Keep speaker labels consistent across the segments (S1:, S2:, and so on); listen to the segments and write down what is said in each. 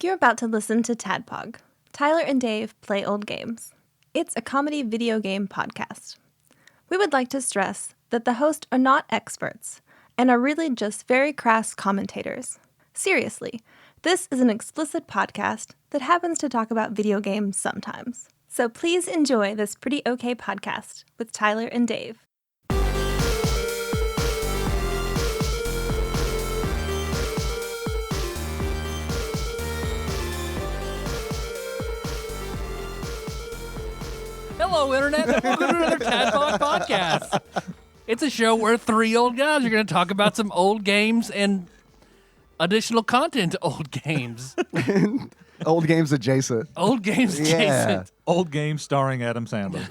S1: You're about to listen to TADPOG. Tyler and Dave play old games. It's a comedy video game podcast. We would like to stress that the hosts are not experts and are really just very crass commentators. Seriously, this is an explicit podcast that happens to talk about video games sometimes. So please enjoy this pretty okay podcast with Tyler and Dave.
S2: Hello, Internet, and welcome to another TADPOG podcast. It's a show where three old guys are going to talk about some old games and additional content to old games.
S3: Old games adjacent.
S2: Old games adjacent.
S4: Old games starring Adam Sandler.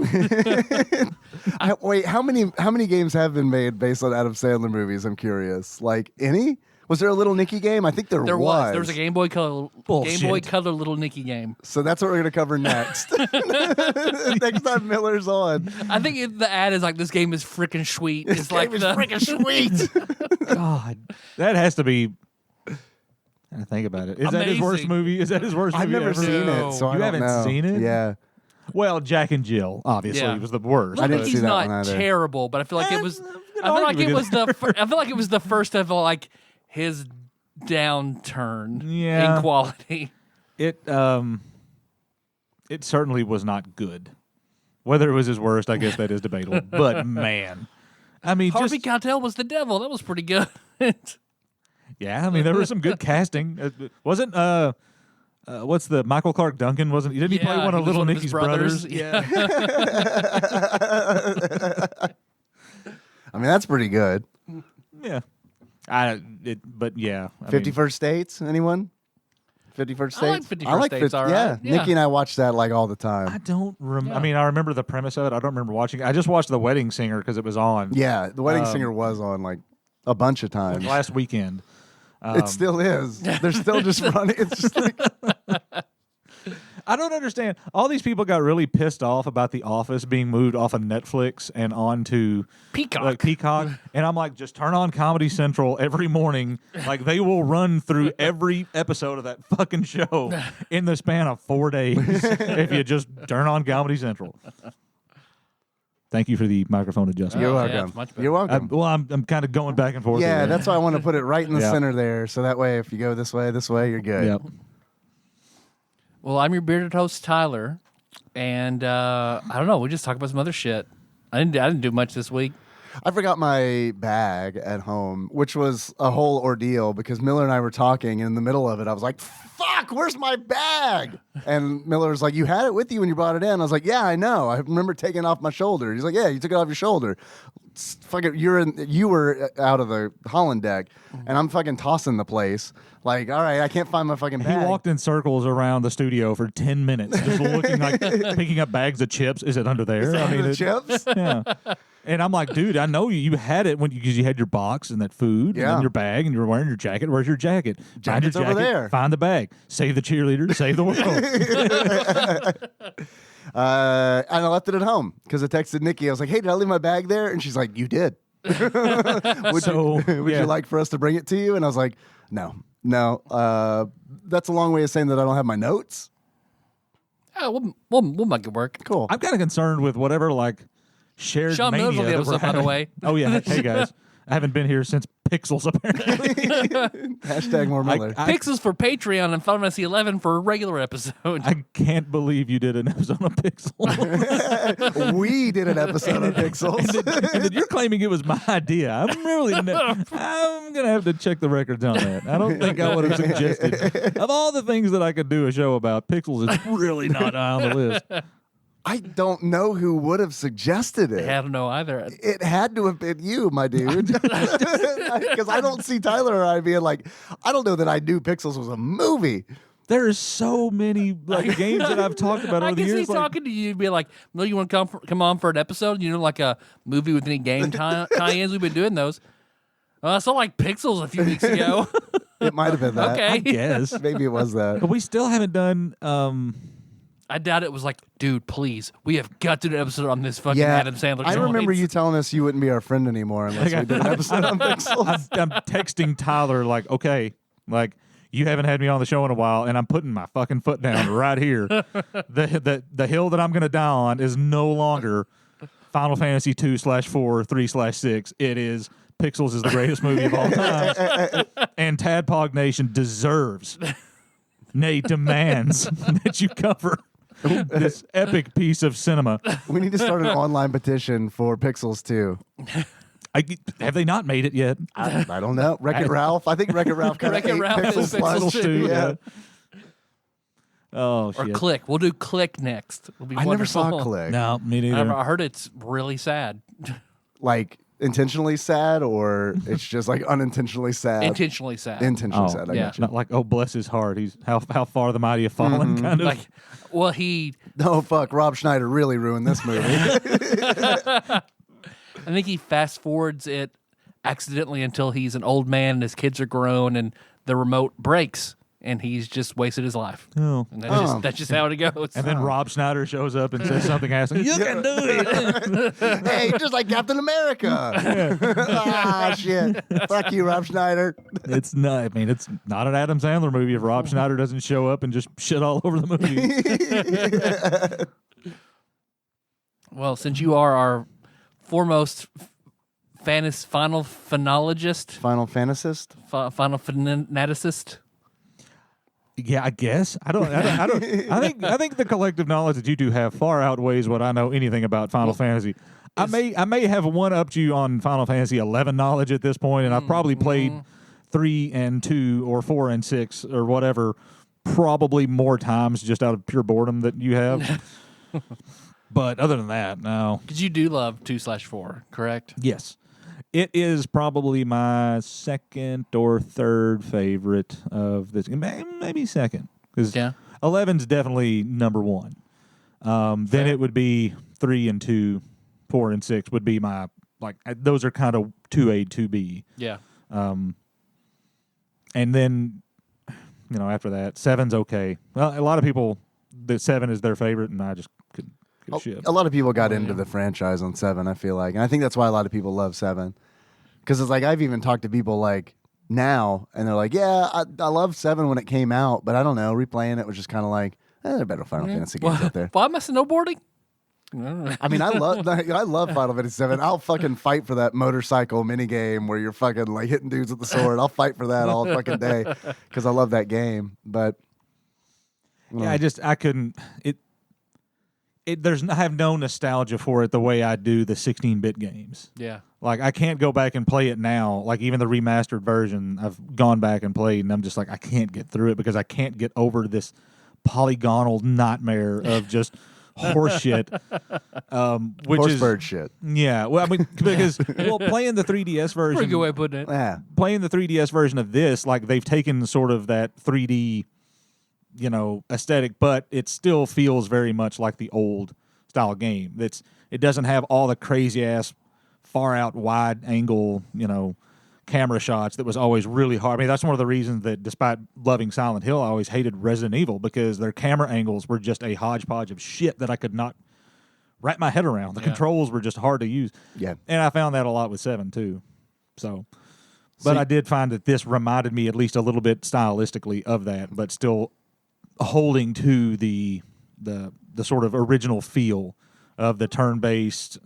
S3: Wait, how many games have been made based on Adam Sandler movies? I'm curious. Like any? Was there a Little Nicky game? I think there was.
S2: There was a Game Boy Color Little Nicky game.
S3: So that's what we're going to cover next. Next time Miller's on.
S2: I think the ad is like, this game is freaking sweet. It's like
S3: freaking sweet.
S4: God, that has to be. I think about it. Is that his worst movie? Is that his worst
S3: I've
S4: movie
S3: never
S4: ever?
S3: seen it, so I
S4: you
S3: don't
S4: haven't
S3: know.
S4: seen it?
S3: Yeah.
S4: Well, Jack and Jill obviously was the worst.
S3: I didn't see
S2: He's
S3: that
S2: not
S3: one either.
S2: terrible, but I feel like it was. I feel like it was the first of like his downturn in quality.
S4: It certainly was not good. Whether it was his worst, I guess that is debatable. But man, I mean,
S2: Harvey Keitel was the devil. That was pretty good.
S4: Yeah, I mean, there was some good casting. Wasn't what's the Michael Clark Duncan? Didn't he play one of Little Nicky's brothers?
S2: Yeah.
S3: I mean, that's pretty good.
S4: Yeah. But yeah.
S3: 51st States, anyone? 51st States?
S2: I like 51st States, all right.
S3: Yeah. Nikki and I watch that like all the time.
S4: I don't remember. I mean, I remember the premise of it. I don't remember watching it. I just watched The Wedding Singer because it was on.
S3: Yeah, The Wedding Singer was on like a bunch of times.
S4: Last weekend.
S3: It still is. They're still just running. It's just like
S4: I don't understand. All these people got really pissed off about The Office being moved off of Netflix and onto Peacock. And I'm like, just turn on Comedy Central every morning. Like, they will run through every episode of that fucking show in the span of 4 days if you just turn on Comedy Central. Thank you for the microphone adjustment.
S3: You're
S2: Yeah,
S3: welcome.
S2: it's much better.
S3: You're welcome.
S4: I'm kind of going back and forth.
S3: Yeah,
S4: here.
S3: that's why I want to put it right in the
S4: Yeah.
S3: center there. So that way, if you go this way, you're good.
S4: Yep.
S2: Well, I'm your bearded host, Tyler, and I don't know. We just talked about some other shit. I didn't do much this week.
S3: I forgot my bag at home, which was a whole ordeal because Miller and I were talking, and in the middle of it, I was like, fuck, where's my bag? And Miller was like, you had it with you when you brought it in. I was like, yeah, I know. I remember taking it off my shoulder. He's like, yeah, you took it off your shoulder. Fucking, you were out of the Holland deck, and I'm fucking tossing the place. Like, all right, I can't find my fucking bag.
S4: He walked in circles around the studio for 10 minutes, just looking like picking up bags of chips. Is it under there?
S3: The chips?
S4: Yeah. And I'm like, dude, I know you had it because you had your box and that food and then your bag and you were wearing your jacket. Where's your jacket? Find your
S3: Jacket's
S4: jacket.
S3: over there.
S4: Find the bag. Save the cheerleader. Save the world.
S3: And I left it at home because I texted Nikki. I was like, hey, did I leave my bag there? And she's like, you did. would you like for us to bring it to you? And I was like, no. That's a long way of saying that I don't have my notes.
S2: Oh, we'll make it work.
S3: Cool.
S4: I'm kind of concerned with whatever shared
S2: Sean
S4: mania
S2: Mills on the
S4: that
S2: episode,
S4: we're
S2: by the
S4: having.
S2: way.
S4: Oh, yeah. Hey, guys. I haven't been here since Pixels, apparently.
S3: Hashtag more Miller.
S2: Pixels for Patreon and Final Fantasy 11 for a regular episode.
S4: I can't believe you did an episode on Pixels.
S3: We did an episode of Pixels.
S4: and then you're claiming it was my idea. I'm going to have to check the records on that. I don't think I would have suggested. Of all the things that I could do a show about, Pixels is really not on the list.
S3: I don't know who would have suggested it.
S2: I don't know either.
S3: It had to have been you, my dude. Because I don't see Tyler or I being like, I don't know that I knew Pixels was a movie.
S4: There's so many games that I've talked about over the
S2: I
S4: years.
S2: guess he's talking to you and be like, "No, you want to come on for an episode? You know, like a movie with any game tie-ins? We've been doing those." I saw like Pixels a few weeks ago.
S3: It might have been that.
S2: Okay.
S4: I guess.
S3: Maybe it was that.
S4: But we still haven't done
S2: I doubt it was like, dude, please, we have got to do an episode on this fucking Adam Sandler.
S3: I remember you telling us you wouldn't be our friend anymore unless we did an episode on Pixels.
S4: I'm texting Tyler okay, you haven't had me on the show in a while, and I'm putting my fucking foot down right here. The hill that I'm going to die on is no longer Final Fantasy 2/4, 3/6. It is Pixels is the greatest movie of all time. And Tadpog Nation deserves, nay, demands that you cover this epic piece of cinema.
S3: We need to start an online petition for Pixels too.
S4: Have they not made it yet?
S3: I don't know. Wreck-It Ralph. I think Wreck-It Ralph kind of
S2: Wreck-It Ralph is
S3: Pixels plus.
S2: Pixels too,
S3: Yeah.
S4: Oh,
S2: Or
S4: shit.
S2: Click. We'll do Click next. It'll be
S3: I never
S2: wonderful.
S3: saw Click.
S4: No, me neither.
S2: I heard it's really sad.
S3: Like intentionally sad, or it's just like unintentionally sad.
S2: Intentionally sad.
S3: Intentionally sad. I
S2: yeah.
S3: got you.
S4: Not like, oh, bless his heart. He's how far the mighty have fallen, kind of.
S2: like, well, he.
S3: No, fuck. Rob Schneider really ruined this movie.
S2: I think he fast forwards it accidentally until he's an old man and his kids are grown and the remote breaks and he's just wasted his life.
S4: Oh.
S2: And that's just how it goes.
S4: And then Rob Schneider shows up and says something asking, you can do it.
S3: Hey, just like Captain America. Ah, shit. Fuck you, Rob Schneider.
S4: It's not. I mean, it's not an Adam Sandler movie if Rob Schneider doesn't show up and just shit all over the movie.
S2: Well, since you are our foremost final phonologist,
S3: Final Fantasist.
S2: final fanaticist,
S4: Yeah, I guess. I don't. I think the collective knowledge that you two have far outweighs what I know anything about Final Fantasy. I may have one-upped you on Final Fantasy 11 knowledge at this point, and I've probably played 3 and 2 or 4 and 6 or whatever probably more times just out of pure boredom that you have. But other than that, no.
S2: because you do love 2/4, correct?
S4: Yes. It is probably my second or third favorite of this. Maybe second. Because
S2: Yeah.
S4: 11's definitely number one. Then it would be 3 and 2, 4 and 6 would be my, like, those are kind of 2A, 2B.
S2: Yeah.
S4: And then, after that, 7's okay. Well, a lot of people, the 7 is their favorite, and I just couldn't give a shit.
S3: A lot of people got into the franchise on 7, I feel like. And I think that's why a lot of people love 7. Because it's like I've even talked to people like now, and they're like, yeah, I loved 7 when it came out, but I don't know, replaying it was just kind of like, there are better Final Fantasy games out there.
S2: Why am I snowboarding?
S3: I mean, I love Final Fantasy 7. I'll fucking fight for that motorcycle minigame where you're fucking like hitting dudes with the sword. I'll fight for that all fucking day because I love that game. But
S4: Yeah, I couldn't. I have no nostalgia for it the way I do the 16-bit games.
S2: Yeah.
S4: Like, I can't go back and play it now. Like, even the remastered version, I've gone back and played, and I'm just like, I can't get through it because I can't get over this polygonal nightmare of just horseshit. Which
S3: Horsebird shit.
S4: Yeah, well, I mean, because playing the 3DS version,
S2: Pretty good way of putting it.
S3: Yeah.
S4: playing the 3DS version of this, like they've taken sort of that 3D, aesthetic, but it still feels very much like the old style game. It doesn't have all the crazy ass far out wide angle, camera shots that was always really hard. I mean, that's one of the reasons that despite loving Silent Hill, I always hated Resident Evil because their camera angles were just a hodgepodge of shit that I could not wrap my head around. The controls were just hard to use.
S3: Yeah.
S4: And I found that a lot with 7 too. But I did find that this reminded me at least a little bit stylistically of that, but still holding to the sort of original feel of the turn-based,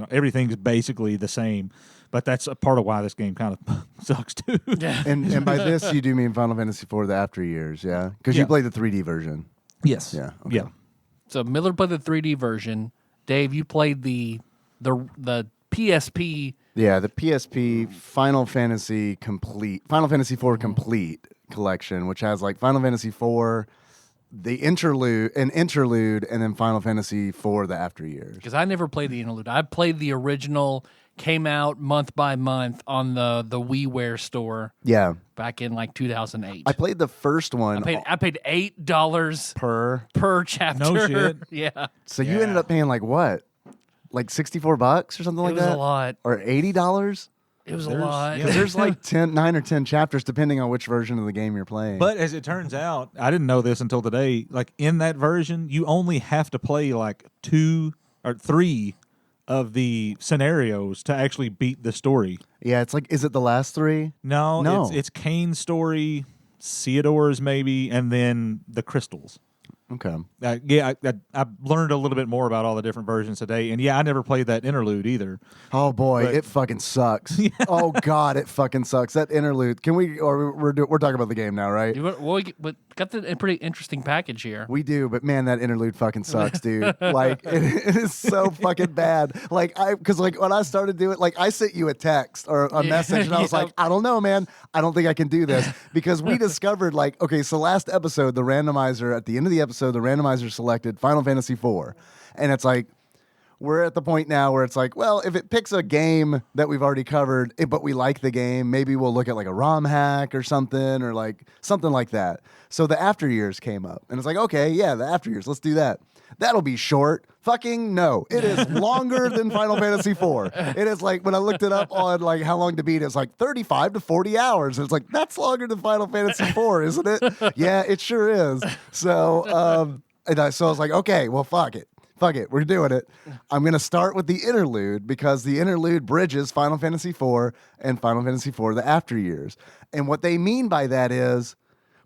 S4: everything's basically the same, but that's a part of why this game kind of sucks too.
S2: Yeah.
S3: And by this, you do mean Final Fantasy IV, the after years, yeah? Because you played the 3D version.
S4: Yes.
S3: Yeah. Okay.
S4: Yeah.
S2: So Miller played the 3D version. Dave, you played the PSP.
S3: Yeah, the PSP Final Fantasy IV Complete collection, which has like Final Fantasy IV, the interlude, and then Final Fantasy IV, the after years.
S2: Because I never played the interlude. I played the original, came out month by month on the WiiWare store
S3: Yeah.
S2: back in like 2008.
S3: I played the first one.
S2: I paid $8 per chapter.
S4: No shit.
S2: Yeah.
S3: So you ended up paying like what? Like $64 or something like
S2: It was
S3: that?
S2: a lot.
S3: Or $80?
S2: It was a lot.
S4: yeah.
S3: 'Cause there's like 9 or 10 chapters depending on which version of the game you're playing.
S4: But as it turns out, I didn't know this until today, like in that version, you only have to play like 2 or 3 of the scenarios to actually beat the story.
S3: yeah, it's like, is it the last 3?
S4: No,
S3: No.
S4: it's Kane's story, Theodores maybe, and then the crystals.
S3: Okay.
S4: I learned a little bit more about all the different versions today, and I never played that interlude either.
S3: Oh boy, it fucking sucks. Oh god, it fucking sucks. That interlude. Can we? Or we're talking about the game now, right?
S2: We got the pretty interesting package here.
S3: We do, but man, that interlude fucking sucks, dude. Like it is so fucking bad. Like because when I started doing it, like I sent you a text or a message, and I was like, I don't know, man. I don't think I can do this because we discovered like, okay, so last episode, the randomizer at the end of the episode, the randomizer selected Final Fantasy IV, and it's like. We're at the point now where it's like, well, if it picks a game that we've already covered, but we like the game, maybe we'll look at like a ROM hack or something like that. So the After Years came up, and it's like, okay, yeah, the After Years, let's do that. That'll be short. Fucking no. It is longer than Final Fantasy IV. It is like, when I looked it up on like how long to beat, it's like 35 to 40 hours. And it's like, that's longer than Final Fantasy IV, isn't it? Yeah, it sure is. So, so I was like, okay, well, fuck it. Fuck it, we're doing it. I'm going to start with the interlude because the interlude bridges Final Fantasy IV and Final Fantasy IV, the After Years. And what they mean by that is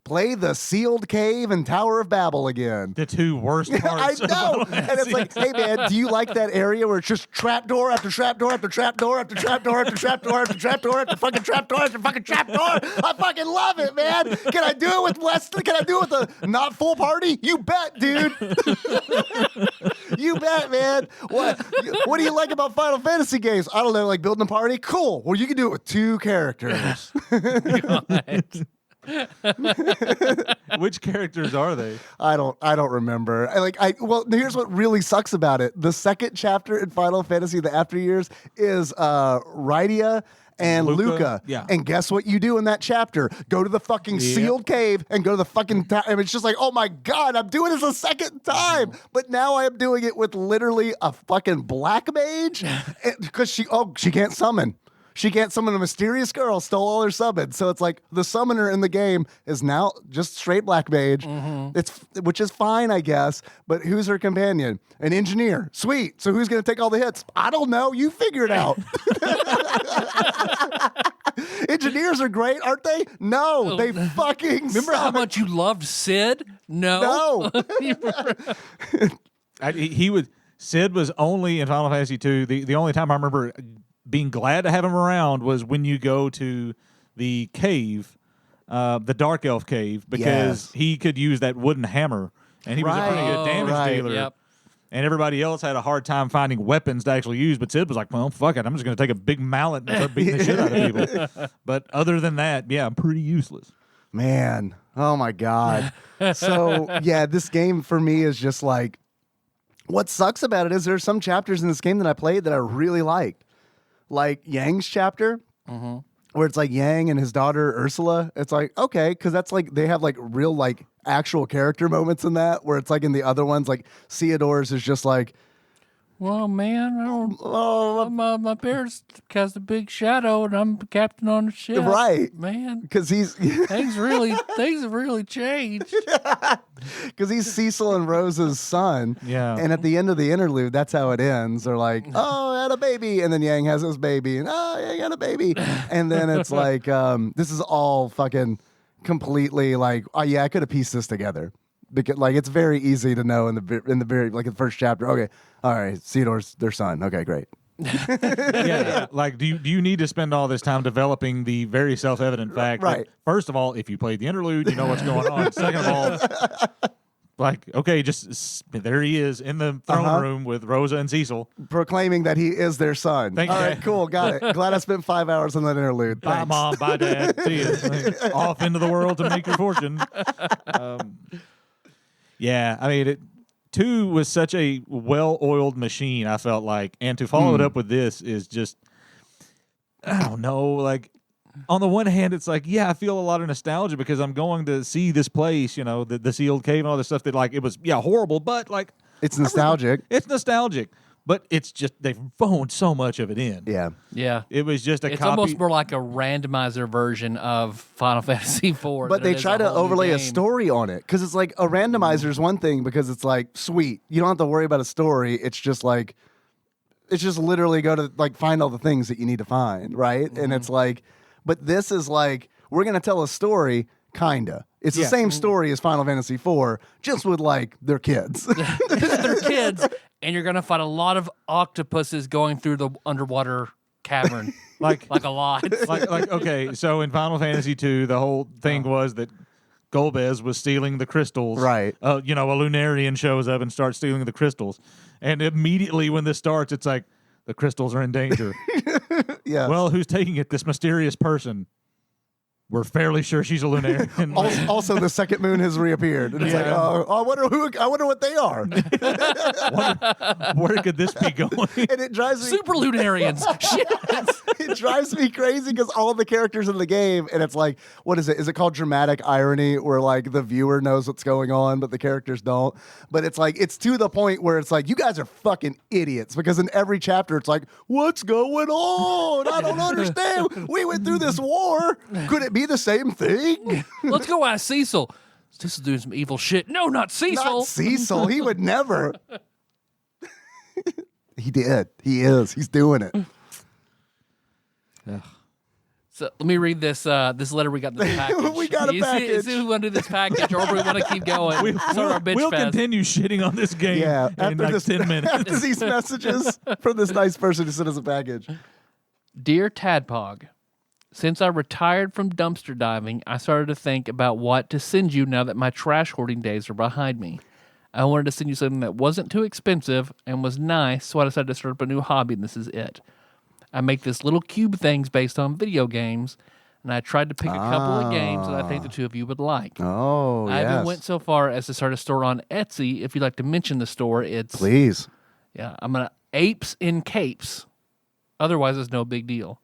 S3: play the Sealed Cave and Tower of Babel again.
S4: The two worst parts.
S3: I know. And it's like, hey, man, do you like that area where it's just trapdoor after trapdoor after trapdoor after trapdoor after trapdoor after trapdoor after fucking trapdoor after fucking trapdoor? I fucking love it, man. Can I do it with Wesley? Can I do it with a not full party? You bet, dude. You bet, man. What do you like about Final Fantasy games? I don't know, like building a party? Cool. Well, you can do it with 2 characters.
S4: Which characters are they?
S3: I don't remember. Well, here's what really sucks about it. The second chapter in Final Fantasy, the After Years, is Rydia and Luca.
S4: Yeah.
S3: And guess what you do in that chapter? Go to the fucking sealed cave and go to the fucking and it's just like, oh my god, I'm doing this a second time. But now I am doing it with literally a fucking black mage because she can't summon. She can't summon. A mysterious girl stole all her summons. So it's like the summoner in the game is now just straight black mage. Which is fine, I guess. But who's her companion? An engineer. Sweet. So who's going to take all the hits? I don't know. You figure it out. Engineers are great, aren't they? No, they fucking
S2: Remember how much you loved Sid? No.
S4: Sid was only in Final Fantasy II. The only time I remember being glad to have him around was when you go to the cave, the Dark Elf cave, because he could use that wooden hammer, and he was a pretty good damage dealer.
S2: Yep.
S4: And everybody else had a hard time finding weapons to actually use, but Sid was like, well, fuck it, I'm just going to take a big mallet and start beating the shit out of people. But other than that, I'm pretty useless.
S3: Man, oh my god. So, this game for me is just like, what sucks about it is there are some chapters in this game that I played that I really liked. Like Yang's chapter, where it's like Yang and his daughter Ursula. It's like, okay, because that's like, they have like real like actual character moments in that, where it's like in the other ones, like Theodore's is just like,
S2: well, man, I don't. My parents cast a big shadow, and I'm the captain on the ship.
S3: Right,
S2: man,
S3: because
S2: things have really changed.
S3: Because he's Cecil and Rose's son.
S4: Yeah,
S3: and at the end of the interlude, that's how it ends. They're like, oh, I had a baby, and then Yang has his baby, and Yang had a baby, and then it's like, this is all fucking completely like, oh yeah, I could have pieced this together. Because like it's very easy to know in the very like the first chapter. Okay, all right, Theodore's their son. Okay, great.
S4: Like do you need to spend all this time developing the very self-evident fact that, first of all, if you played the interlude, you know what's going on. Second of all, like, okay, just there he is in the throne room with Rosa and Cecil,
S3: proclaiming that he is their son.
S4: Thank you.
S3: All right, cool, got it. Glad I spent 5 hours on that interlude.
S4: Bye,
S3: Thanks.
S4: Mom. Bye, Dad. See you. Off into the world to make your fortune. I mean, 2 was such a well-oiled machine, I felt like. And to follow it up with this is just, I don't know, like, on the one hand, it's like, I feel a lot of nostalgia because I'm going to see this place, you know, the sealed cave and all this stuff that, like, it was, horrible, but, like...
S3: It's nostalgic.
S4: It's nostalgic. But it's just, they've phoned so much of it in.
S2: Yeah.
S4: It was just a copy.
S2: It's almost more like a randomizer version of Final Fantasy IV.
S3: But they try to overlay a story on it. Because it's like, a randomizer is one thing because it's like, sweet. You don't have to worry about a story. It's just like, it's just literally go to, like, find all the things that you need to find, right? And it's like, but this is like, we're going to tell a story. Kinda. It's the
S4: Yeah.
S3: same story as Final Fantasy IV, just with like their kids.
S2: They're kids, and you're gonna fight a lot of octopuses going through the underwater cavern, like a lot.
S4: like okay, so in Final Fantasy II, the whole thing was that Golbez was stealing the crystals.
S3: Right.
S4: A Lunarian shows up and starts stealing the crystals, and immediately when this starts, it's like the crystals are in danger.
S3: Yeah.
S4: Well, who's taking it? This mysterious person. We're fairly sure she's a Lunarian.
S3: Also, the second moon has reappeared, and it's like, oh, I wonder what they are.
S4: Where could this be going?
S3: And it drives me
S2: Super Lunarians. Shit.
S3: it drives me crazy because all the characters in the game, and it's like, what is it? Is it called dramatic irony, where like the viewer knows what's going on, but the characters don't? But it's like, it's to the point where it's like, you guys are fucking idiots, because in every chapter, it's like, what's going on? I don't understand. We went through this war. Could it be the same thing?
S2: Let's go ask Cecil. This is doing some evil shit. No, not Cecil.
S3: Not Cecil. He would never. He did. He is. He's doing it.
S2: So let me read this letter we got in this package.
S3: We got a package.
S2: See if we want to do this package, or if we want to keep going.
S4: We'll continue shitting on this game in like 10 minutes.
S3: After these messages from this nice person who sent us a package.
S2: Dear Tadpog, since I retired from dumpster diving, I started to think about what to send you now that my trash hoarding days are behind me. I wanted to send you something that wasn't too expensive and was nice, so I decided to start up a new hobby, and this is it. I make this little cube things based on video games, and I tried to pick a couple of games that I think the two of you would like.
S3: Oh,
S2: I even went so far as to start a store on Etsy. If you'd like to mention the store, it's...
S3: Please.
S2: Yeah, I'm going to... Apes in Capes. Otherwise, it's no big deal.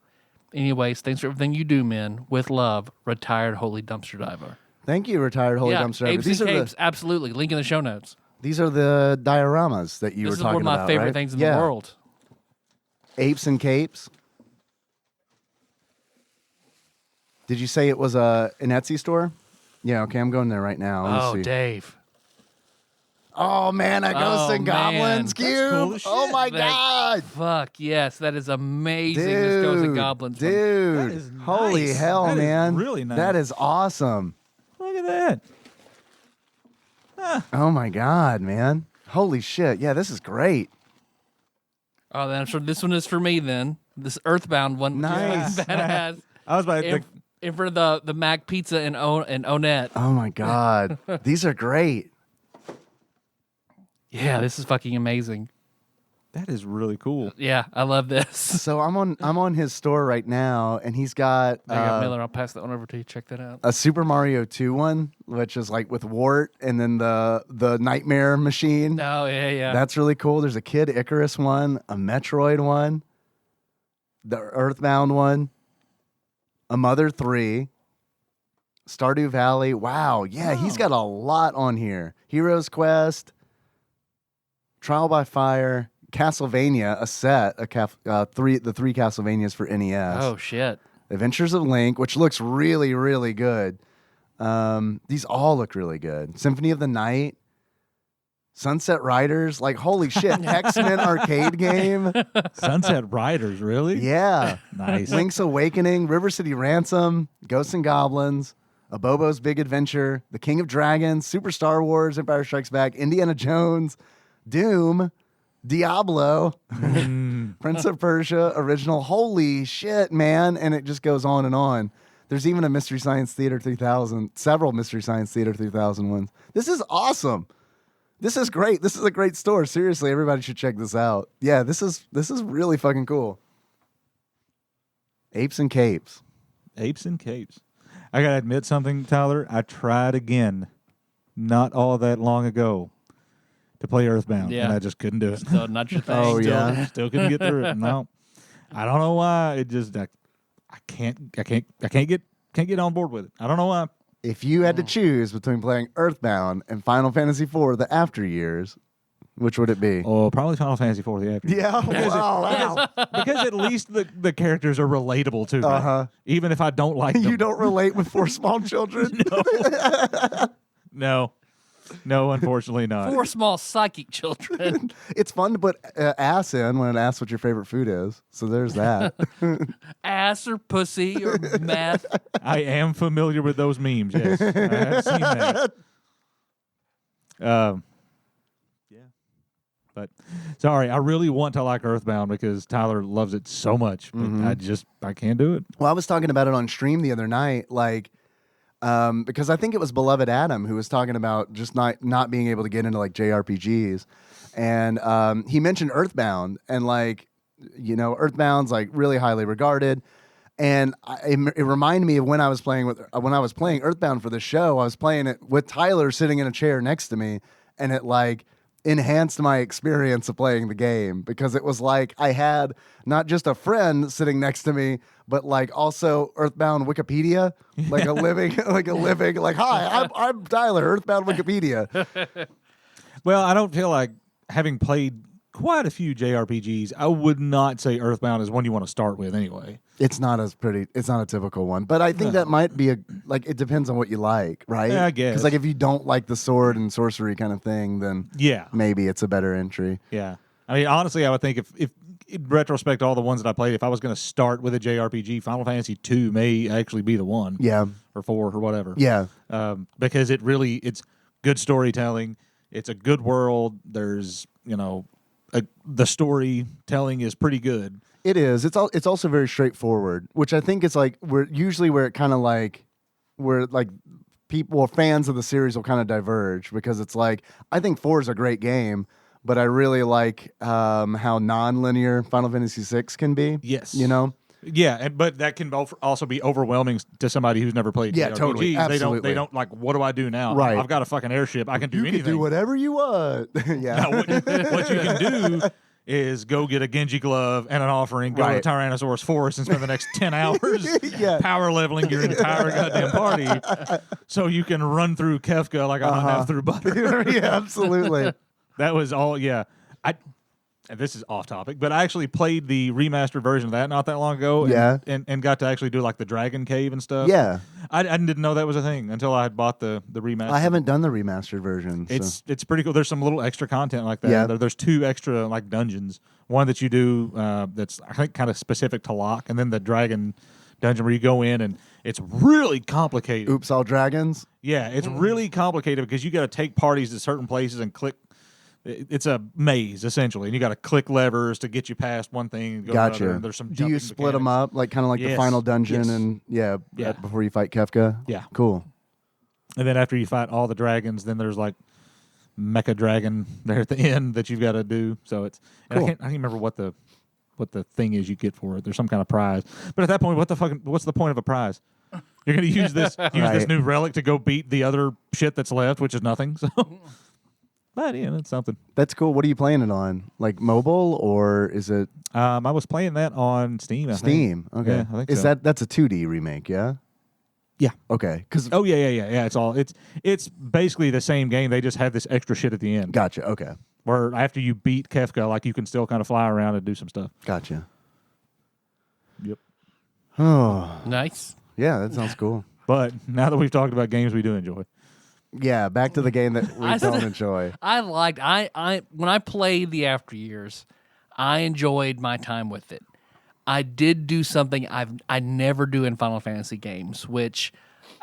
S2: Anyways, thanks for everything you do, men. With love, retired holy dumpster diver.
S3: Thank you, retired holy dumpster diver.
S2: Apes and Capes, absolutely. Link in the show notes.
S3: These are the dioramas that you were talking about.
S2: This is one of my favorite
S3: right?
S2: things in the world.
S3: Apes and Capes. Did you say it was an Etsy store? Yeah, okay, I'm going there right now. Let me see.
S2: Dave.
S3: Oh, man, a Ghosts and Goblins cube.
S4: That's cool as shit.
S3: Oh, my God.
S2: Fuck, yes, that is amazing. This Ghosts and Goblins one.
S3: Dude,
S4: That is
S3: holy
S4: nice.
S3: hell,
S4: That is
S3: man.
S4: really nice.
S3: That is awesome.
S4: Look at that.
S3: Oh, my God, man. Holy shit. Yeah, this is great.
S2: Oh, then I'm sure this one is for me then. This Earthbound one.
S3: Nice.
S2: Badass.
S4: I was about to...
S2: In front of the Mac Pizza and Onette.
S3: Oh, my God. These are great.
S2: Yeah, this is fucking amazing.
S4: That is really cool.
S2: Yeah, I love this.
S3: So I'm on his store right now, and he's got
S2: There you go, Miller. I'll pass that one over to you. Check that out.
S3: a Super Mario 2 one, which is like with Wart, and then the Nightmare Machine.
S2: Oh, yeah.
S3: That's really cool. There's a Kid Icarus one, a Metroid one, the Earthbound one, a Mother 3, Stardew Valley. Wow, yeah, he's got a lot on here. Heroes Quest, Trial by Fire, Castlevania, a set, the three Castlevanias for NES.
S2: Oh, shit.
S3: Adventures of Link, which looks really, really good. These all look really good. Symphony of the Night, Sunset Riders, like holy shit, X-Men arcade game.
S4: Sunset Riders, really?
S3: Yeah.
S4: Nice.
S3: Link's Awakening, River City Ransom, Ghosts and Goblins, Abobo's Big Adventure, The King of Dragons, Super Star Wars, Empire Strikes Back, Indiana Jones, Doom, Diablo, Prince of Persia, original. Holy shit, man. And it just goes on and on. There's even a Mystery Science Theater 3000, several Mystery Science Theater 3000 ones. This is awesome. This is great. This is a great store. Seriously, everybody should check this out. Yeah, this is really fucking cool. Apes and Capes.
S4: Apes and Capes. I gotta admit something, Tyler. I tried again, not all that long ago, to play Earthbound, and I just couldn't do it.
S2: So not your thing.
S3: Oh, yeah.
S4: Still couldn't get through it. No, I don't know why. It just I can't get on board with it. I don't know why.
S3: If you had to choose between playing Earthbound and Final Fantasy IV, the After Years, which would it be?
S4: Oh, probably Final Fantasy IV the after.
S3: Yeah, wow.
S4: Because at least the characters are relatable to me. Even if I don't like them.
S3: You don't relate with four small children?
S4: No. No, unfortunately not.
S2: 4 small psychic children.
S3: It's fun to put ass in when it asks what your favorite food is. So there's that.
S2: Ass or pussy or meth.
S4: I am familiar with those memes. Yes, I have seen that. Yeah, but sorry, I really want to like Earthbound because Tyler loves it so much, but I can't do it.
S3: Well, I was talking about it on stream the other night, like, because I think it was Beloved Adam who was talking about just not being able to get into like JRPGs, and he mentioned Earthbound, and like, you know, Earthbound's like really highly regarded, and it reminded me of when I was playing Earthbound for the show. I was playing it with Tyler sitting in a chair next to me, and it like enhanced my experience of playing the game because it was like I had not just a friend sitting next to me, but like also Earthbound Wikipedia, like a living, like, hi, I'm Tyler, Earthbound Wikipedia.
S4: Well, I don't feel like, having played quite a few JRPGs, I would not say Earthbound is one you want to start with anyway.
S3: It's not a typical one, but I think that might be it depends on what you like, right?
S4: Yeah, I guess.
S3: Because like if you don't like the sword and sorcery kind of thing, then
S4: Yeah.
S3: maybe it's a better entry.
S4: Yeah. I mean, honestly, I would think if in retrospect, all the ones that I played, if I was going to start with a JRPG, Final Fantasy II may actually be the one.
S3: Yeah.
S4: Or 4 or whatever.
S3: Yeah.
S4: Because it's good storytelling. It's a good world. There's, the storytelling is pretty good.
S3: It is. It's also very straightforward, which I think it's like where it kind of like where like people or fans of the series will kind of diverge because it's like I think 4 is a great game, but I really like how non-linear Final Fantasy VI can be.
S4: Yes.
S3: You know?
S4: Yeah, but that can also be overwhelming to somebody who's never played JRPGs.
S3: Totally. Absolutely.
S4: They don't like, what do I do now?
S3: Right.
S4: I've got a fucking airship. I can do
S3: You
S4: anything.
S3: can do whatever you want. Yeah.
S4: Now, what you can do is go get a Genji glove and an offering, go to the Tyrannosaurus Forest and spend the next 10 hours power leveling your entire goddamn party so you can run through Kefka like I have through butter.
S3: Yeah, absolutely.
S4: That was all, yeah. And this is off topic, but I actually played the remastered version of that not that long ago and got to actually do like the Dragon Cave and stuff.
S3: Yeah.
S4: I didn't know that was a thing until I had bought the remastered.
S3: I haven't done the remastered version. So.
S4: It's pretty cool. There's some little extra content like that.
S3: Yeah.
S4: There's 2 extra like dungeons. One that you do that's I think kind of specific to Locke, and then the Dragon dungeon where you go in and it's really complicated.
S3: Oops, all dragons?
S4: Yeah, it's really complicated because you got to take parties to certain places and click. It's a maze essentially, and you got to click levers to get you past one thing. And go to another, and there's some.
S3: Do you split them up like kind of like the final dungeon and before you fight Kefka?
S4: Yeah,
S3: cool.
S4: And then after you fight all the dragons, then there's like Mecha Dragon there at the end that you've got to do. So it's cool. I can't remember what the thing is you get for it. There's some kind of prize, but at that point, what's the point of a prize? You're going to use this this new relic to go beat the other shit that's left, which is nothing. So. But yeah, that's something.
S3: That's cool. What are you playing it on? Like mobile or is it?
S4: I was playing that on Steam. I
S3: Steam.
S4: think.
S3: Okay.
S4: Yeah, I think
S3: is
S4: so.
S3: that's a 2D remake? Yeah.
S4: Yeah.
S3: Okay.
S4: Yeah. It's basically the same game. They just have this extra shit at the end.
S3: Gotcha. Okay.
S4: Where after you beat Kefka, like you can still kind of fly around and do some stuff.
S3: Gotcha.
S4: Yep.
S3: Oh,
S2: Nice.
S3: Yeah, that sounds cool.
S4: But now that we've talked about games we do enjoy.
S3: Yeah, back to the game that we don't enjoy.
S2: I when I played the After Years, I enjoyed my time with it. I did do something I never do in Final Fantasy games, which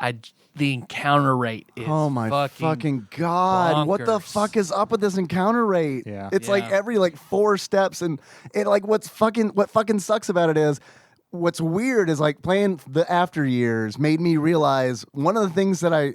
S2: the encounter rate is
S3: my fucking god!
S2: bonkers.
S3: What the fuck is up with this encounter rate?
S4: Yeah,
S3: it's like every 4 steps, and it like what fucking sucks about it is. What's weird is like playing the After Years made me realize one of the things that I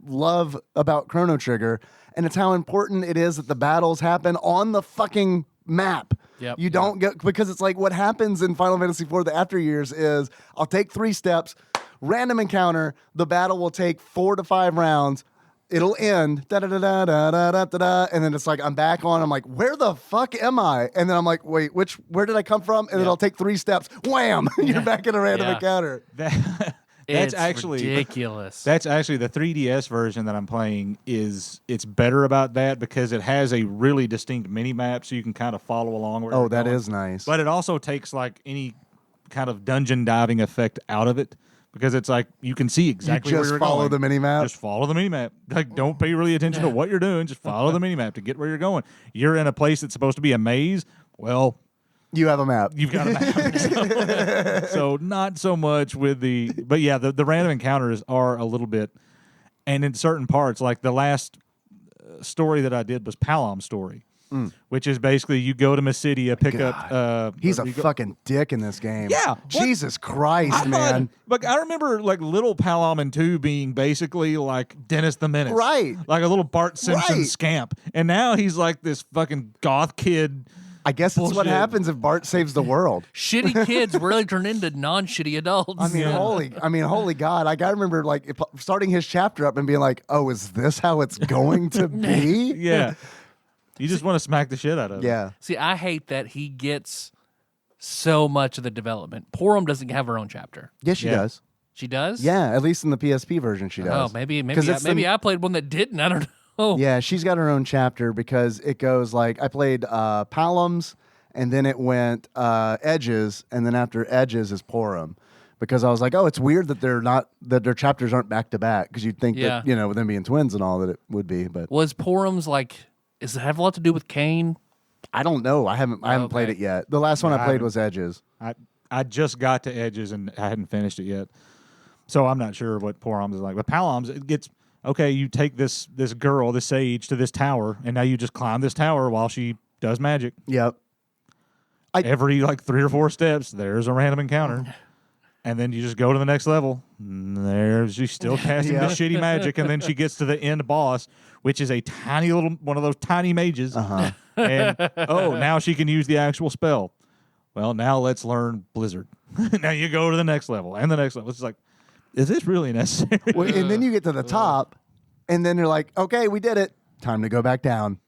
S3: love about Chrono Trigger, and it's how important it is that the battles happen on the fucking map.
S2: Yep.
S3: You don't get, because it's like what happens in Final Fantasy IV, the After Years is I'll take 3 steps, random encounter, the battle will take 4 to 5 rounds, it'll end, and then it's like I'm back on, I'm like, where the fuck am I? And then I'm like, wait, where did I come from? And then I'll take 3 steps, wham, you're back in a random encounter.
S4: That's actually
S2: ridiculous.
S4: That's actually the 3DS version that I'm playing. It's better about that because it has a really distinct mini map, so you can kind of follow along. Where
S3: that is nice.
S4: But it also takes like any kind of dungeon diving effect out of it because it's like you can see exactly where
S3: just
S4: you're
S3: follow
S4: going.
S3: the mini-map?
S4: Just follow the mini map. Like, don't pay really attention to what you're doing. Just follow the mini map to get where you're going. You're in a place that's supposed to be a maze. Well,
S3: You have a map.
S4: you've got a map. So not so much with the, but yeah, the random encounters are a little bit, and in certain parts, like the last story that I did was Palom's story. Which is basically you go to Mysidia, pick up.
S3: He's a fucking dick in this game.
S4: Yeah,
S3: Jesus Christ, man.
S4: Like I remember, like little Palom and 2 being basically like Dennis the Menace,
S3: Right?
S4: Like a little Bart Simpson scamp, and now he's like this fucking goth kid.
S3: I guess that's what happens if Bart saves the world.
S2: Shitty kids really turn into non-shitty adults.
S3: I mean, holy God! Like I remember, like starting his chapter up and being like, "Oh, is this how it's going to be?"
S4: Yeah. You just want to smack the shit out of him.
S3: Yeah.
S2: See, I hate that he gets so much of the development. Porum doesn't have her own chapter.
S3: Yes, she does.
S2: She does?
S3: Yeah, at least in the PSP version, she does.
S2: Oh, maybe
S3: it's
S2: I played one that didn't. I don't know.
S3: Yeah, she's got her own chapter because it goes like I played Palom's, and then it went Edges, and then after Edges is Porum. Because I was like, oh, it's weird that their chapters aren't back to back. Because you'd think that with them being twins and all that it would be. But
S2: was Porum's like? Does it have a lot to do with Kane?
S3: I don't know. I haven't played it yet. The last one I played was Edges.
S4: I just got to Edges and I hadn't finished it yet, so I'm not sure what Porum's is like. But Palom's, it gets okay. You take this girl, this sage, to this tower, and now you just climb this tower while she does magic.
S3: Yep.
S4: Every like 3 or 4 steps, there's a random encounter. And then you just go to the next level. She's still casting the shitty magic, and then she gets to the end boss, which is a tiny little one of those tiny mages.
S3: Uh-huh.
S4: And now she can use the actual spell. Well, now let's learn Blizzard. Now you go to the next level and the next level. It's like, is this really necessary?
S3: Well, and then you get to the top, and then you're like, okay, we did it. Time to go back down.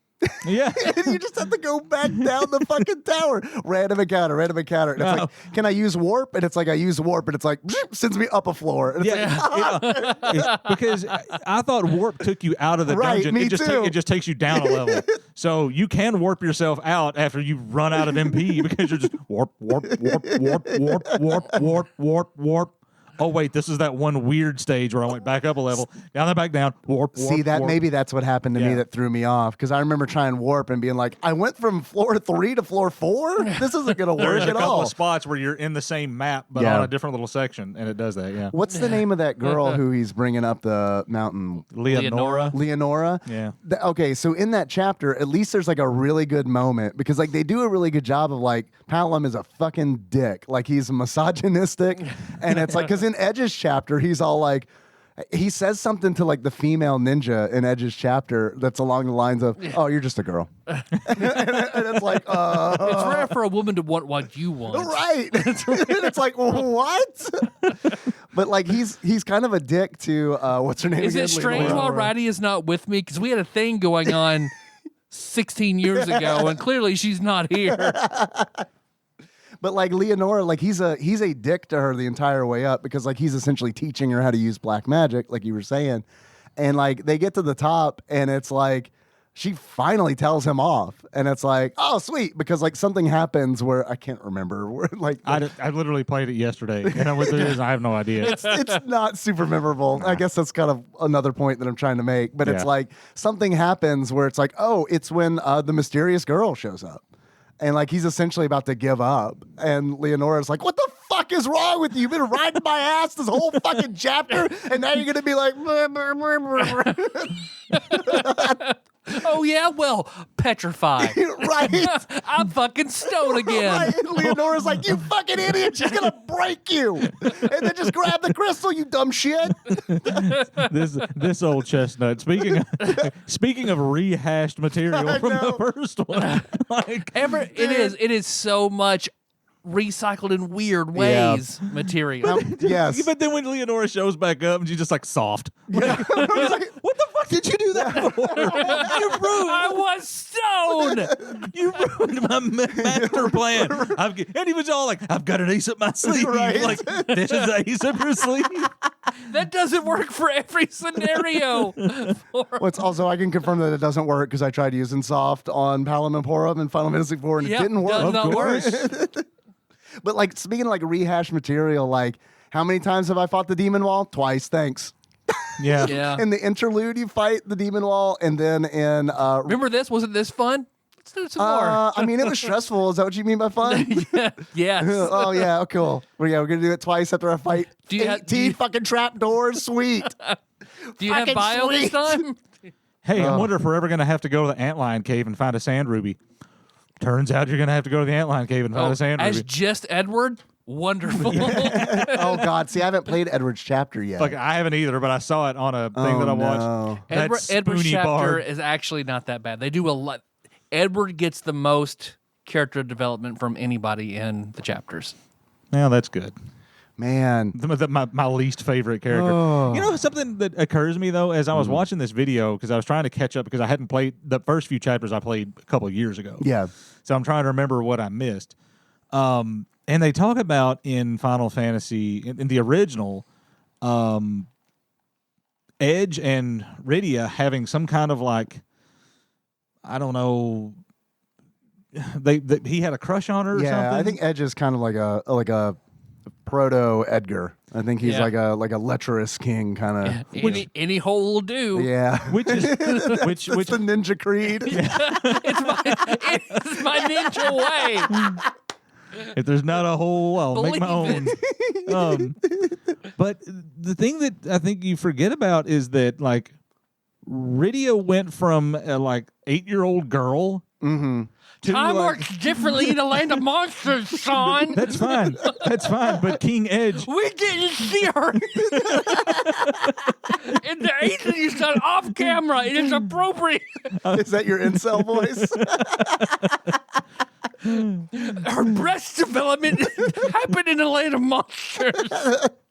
S4: Yeah.
S3: And you just have to go back down the fucking tower. Random encounter. And it's like, can I use warp? And it's like, I use warp, and it's like, sends me up a floor. And it's like,
S4: because I thought warp took you out of the dungeon.
S3: Me
S4: it
S3: too.
S4: It just takes you down a level. So you can warp yourself out after you run out of MP because you're just warp, warp, warp, warp, warp, warp, warp, warp, warp. Oh wait, this is that one weird stage where I went back up a level, down and back down, warp, warp.
S3: See that
S4: warp.
S3: maybe that's what happened to me that threw me off, because I remember trying warp and being like, I went from floor 3 to floor 4. This isn't gonna work
S4: There's a
S3: at
S4: couple
S3: all.
S4: of spots where you're in the same map but on a different little section, and it does that. Yeah.
S3: What's the name of that girl who he's bringing up the mountain?
S4: Leonora.
S3: Leonora.
S4: Yeah.
S3: Okay, so in that chapter, at least there's like a really good moment, because like they do a really good job of like Palom is a fucking dick, like he's misogynistic, and it's like because in Edge's chapter he's all like, he says something to like the female ninja in Edge's chapter that's along the lines of, "Oh, you're just a girl," and it's like,
S2: it's rare for a woman to want what you want,
S3: right? It's like, what? But like he's kind of a dick to what's her name?
S2: Is
S3: again?
S2: it strange
S3: Leonora.
S2: while Ratty is not with me? Because we had a thing going on 16 years ago, and clearly she's not here.
S3: But like Leonora, like he's a dick to her the entire way up, because like he's essentially teaching her how to use black magic, like you were saying. And like they get to the top, and it's like she finally tells him off, and it's like, oh sweet, because like something happens where I can't remember where like
S4: I literally played it yesterday, and I went through this, and I have no idea.
S3: it's not super memorable. I guess that's kind of another point that I'm trying to make. But it's like something happens where it's like, oh, it's when the mysterious girl shows up. And like he's essentially about to give up, and Leonora's like, "What the fuck is wrong with you? You've been riding my ass this whole fucking chapter, and now you're gonna be like."
S2: Oh yeah, well, petrified.
S3: Right?
S2: I'm fucking stoned again.
S3: Right? And Leonora's like, "You fucking idiot! She's gonna break you!" And then just grab the crystal, you dumb shit.
S4: This old chestnut. Speaking of rehashed material from the first one, like
S2: it is so much recycled in weird ways material.
S3: Yes.
S4: But then when Leonora shows back up, and she's just like soft. Like, what the fuck did you do that for?
S2: I was stoned.
S4: You ruined my master plan. And he was all like, "I've got an ace up my sleeve."
S3: Right.
S4: Like, this is an ace up your sleeve.
S2: That doesn't work for every scenario.
S3: What's also, I can confirm that it doesn't work, because I tried using soft on Palom and Porum in Final Fantasy IV, and it didn't work.
S2: Does not work.
S3: But like speaking of like rehashed material, like How many times have I fought the demon wall? Twice, thanks.
S4: Yeah.
S2: Yeah.
S3: In the interlude, you fight the demon wall, and then in
S2: Remember this? Wasn't this fun? Let's do some more.
S3: I mean, it was stressful. Is that what you mean by fun?
S2: Yes.
S3: Oh yeah, cool. Well, yeah, we're gonna do it twice after I fight.
S2: Do you have-
S3: 18 fucking trap doors. Sweet.
S2: Do you have
S3: fucking
S2: bio this
S3: sweet.
S2: time?
S4: Hey, I wonder if we're ever going to have to go to the antlion cave and find a sand ruby. Turns out you're going to have to go to the antlion cave and find a sand
S2: as
S4: ruby.
S2: just Edward? Wonderful.
S3: Oh God, see, I haven't played Edward's chapter yet.
S4: Fuck, I haven't either, but I saw it on a thing that I watched.
S3: no.
S4: That
S2: Edward's
S4: spoony
S2: chapter
S4: bard.
S2: is actually not that bad. They do a lot. Edward gets the most character development from anybody in the chapters.
S4: Yeah, that's good.
S3: Man.
S4: My least favorite character.
S3: Oh.
S4: You know, something that occurs to me, though, as I was watching this video, because I was trying to catch up, because I hadn't played the first few chapters I played a couple of years ago.
S3: Yeah.
S4: So I'm trying to remember what I missed. And they talk about in Final Fantasy, in the original, Edge and Rydia having some kind of like, I don't know, he had a crush on her or
S3: Yeah,
S4: something?
S3: I think Edge is kind of like a proto Edgar. I think he's
S2: Yeah.
S3: like a lecherous king kind of.
S2: Any hole will do.
S3: Yeah.
S4: Which is
S3: It's the Ninja Creed.
S2: It's my ninja way.
S4: if there's not a hole, I'll make my own.
S2: Believe
S4: But the thing that I think you forget about is that like Rydia went from a like 8-year-old girl to
S2: Time
S4: like,
S2: works differently in the land of monsters, son.
S4: That's fine. That's fine. But King Edge,
S2: We didn't see her. In the 80s, you said off camera. It is appropriate.
S3: Is that your incel voice?
S2: Her breast development happened in the land of monsters.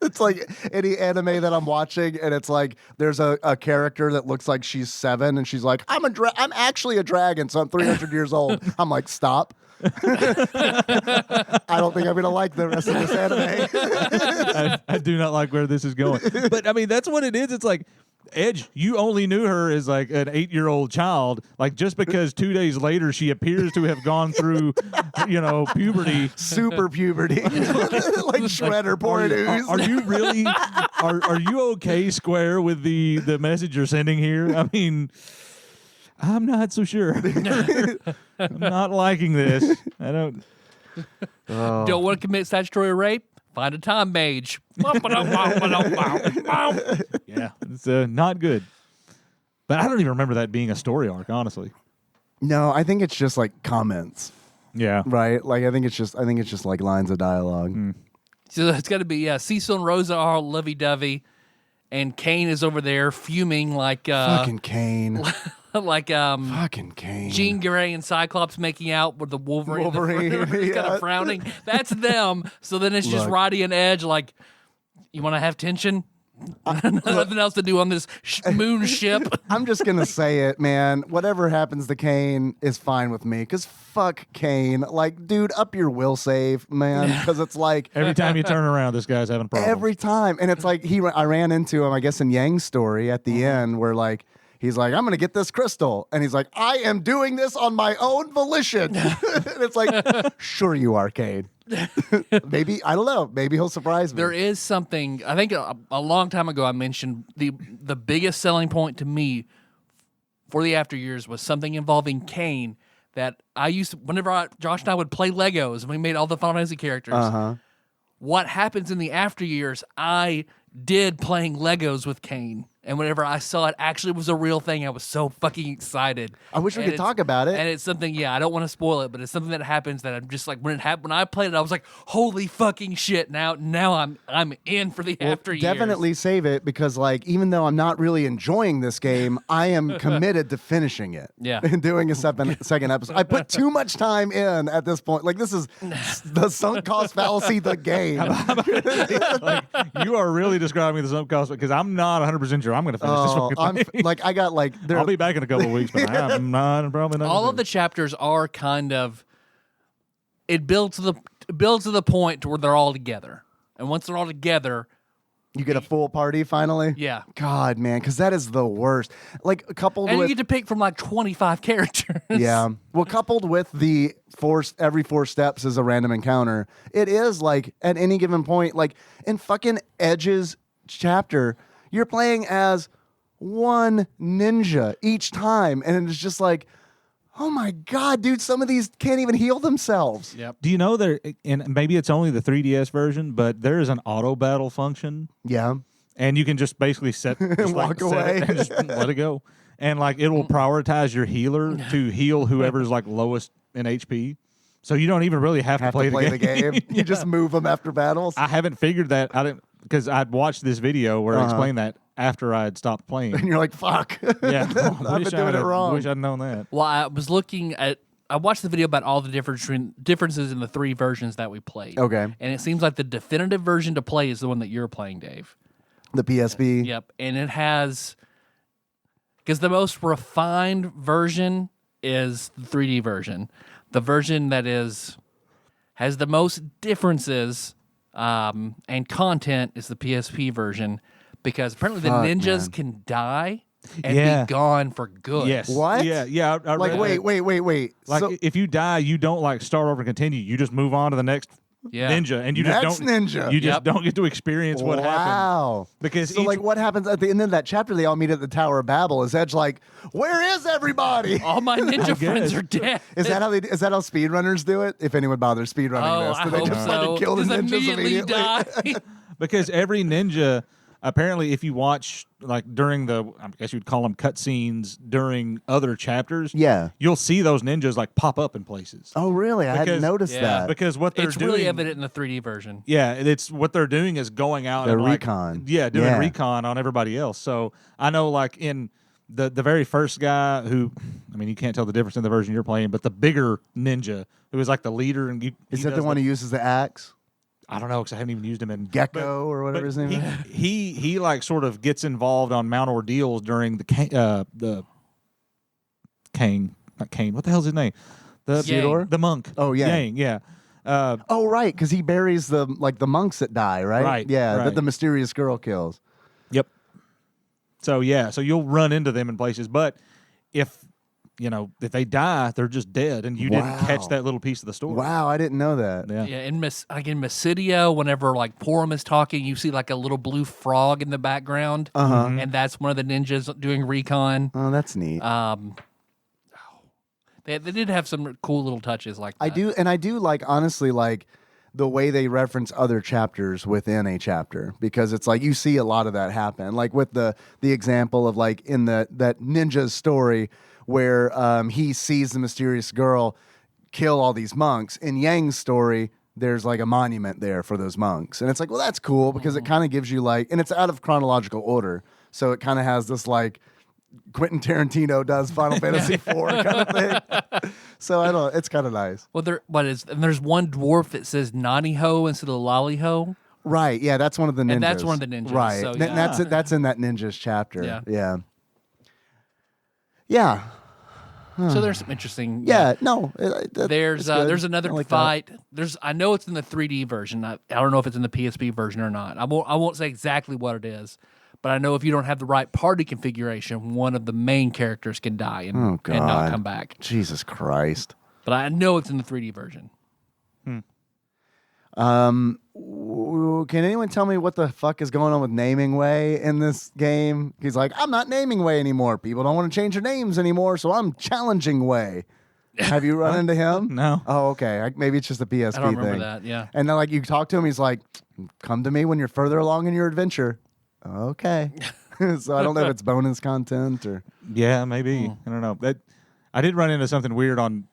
S3: It's like any anime that I'm watching, and it's like there's a character that looks like she's 7, and she's like, I'm actually a dragon, so I'm 300 years old. I'm like, stop. I don't think I'm gonna like the rest of this anime.
S4: I do not like where this is going. But I mean, that's what it is. It's like Edge, you only knew her as like an 8-year-old child. Like just because 2 days later she appears to have gone through, puberty.
S3: Super puberty, like Shredder, pouring ooze.
S4: Are you really? Are you okay, Square, with the message you're sending here? I mean, I'm not so sure. I'm not liking this. I don't.
S2: Don't want to commit statutory rape? Find a time mage.
S4: Yeah, it's not good. But I don't even remember that being a story arc, honestly.
S3: No, I think it's just like comments,
S4: Yeah.
S3: right? Like I think it's just like lines of dialogue.
S2: So it's got to be Cecil and Rosa are all lovey-dovey, and Kane is over there fuming like
S3: Fucking Kane.
S2: like
S3: Fucking Kane.
S2: Jean Grey and Cyclops making out with the Wolverine.
S3: Wolverine,
S2: kind
S3: yeah.
S2: of frowning. That's them. So then it's just
S3: Look.
S2: Roddy and Edge like, you want to have tension? Nothing else to do on this moon ship.
S3: I'm just gonna say it, man. Whatever happens to Kane is fine with me. Cause fuck Kane. Like, dude, up your will save, man. Cause it's like
S4: Every time you turn around, this guy's having problems.
S3: every time, and it's like I ran into him, I guess, in Yang's story at the end, where like he's like, I'm gonna get this crystal, and he's like, I am doing this on my own volition. And it's like, sure you are, Kane. Maybe I don't know. Maybe he'll surprise me.
S2: There is something, I think a long time ago I mentioned the biggest selling point to me for the After Years was something involving Kane that I used to, whenever Josh and I would play Legos and we made all the Final Fantasy characters. What happens in the After Years, I did playing Legos with Kane. And whenever I saw it actually was a real thing, I was so fucking excited.
S3: I wish we
S2: And
S3: could
S2: it's-
S3: talk about it.
S2: And it's something, I don't want to spoil it, but it's something that happens that I'm just like, when I played it, I was like, holy fucking shit! Now I'm in for the After Years.
S3: Definitely save it, because like even though I'm not really enjoying this game, I am committed to finishing it.
S2: Yeah.
S3: And doing a second episode. I put too much time in at this point. Like this is the sunk cost fallacy, the game.
S4: Like, you are really describing the sunk cost, because I'm not 100% sure I'm going to finish this fucking
S3: I'm
S4: thing.
S3: like I got like
S4: I'll be back in a couple of weeks, but I'm not probably not.
S2: All of the chapters are kind of, it builds to the point to where they're all together, and once they're all together,
S3: You get a full party finally?
S2: Yeah.
S3: God, man, because that is the worst. Like, coupled
S2: And
S3: with...
S2: you get to pick from like 25 characters.
S3: Yeah. Well, coupled with the every 4 steps is a random encounter, it is like at any given point, like in fucking Edge's chapter, you're playing as one ninja each time. And it's just like, oh my God, dude, some of these can't even heal themselves.
S2: Yep.
S4: Do you know there, and maybe it's only the 3DS version, but there is an auto battle function,
S3: Yeah.
S4: and you can just basically just
S3: walk
S4: set
S3: away.
S4: it and just let it go. And like it will prioritize your healer to heal whoever's like lowest in HP. So you don't even really have to play
S3: the game.
S4: Yeah.
S3: You just move them after battles.
S4: I haven't figured that. I didn't, because I'd watched this video where it explained that after I had stopped playing.
S3: And you're like, fuck.
S4: Yeah,
S3: I've been doing it wrong.
S4: Wish I'd known that.
S2: Well, I was looking at. I watched the video about all the differences in the 3 versions that we played.
S3: Okay.
S2: And it seems like the definitive version to play is the one that you're playing, Dave.
S3: The PSP.
S2: Yep. And it has, because the most refined version is the 3D version. The version that has the most differences and content is the PSP version, because apparently the ninjas can die and be gone for good.
S4: Yes.
S3: What?
S4: Yeah. I
S3: Like,
S4: read
S3: wait.
S4: Like
S3: So,
S4: if you die, you don't like start over and continue. You just move on to the next ninja, and you just
S3: Next
S4: don't
S3: ninja.
S4: You just don't get to experience what happened.
S3: Wow.
S4: Because
S3: so,
S4: each-
S3: like, what happens at the end of that chapter? They all meet at the Tower of Babel. Is Edge like, where is everybody?
S2: All my ninja friends are dead.
S3: Is that how speedrunners do it? If anyone bothers speedrunning
S2: Oh,
S3: this, do
S2: I
S3: they
S2: hope
S3: just
S2: so.
S3: fucking kill the
S2: Just
S3: ninjas immediately?
S2: die.
S4: because every ninja, apparently, if you watch like during the, I guess you'd call them cutscenes during other chapters,
S3: Yeah.
S4: you'll see those ninjas like pop up in places.
S3: Oh, really? I hadn't
S4: Because-
S3: noticed
S2: Yeah.
S3: that.
S4: Because what they're
S2: It's
S4: doing,
S2: really evident in the 3D version.
S4: yeah, it's what they're doing is going out
S3: They're
S4: and like,
S3: recon.
S4: yeah, doing
S3: Yeah.
S4: recon on everybody else. So I know, like in the very first guy who, I mean, you can't tell the difference in the version you're playing, but the bigger ninja who is like the leader, and
S3: Is that the one who uses the axe?
S4: I don't know because I haven't even used him in
S3: Gecko or whatever his name is?
S4: He like sort of gets involved on Mount Ordeals during the Kang, not Kane. What the hell's his name?
S2: Yang.
S4: The monk.
S3: Oh, yeah.
S4: Yang, yeah.
S3: Oh, right, because he buries the monks that die, right?
S4: Right,
S3: Yeah,
S4: right.
S3: that the mysterious girl kills.
S4: Yep. So yeah, so you'll run into them in places, but if they die, they're just dead, and you didn't catch that little piece of the story.
S3: Wow, I didn't know that.
S4: Yeah.
S2: Yeah, in Mysidia, whenever like Porum is talking, you see like a little blue frog in the background, and that's one of the ninjas doing recon.
S3: Oh, that's neat.
S2: They did have some cool little touches like that.
S3: I do like, honestly, like the way they reference other chapters within a chapter, because it's like you see a lot of that happen. Like with the example of like in that ninja's story where he sees the mysterious girl kill all these monks. In Yang's story, there's like a monument there for those monks. And it's like, well, that's cool because it kind of gives you like, and it's out of chronological order. So it kind of has this like Quentin Tarantino does Final Fantasy IV kind of thing. So it's kind of nice.
S2: Well, and there's one dwarf that says Nani Ho instead of Lolly Ho.
S3: Right. Yeah, that's one of the ninjas.
S2: And that's one of the ninjas,
S3: Right.
S2: so,
S3: And that's in that ninjas chapter.
S2: Yeah.
S3: Yeah.
S2: So there's some interesting.
S3: Yeah. No.
S2: There's another
S3: like
S2: fight. I know it's in the 3D version. I don't know if it's in the PSP version or not. I won't say exactly what it is, but I know if you don't have the right party configuration, one of the main characters can die and not come back.
S3: Jesus Christ.
S2: But I know it's in the 3D version.
S3: Can anyone tell me what the fuck is going on with naming Way in this game? He's like, I'm not naming Way anymore. People don't want to change their names anymore, so I'm challenging Way. Have you run into him?
S4: No.
S3: Oh, okay. Maybe it's just a PSP
S2: I don't remember
S3: thing.
S2: that. Yeah.
S3: And then, like, you talk to him, he's like, come to me when you're further along in your adventure. Okay. So I don't know if it's bonus content or...
S4: Yeah, maybe. I don't know. I did run into something weird on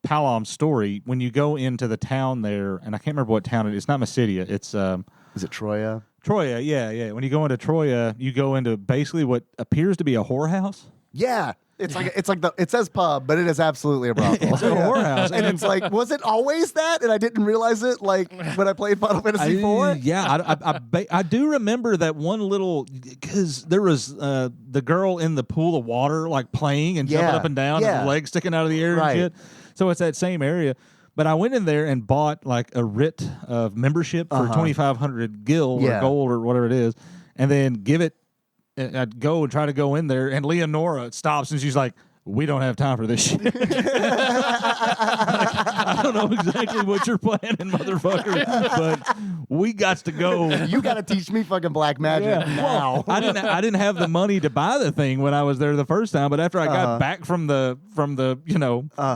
S4: Palom's story. When you go into the town there, and I can't remember what town it is. It's not Mysidia. It's
S3: Is it Troya?
S4: Troya. Yeah. When you go into Troya, you go into basically what appears to be a whorehouse.
S3: Yeah. It says pub, but it is absolutely a brothel.
S4: It's a whorehouse.
S3: And it's like, was it always that? And I didn't realize it, like, when I played Final Fantasy IV?
S4: Yeah, I do remember that one little, because there was the girl in the pool of water, like playing and jumping up and down, and her legs sticking out of the air
S3: Right.
S4: and shit. So it's that same area. But I went in there and bought like a writ of membership for 2,500 gil or gold or whatever it is, and then give it. I'd go and try to go in there, and Leonora stops and she's like, "We don't have time for this shit." I don't know exactly what you're planning, motherfucker, but we got to go.
S3: You got to teach me fucking black magic now.
S4: Well, I didn't have the money to buy the thing when I was there the first time, but after I got back from the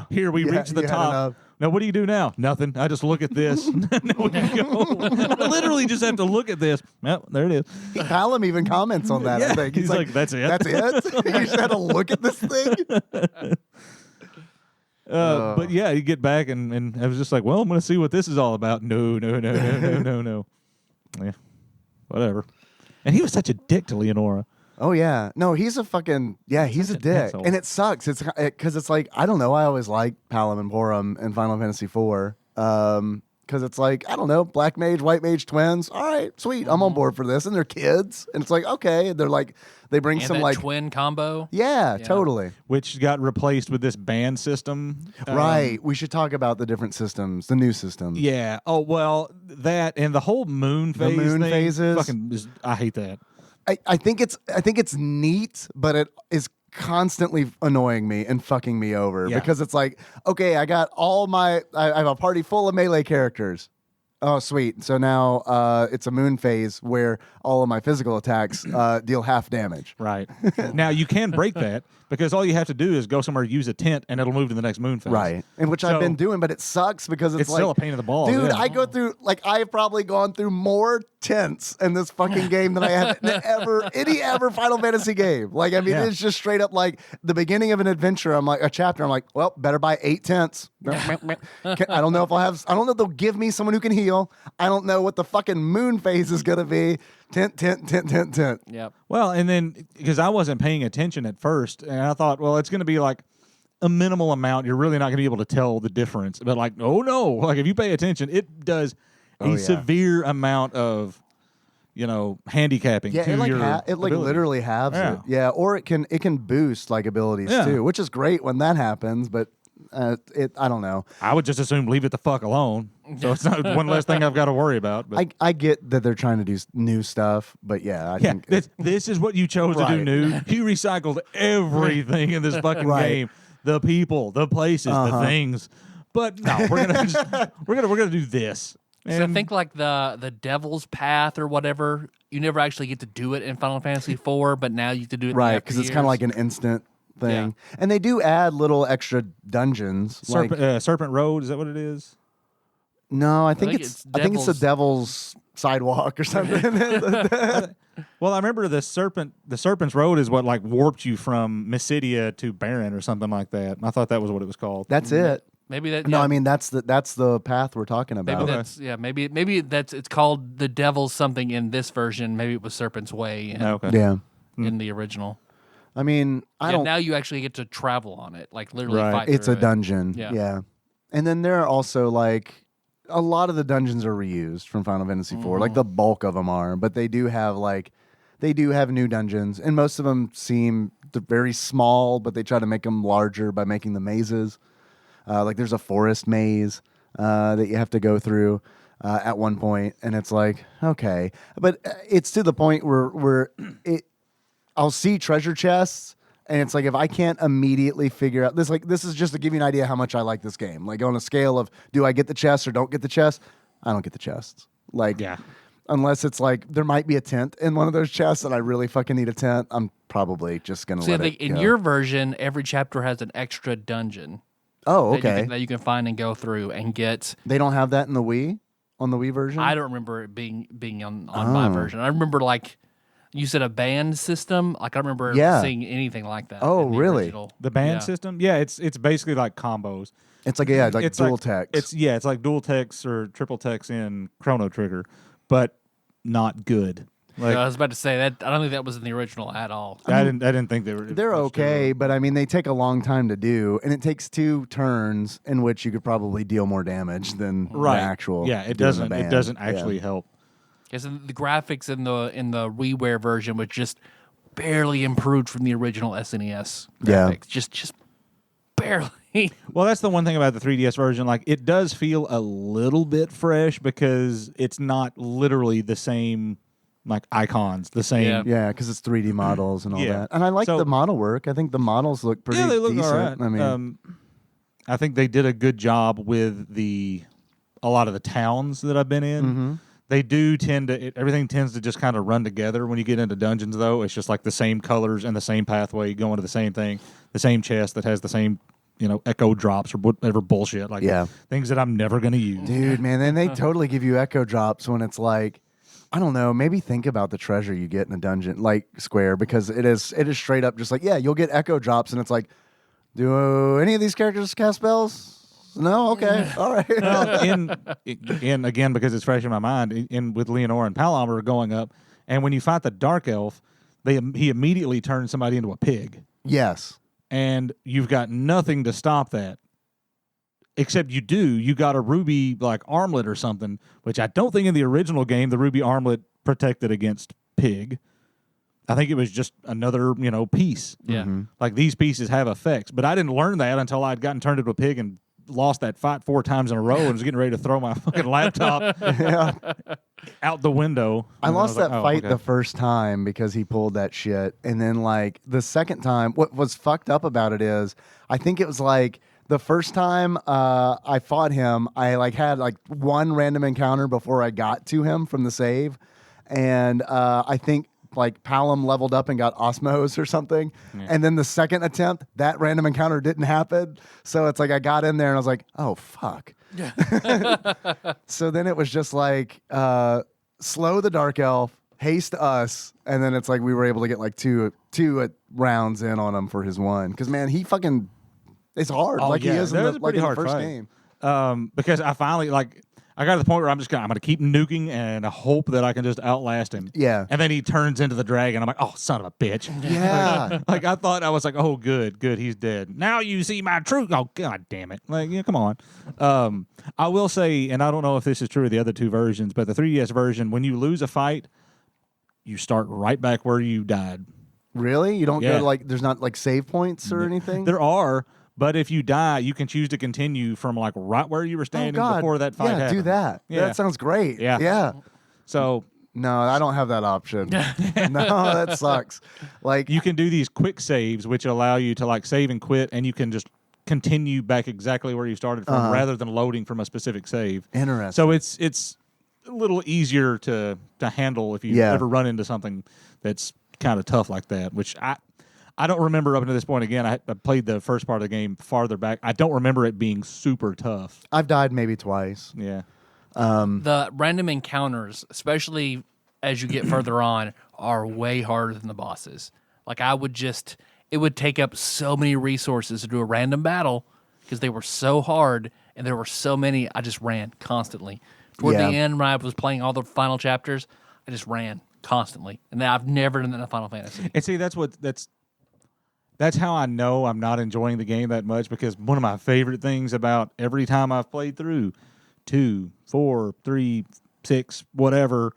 S4: here we reached the top. Now, what do you do now? Nothing. I just look at this. Now we can go. I literally just have to look at this. Well, there it is.
S3: Callum even comments on that.
S4: Yeah.
S3: I think
S4: He's like, that's it.
S3: That's it. You just had to look at this thing.
S4: But yeah, you get back and I was just like, well, I'm going to see what this is all about. No. Yeah, whatever. And he was such a dick to Leonora.
S3: Oh yeah, no, he's a fucking he's a dick,
S4: asshole.
S3: and it sucks. It's because it's like I don't know. I always like Palom and Porum in Final Fantasy IV, because it's like I don't know, black mage, white mage twins. All right, sweet, I'm on board for this, and they're kids, and it's like okay, they're like they bring
S2: And
S3: some
S2: that
S3: like
S2: twin combo.
S3: yeah, totally
S4: Which got replaced with this band system.
S3: right. We should talk about the different systems, the new systems.
S4: Yeah. Oh, well, that and the whole moon phase
S3: moon
S4: thing,
S3: phases.
S4: I hate that.
S3: I think it's neat, but it is constantly annoying me and fucking me over because it's like, okay, I got I have a party full of melee characters. Oh, sweet. So now it's a moon phase where all of my physical attacks deal half damage.
S4: Right. Now, you can break that because all you have to do is go somewhere, use a tent, and it'll move to the next moon phase.
S3: Right. And which I've been doing, but it sucks because it's like,
S4: still a pain in the balls.
S3: Dude,
S4: yeah.
S3: I go through, like, I've probably gone through more tents in this fucking game than I have in any Final Fantasy game. Like, I mean, it's just straight up like the beginning of an adventure. I'm like, a chapter, I'm like, well, better buy 8 tents. I don't know if they'll give me someone who can heal. I don't know what the fucking moon phase is going to be. Tent.
S2: Yep.
S4: Well, and then because I wasn't paying attention at first, and I thought, well, it's going to be like a minimal amount. You're really not going to be able to tell the difference. But like, oh no, like if you pay attention, it does a severe amount of, handicapping.
S3: Yeah,
S4: to
S3: it
S4: your ability.
S3: literally halves it. Yeah, or it can boost like abilities too, which is great when that happens. But I don't know.
S4: I would just assume leave it the fuck alone. So it's not one less thing I've got to worry about. But
S3: I get that they're trying to do new stuff, but I think
S4: this is what you chose to do new. You recycled everything in this fucking game. The people, the places, the things. But no, we're gonna do this.
S2: So I think like the Devil's Path or whatever, you never actually get to do it in Final Fantasy IV, but now you get to do it
S3: right because it's kind of like an instant thing, and they do add little extra dungeons.
S4: Serpent Road, is that what it is?
S3: No, I think it's the Devil's Sidewalk or something.
S4: Well, I remember the Serpent's Road is what like warped you from Mysidia to Baron or something like that. I thought that was what it was called.
S3: That's it.
S2: Maybe that.
S3: No, I mean that's the path we're talking about.
S2: Maybe that's it's called the Devil's something in this version. Maybe it was Serpent's Way. In the original.
S3: I mean,
S2: now you actually get to travel on it, like literally fight.
S3: It's a
S2: through
S3: dungeon.
S2: it.
S3: Yeah. And then there are also like a lot of the dungeons are reused from Final Fantasy IV. Like the bulk of them are, but they do have new dungeons, and most of them seem very small, but they try to make them larger by making the mazes. Like there's a forest maze that you have to go through at one point, and it's like okay, but it's to the point where I'll see treasure chests. And it's like if I can't immediately figure out this is just to give you an idea how much I like this game. Like on a scale of do I get the chest or don't get the chest, I don't get the chests. Like unless it's like there might be a tent in one of those chests and I really fucking need a tent, I'm probably just gonna let it
S2: in
S3: go.
S2: your version, every chapter has an extra dungeon.
S3: Oh, okay.
S2: That you can find and go through and get.
S3: They don't have that in the Wii? On the Wii version?
S2: I don't remember it being on my version. I remember like you said a band system. Like I remember seeing anything like that.
S3: Oh, really?
S2: Original.
S4: The band system? Yeah, it's basically like combos.
S3: It's like it's dual text.
S4: It's like dual text or triple text in Chrono Trigger, but not good. Like,
S2: I was about to say that I don't think that was in the original at all.
S4: I didn't think they were.
S3: They're okay, but I mean they take a long time to do, and it takes 2 turns in which you could probably deal more damage than the actual.
S4: Yeah, it doesn't. It doesn't actually help.
S2: Because the graphics in the WiiWare version was just barely improved from the original SNES graphics. Just barely.
S4: Well, that's the one thing about the 3DS version. Like, it does feel a little bit fresh because it's not literally the same, like, icons, the same.
S3: Yeah, because it's 3D models and all
S4: Yeah.
S3: that. And I like
S4: So-
S3: the model work. I think the models look pretty
S4: Yeah, they look
S3: decent.
S4: all right.
S3: I mean,
S4: I think they did a good job with a lot of the towns that I've been in.
S3: mm-hmm.
S4: They do tend to, everything tends to just kind of run together when you get into dungeons, though. It's just like the same colors and the same pathway going to the same thing, the same chest that has the same, echo drops or whatever bullshit. Like, things that I'm never going to use.
S3: Dude, man, then they totally give you echo drops when it's like, I don't know, maybe think about the treasure you get in a dungeon, like Square, because it is straight up just like, yeah, you'll get echo drops, and it's like, do any of these characters cast spells? No? Okay. All right.
S4: Well, in again, because it's fresh in my mind, in with Leonora and Palomar going up, and when you fight the Dark Elf, he immediately turns somebody into a pig.
S3: Yes.
S4: And you've got nothing to stop that. Except you got a ruby like armlet or something, which I don't think in the original game the ruby armlet protected against pig. I think it was just another, piece.
S2: Yeah.
S3: Mm-hmm.
S4: Like, these pieces have effects, but I didn't learn that until I'd gotten turned into a pig and lost that fight 4 times in a row and was getting ready to throw my fucking laptop out the window.
S3: I
S4: And
S3: lost
S4: was
S3: that
S4: like, oh,
S3: fight
S4: okay.
S3: the first time because he pulled that shit. And then, like, the second time, what was fucked up about it is, I think it was like the first time I fought him, I like had like one random encounter before I got to him from the save. And I think like Palom leveled up and got Osmos or something. Yeah. And then the second attempt, that random encounter didn't happen. So it's like I got in there and I was like, oh, fuck. Yeah. So then it was just like slow the Dark Elf, haste us, and then it's like we were able to get like two rounds in on him for his one. Because, man, he fucking... It's hard, he is in the first game.
S4: Because I finally, I got to the point where I'm going to keep nuking and hope that I can just outlast him.
S3: Yeah.
S4: And then he turns into the dragon. I'm like, oh, son of a bitch.
S3: Yeah.
S4: I thought, I was like, oh, good, he's dead. Now you see my truth. Oh, God damn it. Come on. I will say, and I don't know if this is true of the other 2 versions, but the 3DS version, when you lose a fight, you start right back where you died.
S3: Really? You don't go to there's not like save points or anything?
S4: There are. But if you die, you can choose to continue from like right where you were standing before that fight happened.
S3: Do that. Yeah. That sounds great. Yeah.
S4: So
S3: no, I don't have that option. No, that sucks. Like,
S4: you can do these quick saves, which allow you to like save and quit, and you can just continue back exactly where you started from, rather than loading from a specific save.
S3: Interesting.
S4: So it's a little easier to handle if you ever run into something that's kind of tough like that, which I don't remember up until this point. Again, I played the first part of the game farther back. I don't remember it being super tough.
S3: I've died maybe twice.
S4: Yeah.
S2: The random encounters, especially as you get further on, are way harder than the bosses. Like, it would take up so many resources to do a random battle because they were so hard and there were so many. I just ran constantly. Toward the end, when I was playing all the final chapters, I just ran constantly. And I've never done that in Final Fantasy.
S4: And see, that's how I know I'm not enjoying the game that much, because one of my favorite things about every time I've played through 2, 4, 3, 6, whatever,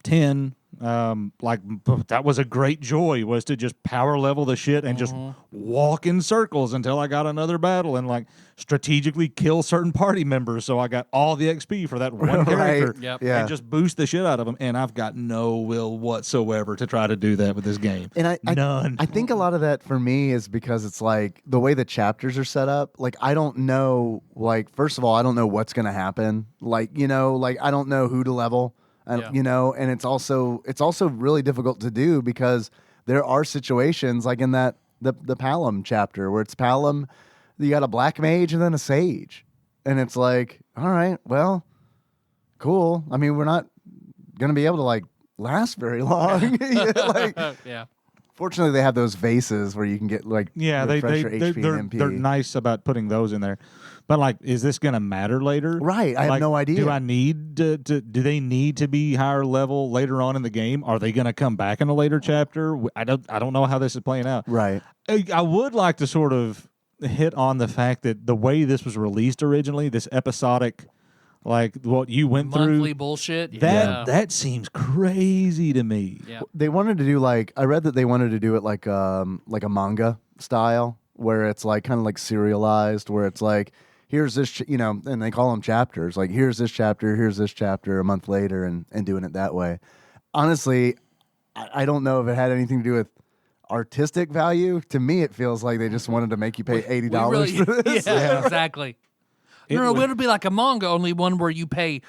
S4: 10, that was a great joy, was to just power level the shit and just walk in circles until I got another battle and like strategically kill certain party members so I got all the XP for that one character and just boost the shit out of them. And I've got no will whatsoever to try to do that with this game.
S3: And
S4: None.
S3: I think a lot of that for me is because it's like the way the chapters are set up. Like, I don't know, first of all, I don't know what's going to happen. I don't know who to level. And it's also really difficult to do because there are situations like in that the Palom chapter where it's Palom, you got a black mage and then a sage, and it's like, all right, well, cool. I mean, we're not gonna be able to last very long.
S2: Yeah.
S3: Fortunately, they have those vases where you can get refresh your HP and MP.
S4: They're nice about putting those in there. But is this going to matter later?
S3: Right, I have no idea.
S4: Do I need do they need to be higher level later on in the game? Are they going to come back in a later chapter? I don't know how this is playing out.
S3: Right.
S4: I would like to sort of hit on the fact that the way this was released originally, this episodic, what you went through,
S2: monthly bullshit.
S4: That seems crazy to me.
S2: Yeah.
S3: They wanted to do I read that they wanted to do it like a manga style. where it's like kind of like serialized, where it's like, here's this, and they call them chapters. Like, here's this chapter a month later, and doing it that way. Honestly, I don't know if it had anything to do with artistic value. To me, it feels like they just wanted to make you pay $80 for this.
S2: Yeah, exactly. It'll be like a manga, only one where you pay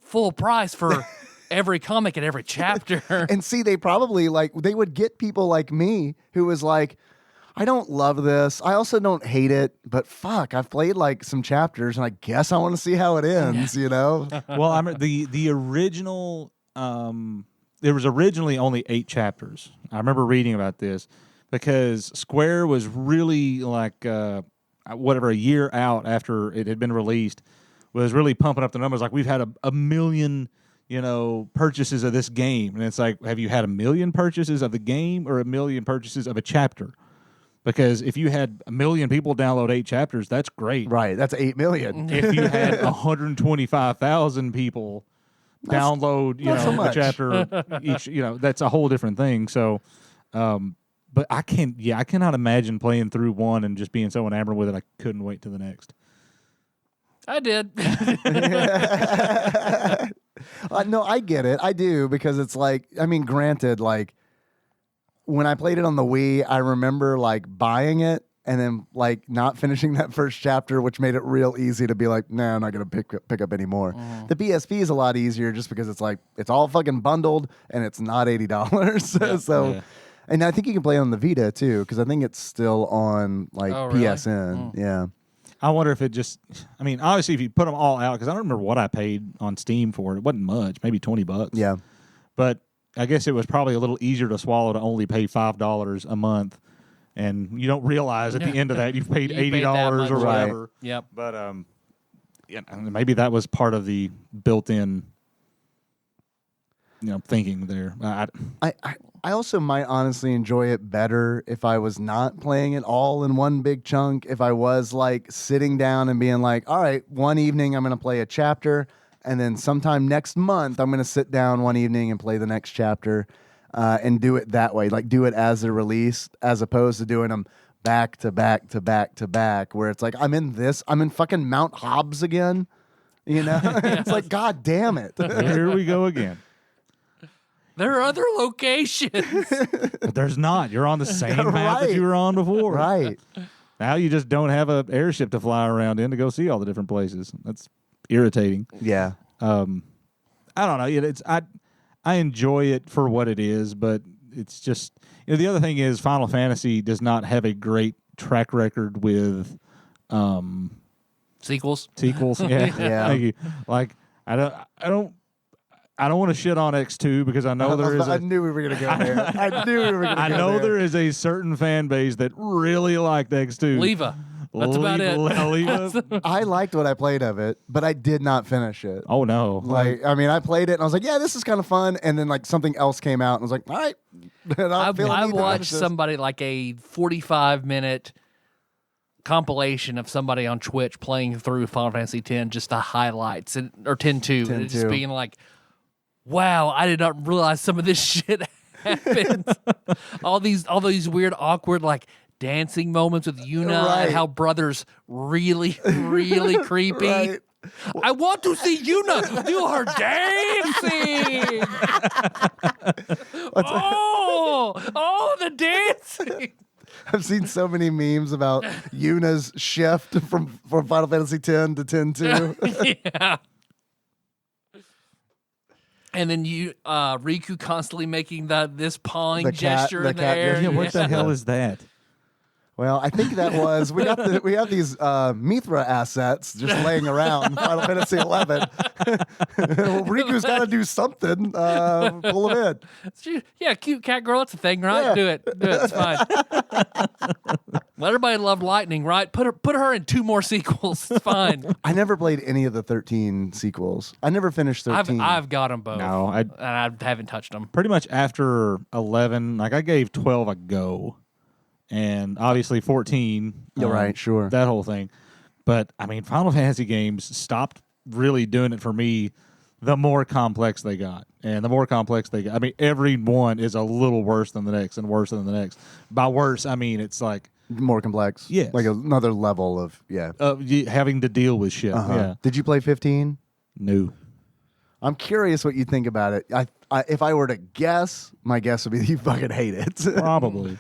S2: full price for every comic and every chapter.
S3: And see, they probably they would get people like me who was like, I don't love this. I also don't hate it, but fuck, I've played like some chapters and I guess I want to see how it ends,
S4: Well, I remember the original, there was originally only 8 chapters. I remember reading about this because Square was really like, a year out after it had been released, was really pumping up the numbers. Like, we've had a million, purchases of this game. And it's like, have you had 1 million purchases of the game or 1 million purchases of a chapter? Because if you had 1 million people download 8 chapters, that's great.
S3: Right, that's 8 million.
S4: If you had 125,000 people download, the chapter each, that's a whole different thing. So, but I cannot imagine playing through one and just being so enamored with it I couldn't wait to the next.
S2: I did.
S3: No, I get it. I do, because it's like, granted, like, when I played it on the Wii, I remember like buying it and then like not finishing that first chapter, which made it real easy to be like, nah, I'm not going to pick up anymore. The PSP is a lot easier just because it's like, it's all fucking bundled and it's not $80. And I think you can play on the Vita too, because I think it's still on like PSN. Yeah.
S4: I wonder if it just, obviously if you put them all out, because I don't remember what I paid on Steam for it. It wasn't much, maybe $20.
S3: Yeah.
S4: But I guess it was probably a little easier to swallow to only pay $5 a month, and you don't realize at the end of that you've paid $80 or whatever.
S2: Right. Yep.
S4: But maybe that was part of the built-in, thinking there.
S3: I also might honestly enjoy it better if I was not playing it all in one big chunk. If I was like sitting down and being like, all right, one evening I'm going to play a chapter. And then sometime next month, I'm going to sit down one evening and play the next chapter and do it that way. Like, do it as a release, as opposed to doing them back to back to back to back, where it's like, I'm in fucking Mount Hobbs again. It's like, God damn it.
S4: Here we go again.
S2: There are other locations.
S4: But there's not. You're on the same map that you were on before.
S3: Right.
S4: Now you just don't have an airship to fly around in to go see all the different places. That's irritating.
S3: Yeah.
S4: I don't know. I enjoy it for what it is, but it's just, the other thing is Final Fantasy does not have a great track record with
S2: sequels.
S4: Yeah.
S3: Yeah.
S4: Thank you. Like, I don't want to shit on X2 because I know there is.
S3: I knew we were going to go there. I
S4: know there is a certain fan base that really liked X2.
S2: Leva. That's about it.
S3: I liked what I played of it, but I did not finish it.
S4: Oh, no.
S3: I played it and I was like, yeah, this is kind of fun. And then like something else came out and I was like, all right.
S2: I watched somebody like a 45-minute compilation of somebody on Twitch playing through Final Fantasy X, just the highlights, or 10-2. And just being like, wow, I did not realize some of this shit happens. all these weird, awkward, like, dancing moments with Yuna and how brothers really, really creepy. Right. I want to see Yuna do her dancing. The dancing.
S3: I've seen so many memes about Yuna's shift from Final Fantasy X to 10-2.
S2: Yeah. And then Riku constantly making this pawing gesture in the air.
S4: Yeah, what the hell is that?
S3: Well, I think that was we have these Mithra assets just laying around in Final Fantasy 11. Riku's got to do something. Pull them in.
S2: Yeah, cute cat girl. It's a thing, right?
S3: Yeah.
S2: Do it. It's fine. Let everybody love lightning, right? Put her in 2 more sequels. It's fine.
S3: I never played any of the 13 sequels. I never finished 13.
S2: I've got them both.
S4: No,
S2: I haven't touched them.
S4: Pretty much after 11, like I gave 12 a go. And obviously 14.
S3: You're right, sure.
S4: That whole thing. But, Final Fantasy games stopped really doing it for me the more complex they got. And the more complex they got, every one is a little worse than the next and worse than the next. By worse, it's like
S3: More complex.
S4: Yes.
S3: Like another level of
S4: having to deal with shit. Yeah.
S3: Did you play 15?
S4: No.
S3: I'm curious what you think about it. If I were to guess, my guess would be that you fucking hate it.
S4: Probably.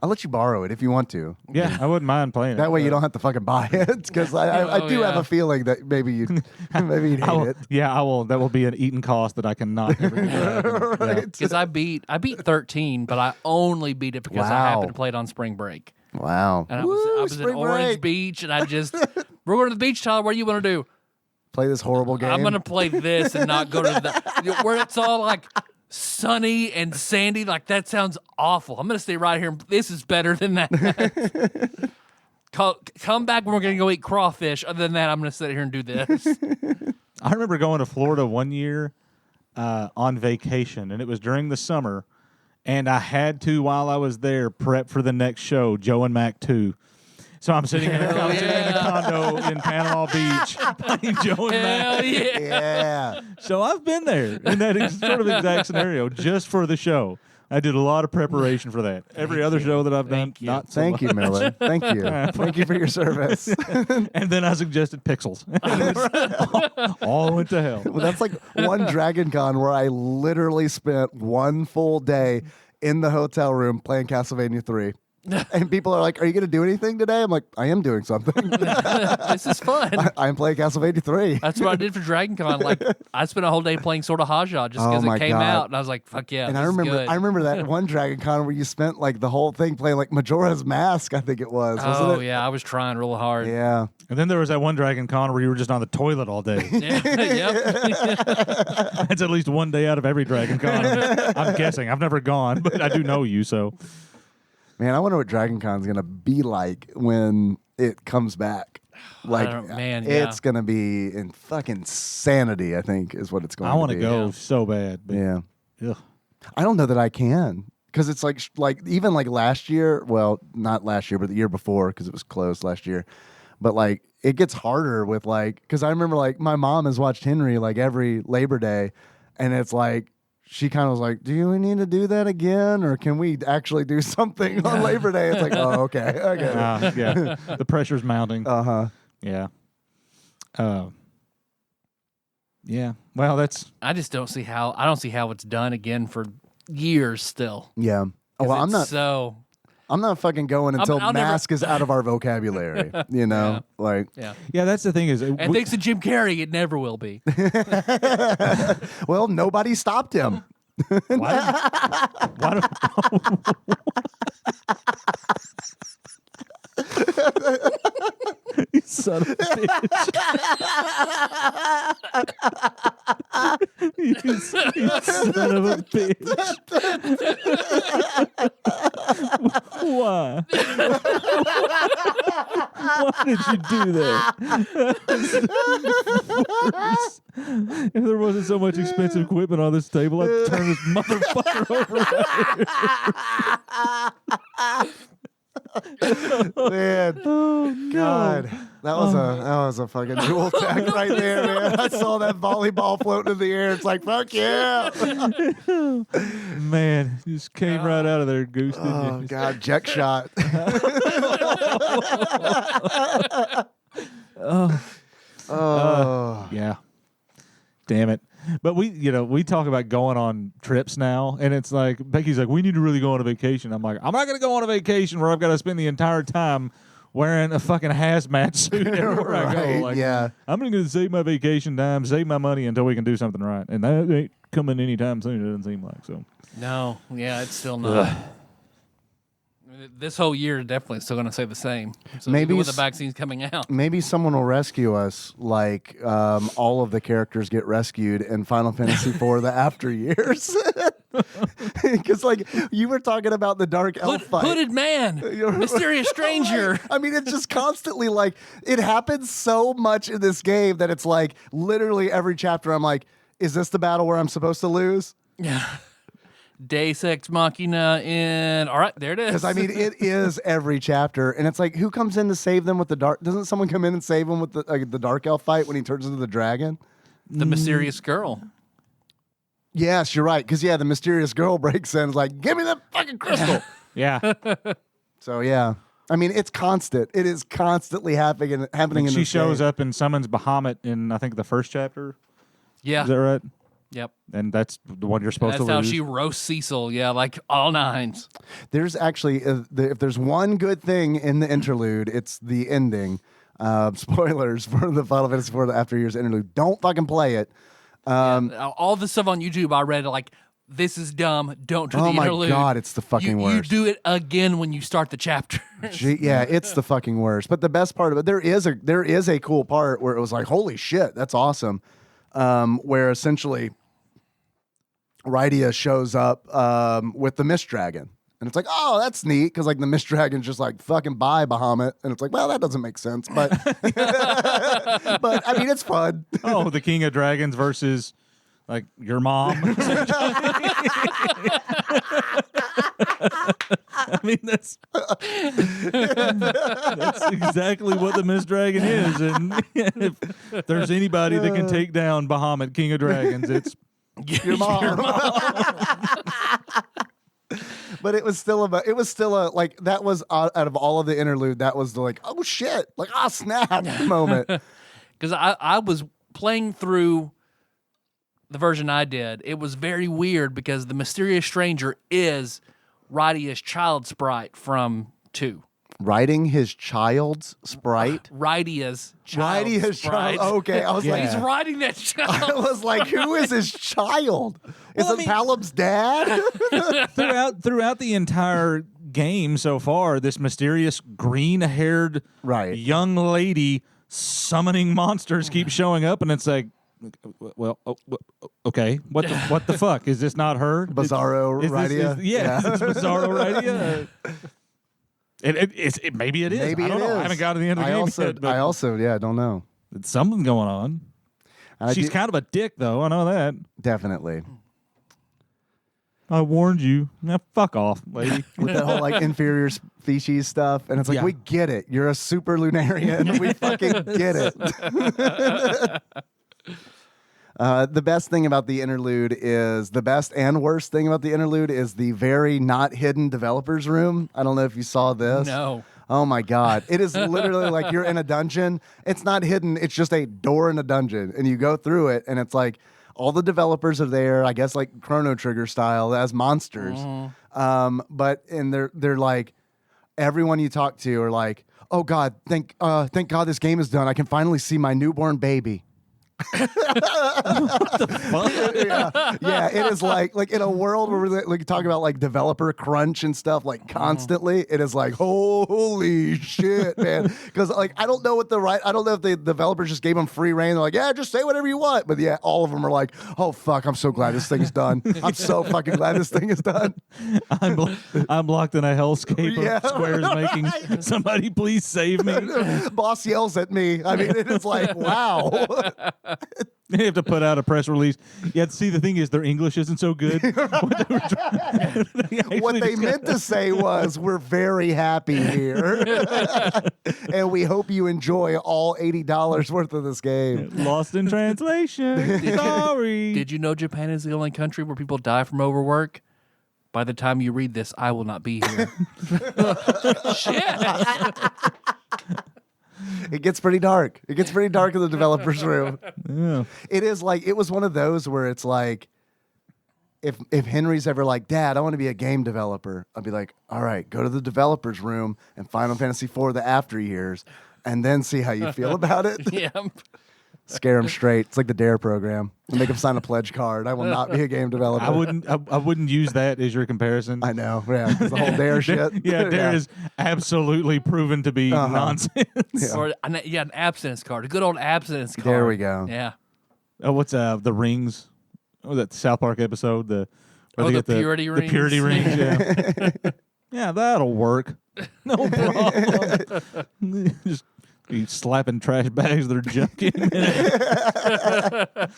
S3: I'll let you borrow it if you want to.
S4: Yeah, I wouldn't mind playing it.
S3: That way you don't have to fucking buy it, because I do have a feeling that maybe you'd hate it.
S4: Yeah, I will. That will be an eaten cost that I cannot ever get back.
S3: Right.
S2: Because I beat 13, but I only beat it because I happened to play it on spring break.
S3: Wow.
S2: And I was in Orange Beach, and we're going to the beach, Tyler. What do you want to do?
S3: Play this horrible game.
S2: I'm going to play this and not go to where it's all like sunny and sandy. Like, that sounds awful. I'm going to stay right here. This is better than that. Come back when we're going to go eat crawfish. Other than that, I'm going to sit here and do this.
S4: I remember going to Florida one year on vacation, and it was during the summer, and I had to, while I was there, prep for the next show, Joe and Mac 2. So I'm sitting in a condo in Panama Beach playing Joe and Mac.
S3: Yeah.
S4: So I've been there in that sort of exact scenario just for the show. I did a lot of preparation for that. Every other show that I've done, not so
S3: Thank you, Miller. Thank you. Thank you for your service.
S4: And then I suggested Pixels. all went to hell.
S3: Well, that's like one Dragon Con where I literally spent one full day in the hotel room playing Castlevania 3. And people are like, "Are you going to do anything today?" I'm like, "I am doing something.
S2: This is fun.
S3: I'm playing Castlevania 3."
S2: That's what I did for Dragon Con. Like, I spent a whole day playing Sword of Haja just because it came out, and I was like, "Fuck yeah!"
S3: And
S2: this
S3: I
S2: is good.
S3: remember that one Dragon Con where you spent like the whole thing playing like Majora's Mask. I think it was. Wasn't it?
S2: Yeah, I was trying real hard.
S3: Yeah.
S4: And then there was that one Dragon Con where you were just on the toilet all day. That's at least one day out of every Dragon Con. I'm guessing. I've never gone, but I do know you, so.
S3: Man, I wonder what Dragon Con's gonna be like when it comes back. Like, it's gonna be in fucking sanity. I think is what it's going to be.
S4: I want to go so bad. But
S3: Yeah.
S4: Ugh.
S3: I don't know that I can, because it's like even like last year. Well, not last year, but the year before, because it was closed last year. But like it gets harder with like, because I remember like my mom has watched Henry like every Labor Day, and it's like. She kind of was like, "Do we need to do that again, or can we actually do something on Labor Day?" It's like, "Oh, okay, okay."
S4: Yeah, the pressure's mounting. Yeah. Yeah. Well, that's.
S2: I just don't see how. I don't see how it's done again for years still.
S3: Yeah. Well, I'm not.
S2: So
S3: I'm not fucking going until mask is out of our vocabulary. You know, like.
S4: Yeah, that's the thing is.
S2: And thanks to Jim Carrey, it never will be.
S3: Well, nobody stopped him.
S4: Why you son of a bitch. you son of a bitch. Why? Why did you do that? If there wasn't so much expensive equipment on this table, I'd turn this motherfucker over.
S3: Man, God, that was a fucking jewel tech right there, man. I saw that volleyball floating in the air. It's like, fuck yeah,
S4: man, you just came right out of there, Goose. Didn't you?
S3: Oh God, jet shot.
S4: Yeah. Damn it. But we talk about going on trips now, and it's like, Becky's like, we need to really go on a vacation. I'm like, I'm not going to go on a vacation where I've got to spend the entire time wearing a fucking hazmat suit everywhere I go. Like,
S3: yeah.
S4: I'm going to save my vacation time, save my money until we can do something right. And that ain't coming anytime soon, it doesn't seem like. So.
S2: No. Yeah, it's still not. This whole year is definitely still going to say the same. So maybe with the vaccine's coming out.
S3: Maybe someone will rescue us, like all of the characters get rescued in Final Fantasy IV: The After Years. Because like you were talking about the dark elf fight,
S2: hooded man, mysterious stranger.
S3: I mean, it's just constantly like it happens so much in this game that it's like literally every chapter. I'm like, is this the battle where I'm supposed to lose?
S2: Yeah. Deus Ex Machina in. All right, there it is.
S3: Because I mean, it is every chapter, and it's like, who comes in to save them with the dark? Doesn't someone come in and save him with the dark elf fight when he turns into the dragon?
S2: The mysterious girl.
S3: Yes, you're right. Because the mysterious girl breaks in, and is like, "Give me that fucking crystal."
S4: Yeah.
S3: So yeah, I mean, it's constant. It is constantly happening in
S4: She
S3: this
S4: shows
S3: game.
S4: up and summons Bahamut in, I think, the first chapter.
S2: Yeah.
S4: Is that right?
S2: Yep.
S4: And that's the one you're supposed
S2: That's
S4: to
S2: how
S4: lose.
S2: she roasts Cecil. Yeah, like all nines.
S3: There's actually, if there's one good thing in the interlude, it's the ending. Spoilers for the Final Fantasy IV After Years interlude. Don't fucking play it.
S2: All the stuff on YouTube I read, like, this is dumb. Don't do the
S3: Oh my
S2: interlude.
S3: God, it's the fucking
S2: You
S3: worst.
S2: do it again when you start the chapter.
S3: Yeah, it's the fucking worst. But the best part of it, there is a cool part where it was like, holy shit, that's awesome. Where essentially Rydia shows up with the Mist Dragon. And it's like, oh, that's neat, because like the Mist Dragon's just like, fucking bye, Bahamut. And it's like, well, that doesn't make sense. But but I mean, it's fun.
S4: Oh, the King of Dragons versus like your mom. I mean, that's exactly what the Mist Dragon is. And if there's anybody that can take down Bahamut, King of Dragons, it's
S3: Your mom. But it was still a like, that was out of all of the interlude, that was the like, oh shit, like, ah, snap moment.
S2: Because I was playing through the version I did. It was very weird because the mysterious stranger is Rydia's child sprite from 2.
S3: Riding his child's sprite.
S2: Rydia's child
S3: Rydia's
S2: sprite.
S3: child. Okay, I was
S4: Yeah.
S2: He's
S3: like,
S2: riding that
S3: I
S2: child.
S3: was like, who is his child? Is
S4: Well, I
S3: it
S4: mean-
S3: Palom's dad?
S4: throughout the entire game so far, this mysterious green-haired
S3: Right.
S4: young lady summoning monsters keeps showing up, and it's like, well, okay, what the fuck? Is this not her?
S3: Bizarro Rydia?
S4: Yeah, it's Bizarro Rydia. Maybe it is.
S3: Maybe
S4: I don't
S3: it
S4: know.
S3: is.
S4: I haven't got to the end of the game yet. But
S3: I also, yeah, don't know.
S4: it's something going on. She's kind of a dick, though. I know that.
S3: Definitely.
S4: I warned you. Now, fuck off, lady.
S3: With that whole like inferior species stuff. And it's like,
S4: Yeah.
S3: we get it. You're a super lunarian. We fucking get it. The best thing about the interlude is the best and worst thing about the interlude is the very not hidden developers room. I don't know if you saw this.
S2: No.
S3: Oh my God. It is literally like you're in a dungeon. It's not hidden. It's just a door in a dungeon. And you go through it and it's like all the developers are there, I guess like Chrono Trigger style as monsters. But they're like, everyone you talk to are like, oh God, thank God this game is done. I can finally see my newborn baby. Yeah, it is like in a world where we like talk about like developer crunch and stuff like constantly. It is like holy shit, man. Because like I don't know if the developers just gave them free reign. They're like, yeah, just say whatever you want. But yeah, all of them are like, oh fuck, I'm so glad this thing is done. I'm so fucking glad this thing is done.
S4: I'm locked in a hellscape
S3: Yeah.
S4: of Square's making. Somebody please save me.
S3: Boss yells at me. I mean, it is like wow.
S4: They have to put out a press release. Yeah, see, the thing is, their English isn't so good.
S3: What they meant to say was, we're very happy here. And we hope you enjoy all $80 worth of this game.
S4: Lost in translation. Sorry.
S2: Did you know Japan is the only country where people die from overwork? By the time you read this, I will not be here. Shit.
S3: It gets pretty dark. It gets pretty dark in the developer's room.
S4: Yeah.
S3: It is like, it was one of those where it's like, if Henry's ever like, Dad, I want to be a game developer, I'd be like, all right, go to the developer's room and Final Fantasy IV The After Years, and then see how you feel about it.
S2: Yeah.
S3: Scare him straight. It's like the DARE program. Make him sign a pledge card. I will not be a game developer.
S4: I wouldn't use that as your comparison.
S3: I know. Yeah, 'cause the whole DARE shit.
S4: Yeah, Dare is absolutely proven to be nonsense.
S2: Or an abstinence card. A good old abstinence card.
S3: There we go.
S2: Yeah.
S4: Oh, what's the rings? Oh, that South Park episode. Where they
S2: the
S4: get
S2: purity
S4: the
S2: rings?
S4: purity rings. Yeah, yeah, that'll work. No problem. Just be slapping trash bags that are junk in it.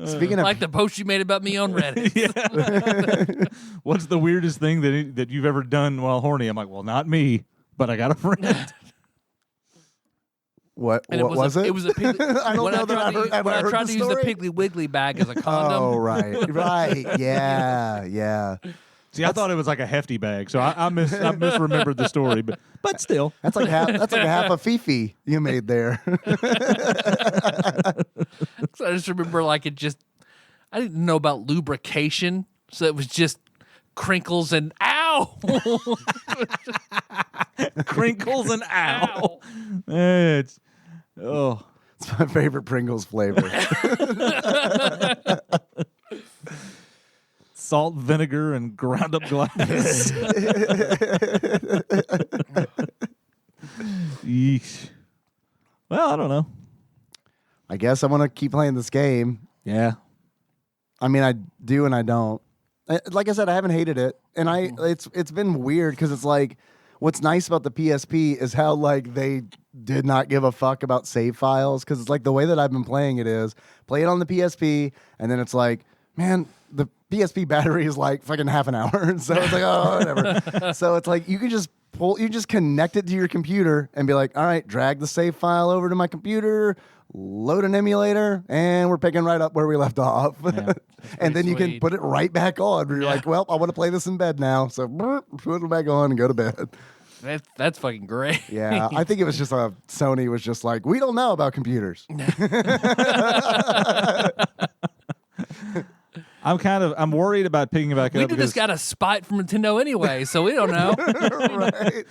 S3: Speaking of
S2: Like the post you made about me on Reddit.
S4: Yeah. What's the weirdest thing that you've ever done while horny? I'm like, well, not me, but I got a friend.
S3: what
S2: And
S3: was it?
S2: It was a Piggly,
S3: I don't know that I heard. Have
S2: when
S3: I
S2: I
S3: heard
S2: tried
S3: the
S2: to use the
S3: story?
S2: Piggly Wiggly bag as a condom.
S3: Oh, right. Yeah.
S4: See, I thought it was like a hefty bag, so I misremembered the story, but still,
S3: that's like half a Fifi you made there.
S2: So I just remember I didn't know about lubrication, so it was just crinkles and ow,
S4: crinkles and ow. It's
S3: my favorite Pringles flavor.
S4: Salt, vinegar, and ground up glass. Yeesh. Well, I don't know.
S3: I guess I want to keep playing this game.
S4: Yeah.
S3: I mean, I do and I don't. Like I said, I haven't hated it, and it's been weird because it's like what's nice about the PSP is how like they did not give a fuck about save files because it's like the way that I've been playing it is play it on the PSP, and then it's like, man, the PSP battery is like fucking half an hour, so it's like, oh, whatever. So it's like you just connect it to your computer and be like, all right, drag the save file over to my computer, load an emulator, and we're picking right up where we left off.
S4: Yeah.
S3: And then you can put it right back on. Where you're like, well, I want to play this in bed now, so put it back on and go to bed.
S2: That's fucking great.
S3: Yeah, I think it was just Sony was just like, we don't know about computers.
S4: I'm worried about picking it back up.
S2: We just got a spite from Nintendo anyway, so we don't know.
S3: Right.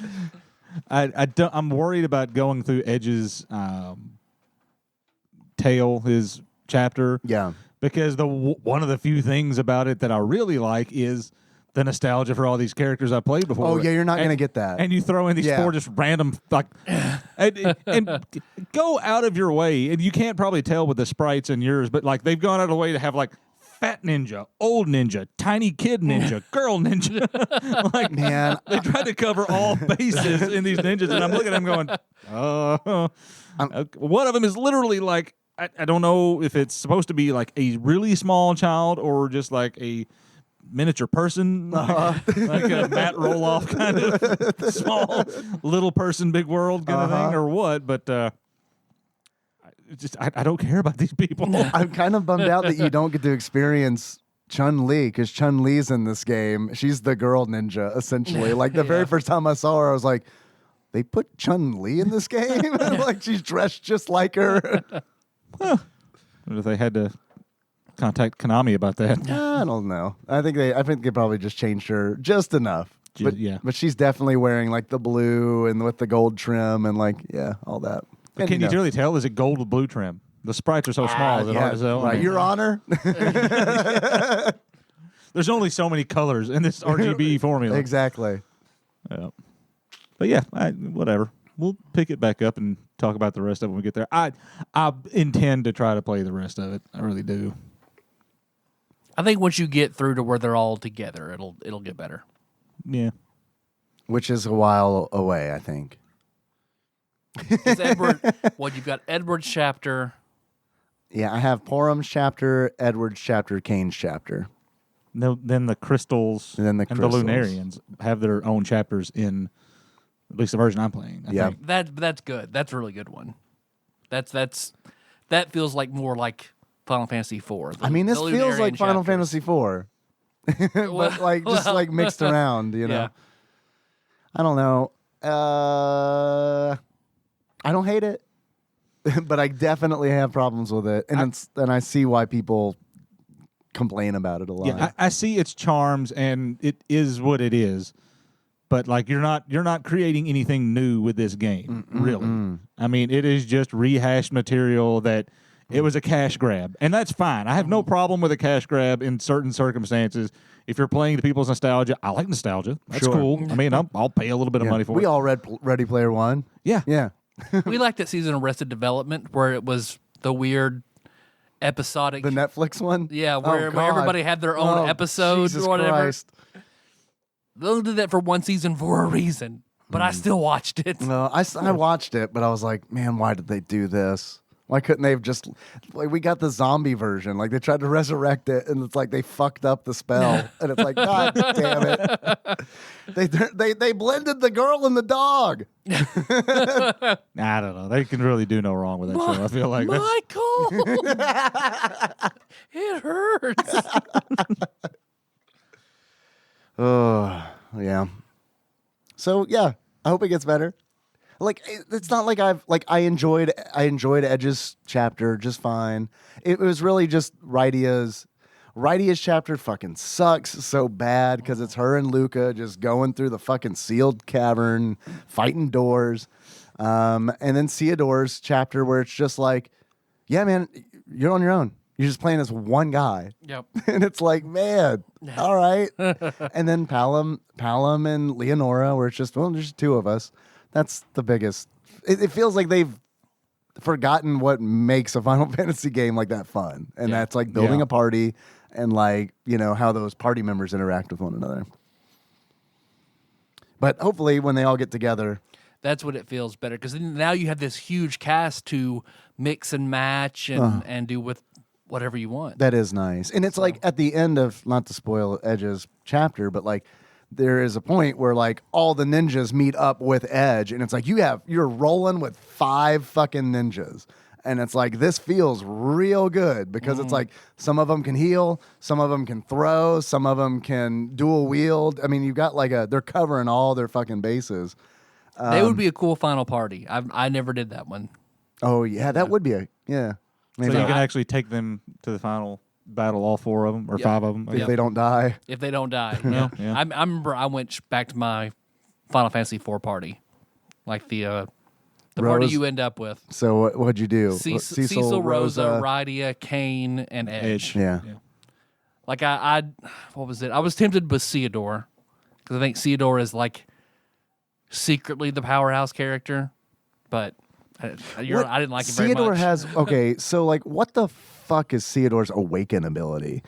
S4: I'm worried about going through Edge's tale, his chapter.
S3: Yeah.
S4: Because one of the few things about it that I really like is the nostalgia for all these characters I played before.
S3: Oh yeah, you're not gonna get that.
S4: And you throw in these four just random and go out of your way. And you can't probably tell with the sprites in yours, but like they've gone out of the way to have like fat ninja, old ninja, tiny kid ninja, girl ninja. Like,
S3: man,
S4: they tried to cover all bases in these ninjas, and I'm looking at them going, one of them is literally like, I don't know if it's supposed to be like a really small child or just like a miniature person, like a Matt Roloff kind of small little person, big world kind of thing, or what? But I don't care about these people.
S3: I'm kind of bummed out that you don't get to experience Chun-Li because Chun-Li's in this game. She's the girl ninja, essentially. Like the very first time I saw her, I was like, they put Chun-Li in this game? Like she's dressed just like her.
S4: What if they had to contact Konami about that?
S3: I don't know. I think they probably just changed her just enough. But she's definitely wearing like the blue and with the gold trim and like all that.
S4: But can you really tell? Is it gold with blue trim? The sprites are so small. Hard to tell.
S3: Right, Your Honor.
S4: There's only so many colors in this RGB formula.
S3: Exactly.
S4: Yeah. But yeah, whatever. We'll pick it back up and talk about the rest of it when we get there. I intend to try to play the rest of it. I really do.
S2: I think once you get through to where they're all together, it'll get better.
S4: Yeah.
S3: Which is a while away, I think.
S2: It's Edward. You've got Edward's chapter.
S3: Yeah, I have Porum's chapter, Edward's chapter, Kane's chapter.
S4: No, then the crystals
S3: and
S4: the Lunarians have their own chapters in at least the version I'm playing. I think.
S2: That's good. That's a really good one. That feels like more like Final Fantasy IV.
S3: I mean, this feels like Final Fantasy IV, but like just like mixed around. You know,
S2: yeah.
S3: I don't know. I don't hate it, but I definitely have problems with it, and I see why people complain about it a lot.
S4: Yeah, I see its charms, and it is what it is. But like you're not creating anything new with this game, really. I mean, it is just rehashed material that it was a cash grab, and that's fine. I have no problem with a cash grab in certain circumstances. If you're playing to people's nostalgia, I like nostalgia. That's cool. I mean, I'll pay a little bit of money for it.
S3: We all read Ready Player One.
S4: Yeah.
S2: We liked that season of Arrested Development where it was the weird episodic.
S3: The Netflix one?
S2: Yeah, where everybody had their own episode
S3: Jesus
S2: or whatever.
S3: Christ.
S2: They only did that for one season for a reason, but I still watched it.
S3: No, I watched it, but I was like, man, why did they do this? Why couldn't they have just like we got the zombie version? Like they tried to resurrect it, and it's like they fucked up the spell, and it's like, God damn it! They blended the girl and the dog.
S4: I don't know. They can really do no wrong with that show. I feel like
S2: Michael, it hurts.
S3: Oh, yeah. So yeah, I hope it gets better. Like it's not like I enjoyed Edge's chapter just fine. It was really just Rydia's chapter fucking sucks so bad because it's her and Luca just going through the fucking sealed cavern, fighting doors. And then Theodore's chapter where it's just like, yeah, man, you're on your own. You're just playing as one guy.
S2: Yep.
S3: And it's like, man, all right. And then Palom and Leonora, where it's just, well, there's two of us. That's the biggest. It feels like they've forgotten what makes a Final Fantasy game like that fun. And that's like building a party and like, how those party members interact with one another. But hopefully when they all get together.
S2: That's when it feels better. Because now you have this huge cast to mix and match and do with whatever you want.
S3: That is nice. And it's like at the end of, not to spoil Edge's chapter, but like there is a point where like all the ninjas meet up with Edge and it's like you're rolling with 5 fucking ninjas. And it's like, this feels real good because it's like some of them can heal, some of them can throw, some of them can dual wield. I mean, you've got like they're covering all their fucking bases.
S2: They would be a cool final party. I never did that one.
S3: Oh yeah, that would be
S4: So you can actually take them to the final battle, all 4 of them or 5 of them.
S3: if they don't die.
S2: If they don't die.
S4: Yeah.
S2: I remember I went back to my Final Fantasy IV party. Like the party you end up with.
S3: So what'd you do?
S2: Cecil, Rosa, Rydia, Kane, and Edge.
S3: Yeah.
S2: Like what was it? I was tempted with Theodore because I think Theodore is like secretly the powerhouse character, but I didn't like him very much.
S3: Theodore has okay. So like, what the fuck is Theodore's awaken ability?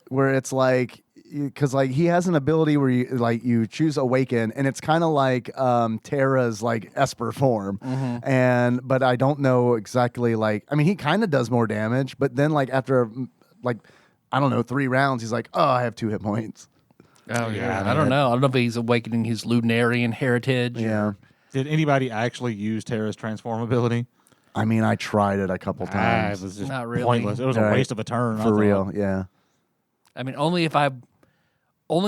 S3: Where it's like, because like he has an ability where you choose awaken, and it's kind of like Terra's like Esper form, but I don't know exactly like. I mean, he kind of does more damage, but then like after like I don't know 3 rounds, he's like, oh, I have 2 hit points.
S2: Oh yeah, I don't know. I don't know if he's awakening his Lunarian heritage.
S3: Yeah.
S4: Did anybody actually use Terra's transform ability?
S3: I mean, I tried it a couple times.
S4: It was just
S2: Not really.
S4: pointless. It was a waste of a turn.
S3: For real, yeah.
S2: I mean, only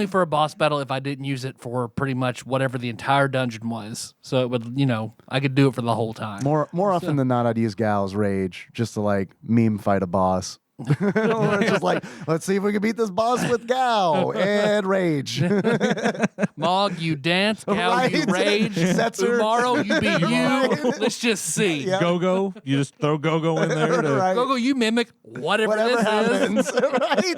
S2: for a boss battle if I didn't use it for pretty much whatever the entire dungeon was. So it would, I could do it for the whole time.
S3: More often than not, I'd use Gal's Rage just to like meme fight a boss. It's just like, let's see if we can beat this boss with Gal and Rage.
S2: Mog, you dance. Gal,
S3: Right.
S2: you rage.
S3: Setzer.
S2: Tomorrow, you be you. Let's just see.
S3: Yep.
S4: Go-Go. You just throw Go-Go in there. To,
S3: Right.
S2: Go, you mimic whatever this
S3: happens. Right?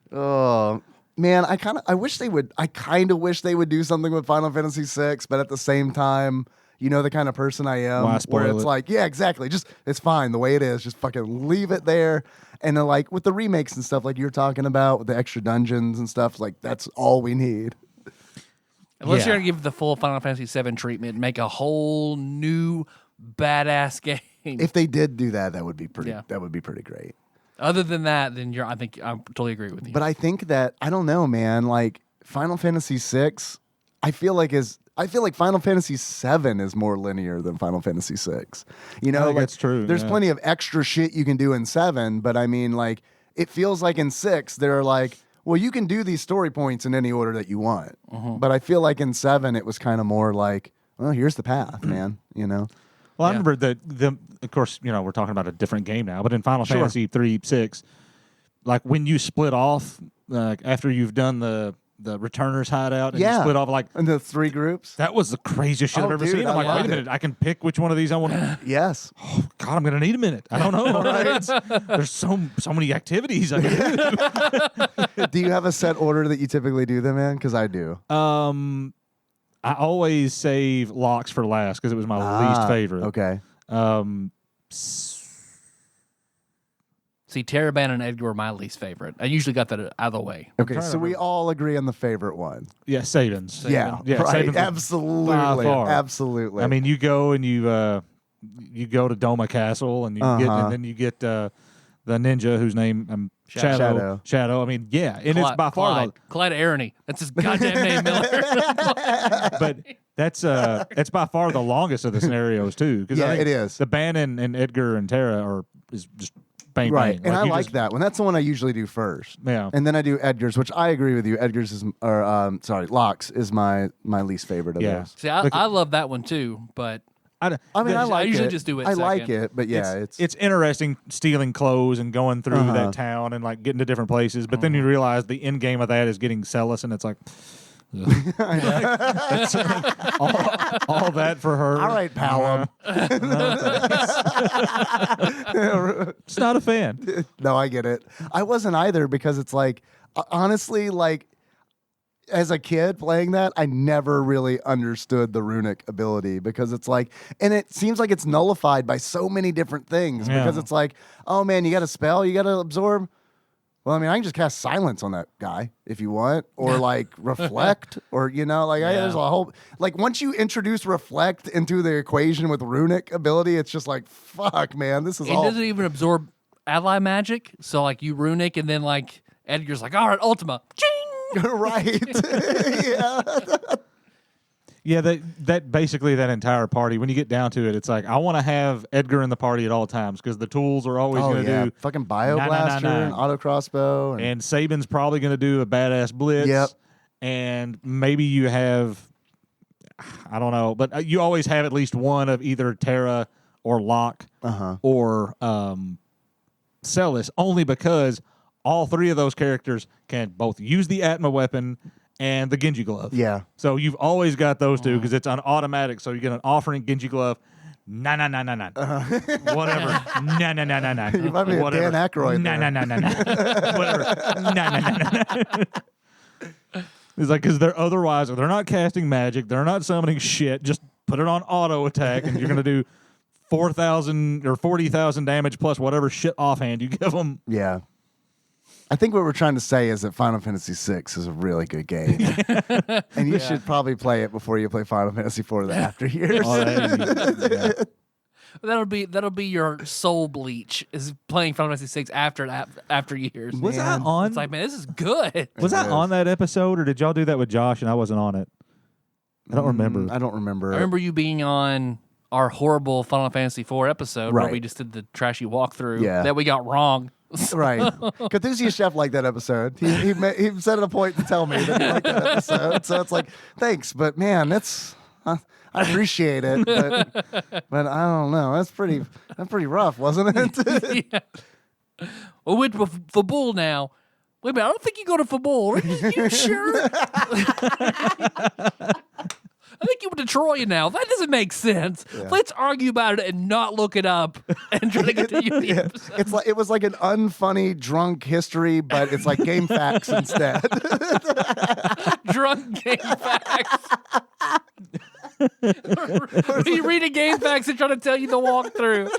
S3: Oh man, I kind of wish they would do something with Final Fantasy VI, but at the same time, the kind of person I am,
S4: Why spoil
S3: where it's
S4: it?
S3: like, yeah, exactly, just it's fine the way it is, just fucking leave it there. And then, like with the remakes and stuff, like you're talking about with the extra dungeons and stuff, like that's all we need.
S2: Unless you're going to give the full Final Fantasy VII treatment and make a whole new badass game.
S3: If they did do that, that would be pretty.
S2: Yeah.
S3: That would be pretty great.
S2: Other than that, then I think I totally agree with you.
S3: But I think that I don't know, man. Like Final Fantasy VI, I feel like Final Fantasy VII is more linear than Final Fantasy VI.
S4: I think that's true.
S3: There's
S4: yeah.
S3: plenty of extra shit you can do in 7, but I mean, like it feels like in 6 they're like, well, you can do these story points in any order that you want. But I feel like in 7 it was kind of more like, well, here's the path, man.
S4: Well, I remember the of course, we're talking about a different game now, but in Final Fantasy 3-6, like when you split off, after you've done the returners hideout and you split off like
S3: in the 3 groups.
S4: That was the craziest shit I've ever
S3: dude,
S4: seen.
S3: I
S4: I'm like,
S3: loved
S4: wait a minute, I can pick which one of these I want.
S3: Yes.
S4: Oh God, I'm gonna need a minute. I don't know. Right? There's so many activities I can do.
S3: Do you have a set order that you typically do them in? Because I do.
S4: I always save locks for last because it was my least favorite.
S3: Okay.
S2: See, Terraban and Edgar were my least favorite. I usually got that out of the way.
S3: Okay, so we all agree on the favorite one.
S4: Yeah, Sabins.
S3: Yeah,
S4: right.
S3: Sabins absolutely, absolutely.
S4: I mean, you go and you go to Doma Castle and then you get the ninja whose name Shadow. I mean, yeah, and it's by far
S2: Clyde Arony. That's his goddamn name, Miller.
S4: but that's by far the longest of the scenarios too.
S3: Yeah, it is.
S4: The Ban and Edgar and Terra is just bang,
S3: Right,
S4: bang.
S3: and I
S4: you
S3: like
S4: just-
S3: that one. That's the one I usually do first.
S4: Yeah.
S3: And then I do Edgar's, which I agree with you. Edgar's is, Locke's is my least favorite of those.
S2: See, I love that one too, but
S3: I mean, I like
S2: usually
S3: it.
S2: just do it
S3: I like
S2: second.
S3: it, but yeah,
S4: it's interesting stealing clothes and going through that town and like getting to different places. But then you realize the end game of that is getting Celis, and it's like. It's, all that for her.
S3: all right, pal.
S4: It's not a fan.
S3: No, I get it. I wasn't either because it's like, honestly, like, as a kid playing that, I never really understood the runic ability because it's like, and it seems like it's nullified by so many different things because it's like, oh man, you got a spell, you got to absorb. Well, I mean, I can just cast silence on that guy if you want, or like reflect, or there's a whole once you introduce reflect into the equation with runic ability, it's just like fuck, man, this is
S2: It
S3: all.
S2: doesn't even absorb ally magic. So like you runic, and then like Edgar's like, all right, Ultima, ching!
S3: Right? Yeah.
S4: Yeah, that basically that entire party. When you get down to it, it's like I want to have Edgar in the party at all times because the tools are always going to do
S3: fucking bioblaster and auto crossbow,
S4: and Saban's probably going to do a badass blitz.
S3: Yep.
S4: And maybe you have, I don't know, but you always have at least one of either Terra or Locke or Celis, only because all three of those characters can both use the Atma weapon and the Genji glove.
S3: Yeah.
S4: So you've always got those two because it's on automatic. So you get an offering Genji glove. Nah. Whatever. Nah.
S3: You might be a Dan Aykroyd.
S4: Nah. Whatever. Nah. It's like, because they're not casting magic. They're not summoning shit. Just put it on auto attack and you're going to do 4,000 or 40,000 damage plus whatever shit offhand you give them.
S3: Yeah. I think what we're trying to say is that Final Fantasy VI is a really good game. And you should probably play it before you play Final Fantasy IV the after years.
S2: That'll be your soul bleach is playing Final Fantasy VI after years.
S4: Was that on?
S2: It's like, man, this is good.
S4: Was that on that episode, or did y'all do that with Josh and I wasn't on it? I don't remember.
S3: I don't remember.
S2: I remember you being on our horrible Final Fantasy IV episode where we just did the trashy walkthrough that we got wrong.
S3: Right. Cthusia Chef liked that episode. He set it a point to tell me that he liked that episode. So it's like, thanks, but man, that's I appreciate it, but I don't know. That's pretty rough, wasn't it?
S2: Yeah. We went to Fabul now. Wait a minute, I don't think you go to Fabul. Are you sure? I think you went to Troy now. That doesn't make sense. Yeah. Let's argue about it and not look it up and try to get to you.
S3: It's like it was like an unfunny drunk history, but it's like game facts instead.
S2: Drunk game facts. You read a game facts and try to tell you the walkthrough.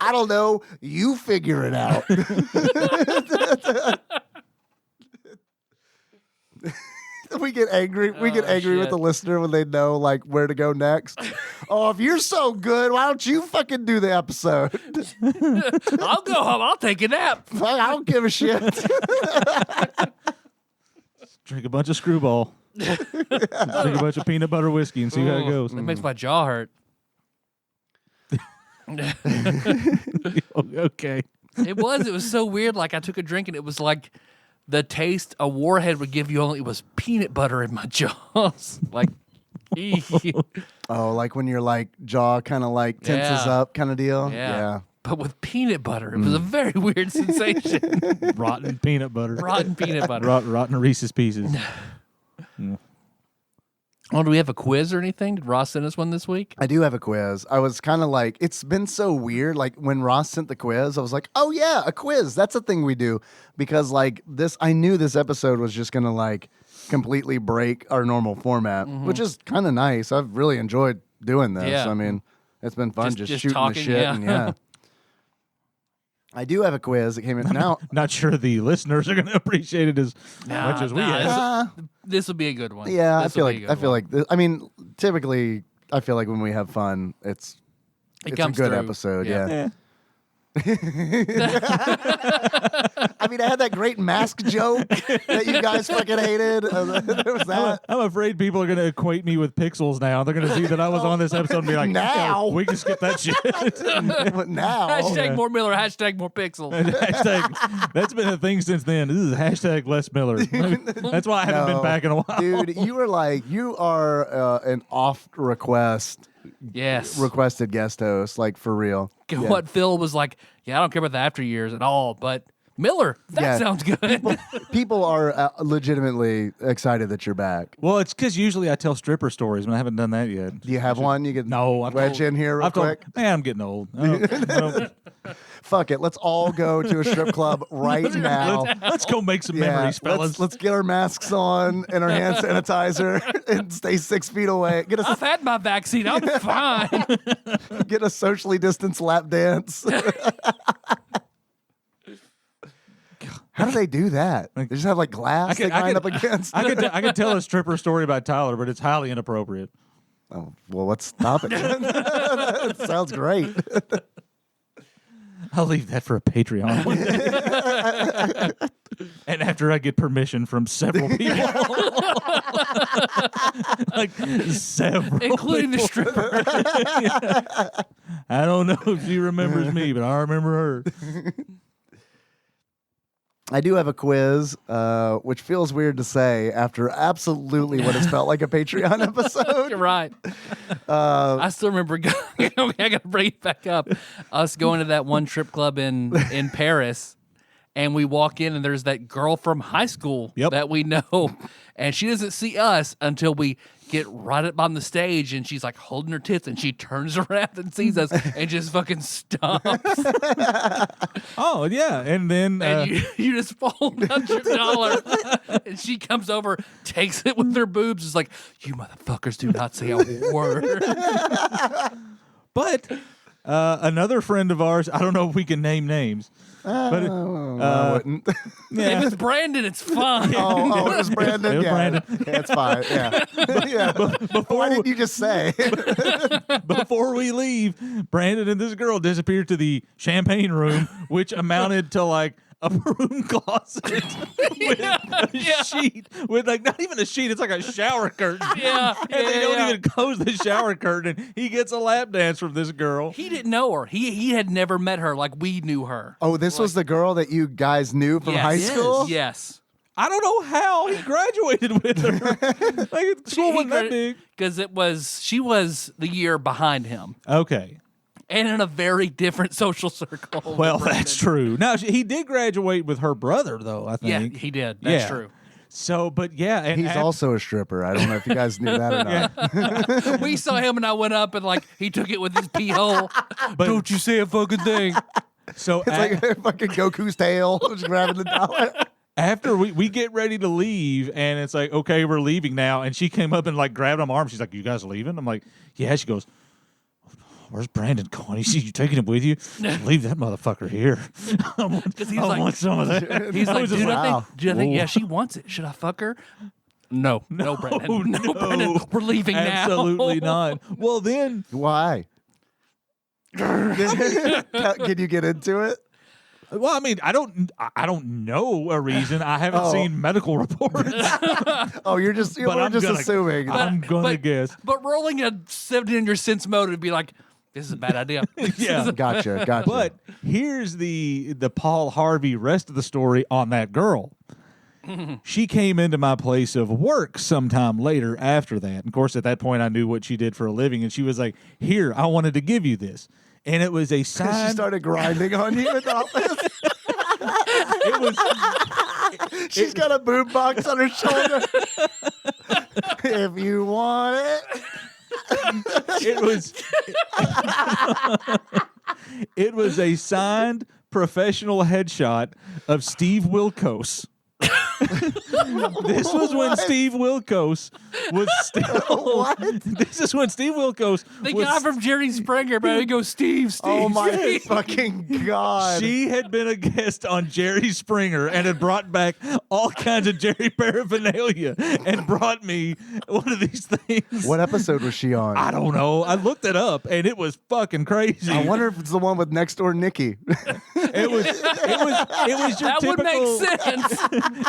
S3: I don't know. You figure it out. We get angry. We get angry with the listener when they know like where to go next. Oh, if you're so good, why don't you fucking do the episode?
S2: I'll go home. I'll take a nap.
S3: I don't give a shit.
S4: Drink a bunch of Screwball. Drink a bunch of peanut butter whiskey and see how it goes.
S2: It makes my jaw hurt.
S4: Okay.
S2: It was so weird. Like I took a drink and it was like the taste a warhead would give you, only it was peanut butter in my jaws. Like,
S3: oh, like when your like jaw kind of like tenses up, kind of deal.
S2: Yeah. But with peanut butter, it was a very weird sensation.
S4: Rotten peanut butter.
S2: Rotten peanut butter.
S4: Rotten Reese's Pieces.
S2: Oh, do we have a quiz or anything? Did Ross send us one this week?
S3: I do have a quiz. I was kind of like, it's been so weird. Like when Ross sent the quiz, I was like, oh yeah, a quiz. That's a thing we do. Because like this, I knew this episode was just going to like completely break our normal format, which is kind of nice. I've really enjoyed doing this.
S2: Yeah.
S3: I mean, it's been fun just shooting
S2: talking,
S3: the shit. And I do have a quiz that came in now.
S4: Not sure the listeners are going to appreciate it as much as we have.
S2: This will be a good one.
S3: Yeah, I feel like this, I mean, typically I feel like when we have fun, it's a good episode. Yeah. I mean, I had that great mask joke that you guys fucking hated. There was that.
S4: I'm afraid people are going to equate me with Pixels now. They're going to see that I was on this episode and be like,
S3: Now.
S4: "Yeah, we can skip that shit."
S3: Now.
S2: Hashtag more Miller, hashtag more pixels.
S4: Hashtag, that's been a thing since then. Hashtag less Miller. That's why I haven't been back in a while.
S3: Dude, you are an oft
S2: Yes.
S3: requested guest host, like for real.
S2: What Phil was like, yeah, I don't care about the after years at all, but Miller, that sounds good.
S3: People are legitimately excited that you're back.
S4: Well, it's because usually I tell stripper stories, and I haven't done that yet.
S3: Do you have one? You can wedge in here real quick.
S4: Man, I'm getting old. I don't-
S3: Fuck it. Let's all go to a strip club right now.
S4: Let's go make some memories, fellas.
S3: Let's get our masks on and our hand sanitizer and stay 6 feet away.
S2: I've had my vaccine. I'm fine.
S3: Get a socially distanced lap dance. How do they do that? They just have like glass they grind up against.
S4: I could tell a stripper story about Tyler, but it's highly inappropriate.
S3: Oh, well, let's stop it. It sounds great.
S4: I'll leave that for a Patreon. And after I get permission from several people. Like several
S2: Including the
S4: people.
S2: stripper.
S4: I don't know if she remembers me, but I remember her.
S3: I do have a quiz, which feels weird to say after absolutely what has felt like a Patreon episode.
S2: You're right. I still remember I got to bring it back up. Us going to that one strip club in Paris, and we walk in, and there's that girl from high school that we know, and she doesn't see us until we get right up on the stage, and she's like holding her tits, and she turns around and sees us and just fucking stomps.
S4: Oh, yeah. And then
S2: And you just fold out your dollar, and she comes over, takes it with her boobs, is like, "You motherfuckers do not say a word."
S4: but another friend of ours, I don't know if we can name names. But
S3: I wouldn't.
S2: If it's Brandon, it's fine.
S3: Oh, it was Brandon.
S4: It was
S3: Yeah,
S4: Brandon.
S3: Yeah, it's fine. Yeah. Why didn't you just say?
S4: Before we leave, Brandon and this girl disappeared to the champagne room, which amounted to like a broom closet with a sheet, with like not even a sheet, it's like a shower curtain. And they don't even close the shower curtain. He gets a lap dance from this girl.
S2: He didn't know her. He had never met her like we knew her.
S3: Oh, this was the girl that you guys knew from high school?
S2: Yes.
S4: I don't know how he graduated with her. Like school wasn't that big.
S2: Because she was the year behind him.
S4: Okay.
S2: And in a very different social circle.
S4: Well, that's true. Now, he did graduate with her brother, though, I think.
S2: Yeah, he did. That's true.
S4: So, but yeah. And
S3: He's also a stripper. I don't know if you guys knew that or not.
S2: We saw him, and I went up, and like he took it with his pee hole. But don't you say a fucking thing.
S4: So
S3: It's like fucking Goku's tail, just grabbing the dollar.
S4: after we get ready to leave, and it's like, okay, we're leaving now. And she came up and like grabbed my arm. She's like, "You guys leaving?" I'm like, "Yeah." She goes, "Where's Brandon going? You taking him with you? Leave that motherfucker here." I want some of that.
S2: He's like, dude,
S3: wow.
S2: I think, yeah, she wants it. Should I fuck her? No, Brandon. No, Brandon. We're leaving now.
S4: Absolutely not. Well, then.
S3: Why? Can you get into it?
S4: Well, I mean, I don't know a reason. I haven't seen medical reports.
S3: Oh, we're just assuming.
S4: I'm gonna guess.
S2: But rolling a 70 on your sense mode would be like, this is a bad idea.
S4: Yeah.
S3: Gotcha.
S4: But here's the Paul Harvey rest of the story on that girl. She came into my place of work sometime later after that. And of course, at that point, I knew what she did for a living. And she was like, "Here, I wanted to give you this." And it was a sign.
S3: She started grinding on you in the office.
S4: It was.
S3: She's got a boom box on her shoulder. If you want it.
S4: It was. It was a signed professional headshot of Steve Wilkos. This was when Steve Wilkos was still.
S3: What?
S4: This is when Steve Wilkos.
S2: The
S4: was,
S2: guy from Jerry Springer, man. He goes, Steve.
S3: Oh my
S2: Steve.
S3: fucking God.
S4: She had been a guest on Jerry Springer and had brought back all kinds of Jerry paraphernalia and brought me one of these things.
S3: What episode was she on?
S4: I don't know. I looked it up and it was fucking crazy.
S3: I wonder if it's the one with next door Nikki.
S4: It was your
S2: That would
S4: typical.
S2: make sense.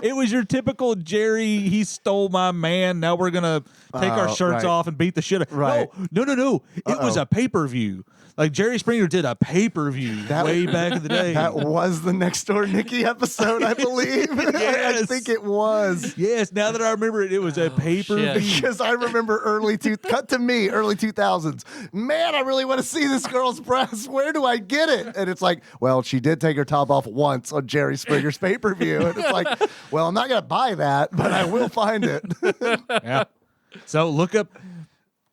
S4: It was your typical Jerry. He stole my man. Now we're gonna take our shirts
S3: right.
S4: off and beat the shit out.
S3: Right.
S4: No. It was a pay-per-view. Like Jerry Springer did a pay-per-view way back in the day.
S3: That was the next door Nikki episode, I believe. I
S4: Yes.
S3: think it was.
S4: Yes. Now that I remember it, it was a pay-per-view.
S2: shit.
S3: Because I remember early 2000s. Man, I really want to see this girl's breasts. Where do I get it? And it's like, well, she did take her top off once on Jerry Springer's pay-per-view. And it's like, well, I'm not going to buy that, but I will find it.
S4: Yeah. So look up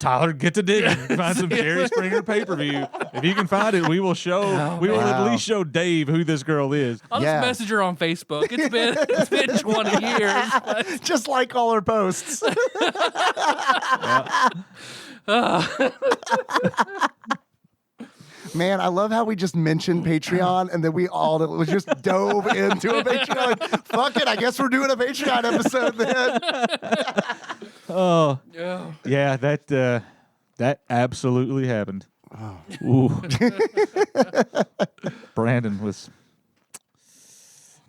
S4: Tyler, get to digging. Find some Jerry Springer pay-per-view. If you can find it, we will show. We will at
S3: wow.
S4: least show Dave who this girl is.
S2: I'll
S3: Yeah.
S2: just message her on Facebook. It's been 20 years.
S3: Just like all her posts. Man, I love how we just mentioned Patreon and then we all just dove into a Patreon. Like, fuck it, I guess we're doing a Patreon episode then.
S4: Oh,
S2: Yeah.
S4: yeah, that absolutely happened. Ooh. Brandon was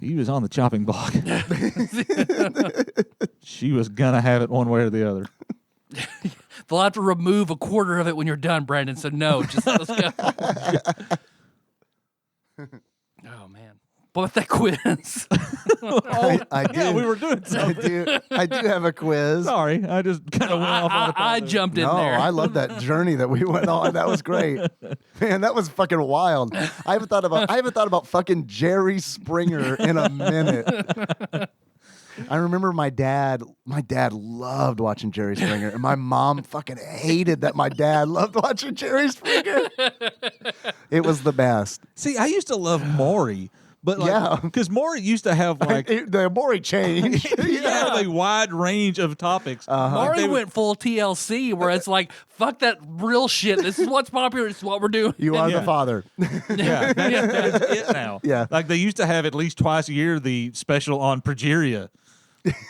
S4: on the chopping block. She was gonna have it one way or the other.
S2: They'll have to remove a quarter of it when you're done, Brandon. So no, just let's go. Oh man, what about that quiz?
S3: I do.
S4: Yeah, we were doing something.
S3: I do have a quiz.
S4: Sorry, I just kind of went off on a
S2: I
S4: tangent.
S2: jumped in
S3: No,
S2: there.
S3: I love that journey that we went on. That was great. Man, that was fucking wild. I haven't thought about fucking Jerry Springer in a minute. I remember my dad loved watching Jerry Springer, and my mom fucking hated that my dad loved watching Jerry Springer. It was the best.
S4: See, I used to love Maury, but
S3: Yeah.
S4: because Maury used to have like
S3: The more he changed.
S4: he had a wide range of topics.
S2: Maury went full TLC, where it's like, fuck that real shit. This is what's popular. This is what we're doing.
S3: You are
S4: Yeah.
S3: the father.
S4: Yeah, that is it now.
S3: Yeah.
S4: Like they used to have at least twice a year the special on progeria.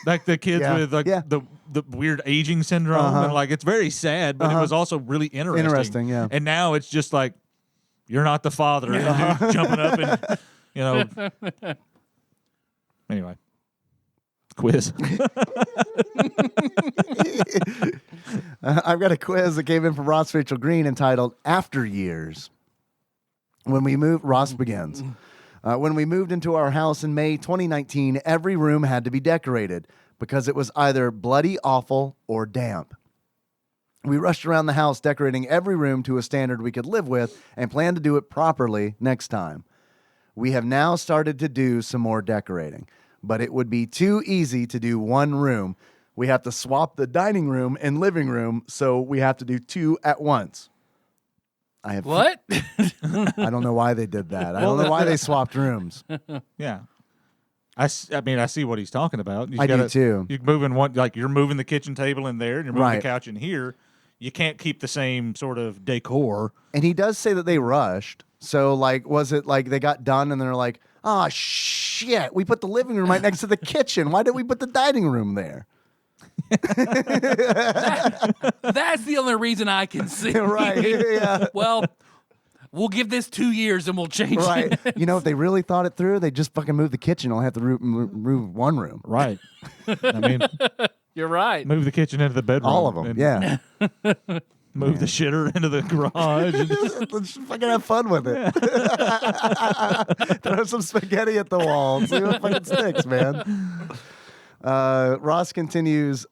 S4: Like the kids
S3: Yeah.
S4: with like
S3: Yeah.
S4: the weird aging syndrome and like it's very sad, but it was also really interesting.
S3: Interesting, yeah.
S4: And now it's just like you're not the father, and the dude jumping up and Anyway, quiz.
S3: I've got a quiz that came in from Ross Rachel Green entitled After Years. Ross begins. When we moved into our house in May 2019, every room had to be decorated because it was either bloody awful or damp. We rushed around the house decorating every room to a standard we could live with and planned to do it properly next time. We have now started to do some more decorating, but it would be too easy to do one room. We have to swap the dining room and living room, so we have to do two at once.
S2: What?
S3: I don't know why they did that. I don't know why they swapped rooms.
S4: Yeah. I mean, I see what he's talking about.
S3: I do too.
S4: You're moving the kitchen table in there and you're moving
S3: Right.
S4: the couch in here. You can't keep the same sort of decor.
S3: And he does say that they rushed. So, like, was it like they got done and they're like, oh, shit, we put the living room right next to the kitchen. Why did we put the dining room there?
S2: That's the only reason I can see.
S3: Right. Yeah.
S2: Well, we'll give this 2 years and we'll change
S3: Right.
S2: it.
S3: You know, if they really thought it through, they just fucking move the kitchen. Only have to move one room.
S4: Right. I mean,
S2: You're right.
S4: move the kitchen into the bedroom.
S3: All of them.
S4: and
S3: Yeah.
S4: Move the shitter into the garage. And
S3: Let's just fucking have fun with it. Throw some spaghetti at the wall. See what fucking sticks, man. Ross continues,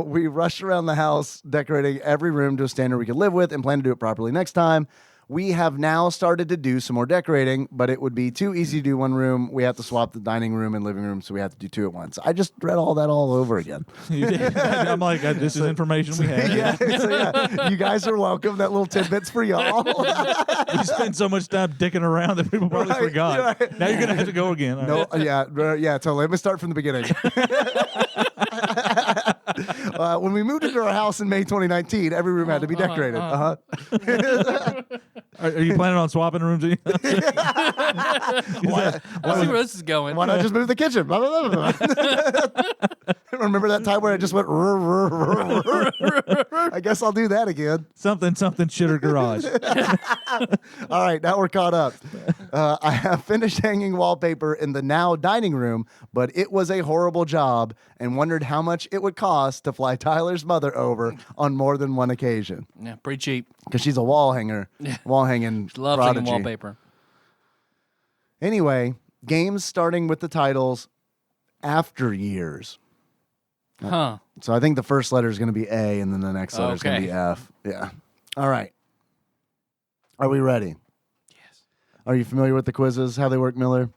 S3: we rushed around the house decorating every room to a standard we could live with and plan to do it properly next time. We have now started to do some more decorating, but it would be too easy to do one room. We have to swap the dining room and living room, so we have to do 2 at once. I just read all that all over again.
S4: You did. I'm like, this is information we have.
S3: Yeah, you guys are welcome. That little tidbit's for y'all.
S4: We spent so much time dicking around that people probably forgot.
S3: Right.
S4: Now you're going to have to go again. All
S3: No,
S4: right.
S3: yeah, totally. Let me start from the beginning. When we moved into our house in May 2019, every room had to be decorated.
S4: Are you planning on swapping rooms?
S2: Let's see where this is going.
S3: Why not just move the kitchen? Blah, blah, blah, blah. Remember that time where I just went, I guess I'll do that again.
S4: Something shitter garage.
S3: All right, now we're caught up. I have finished hanging wallpaper in the now dining room, but it was a horrible job and wondered how much it would cost to fly Tyler's mother over on more than one occasion.
S2: Yeah, pretty cheap.
S3: Because she's a wall hanger, wall hanging
S2: Love
S3: prodigy.
S2: hanging wallpaper.
S3: Anyway, games starting with the titles After Years.
S2: Huh.
S3: So I think the first letter is going to be A, and then the next letter is going to be F. Yeah. All right. Are we ready?
S2: Yes.
S3: Are you familiar with the quizzes, how they work, Miller?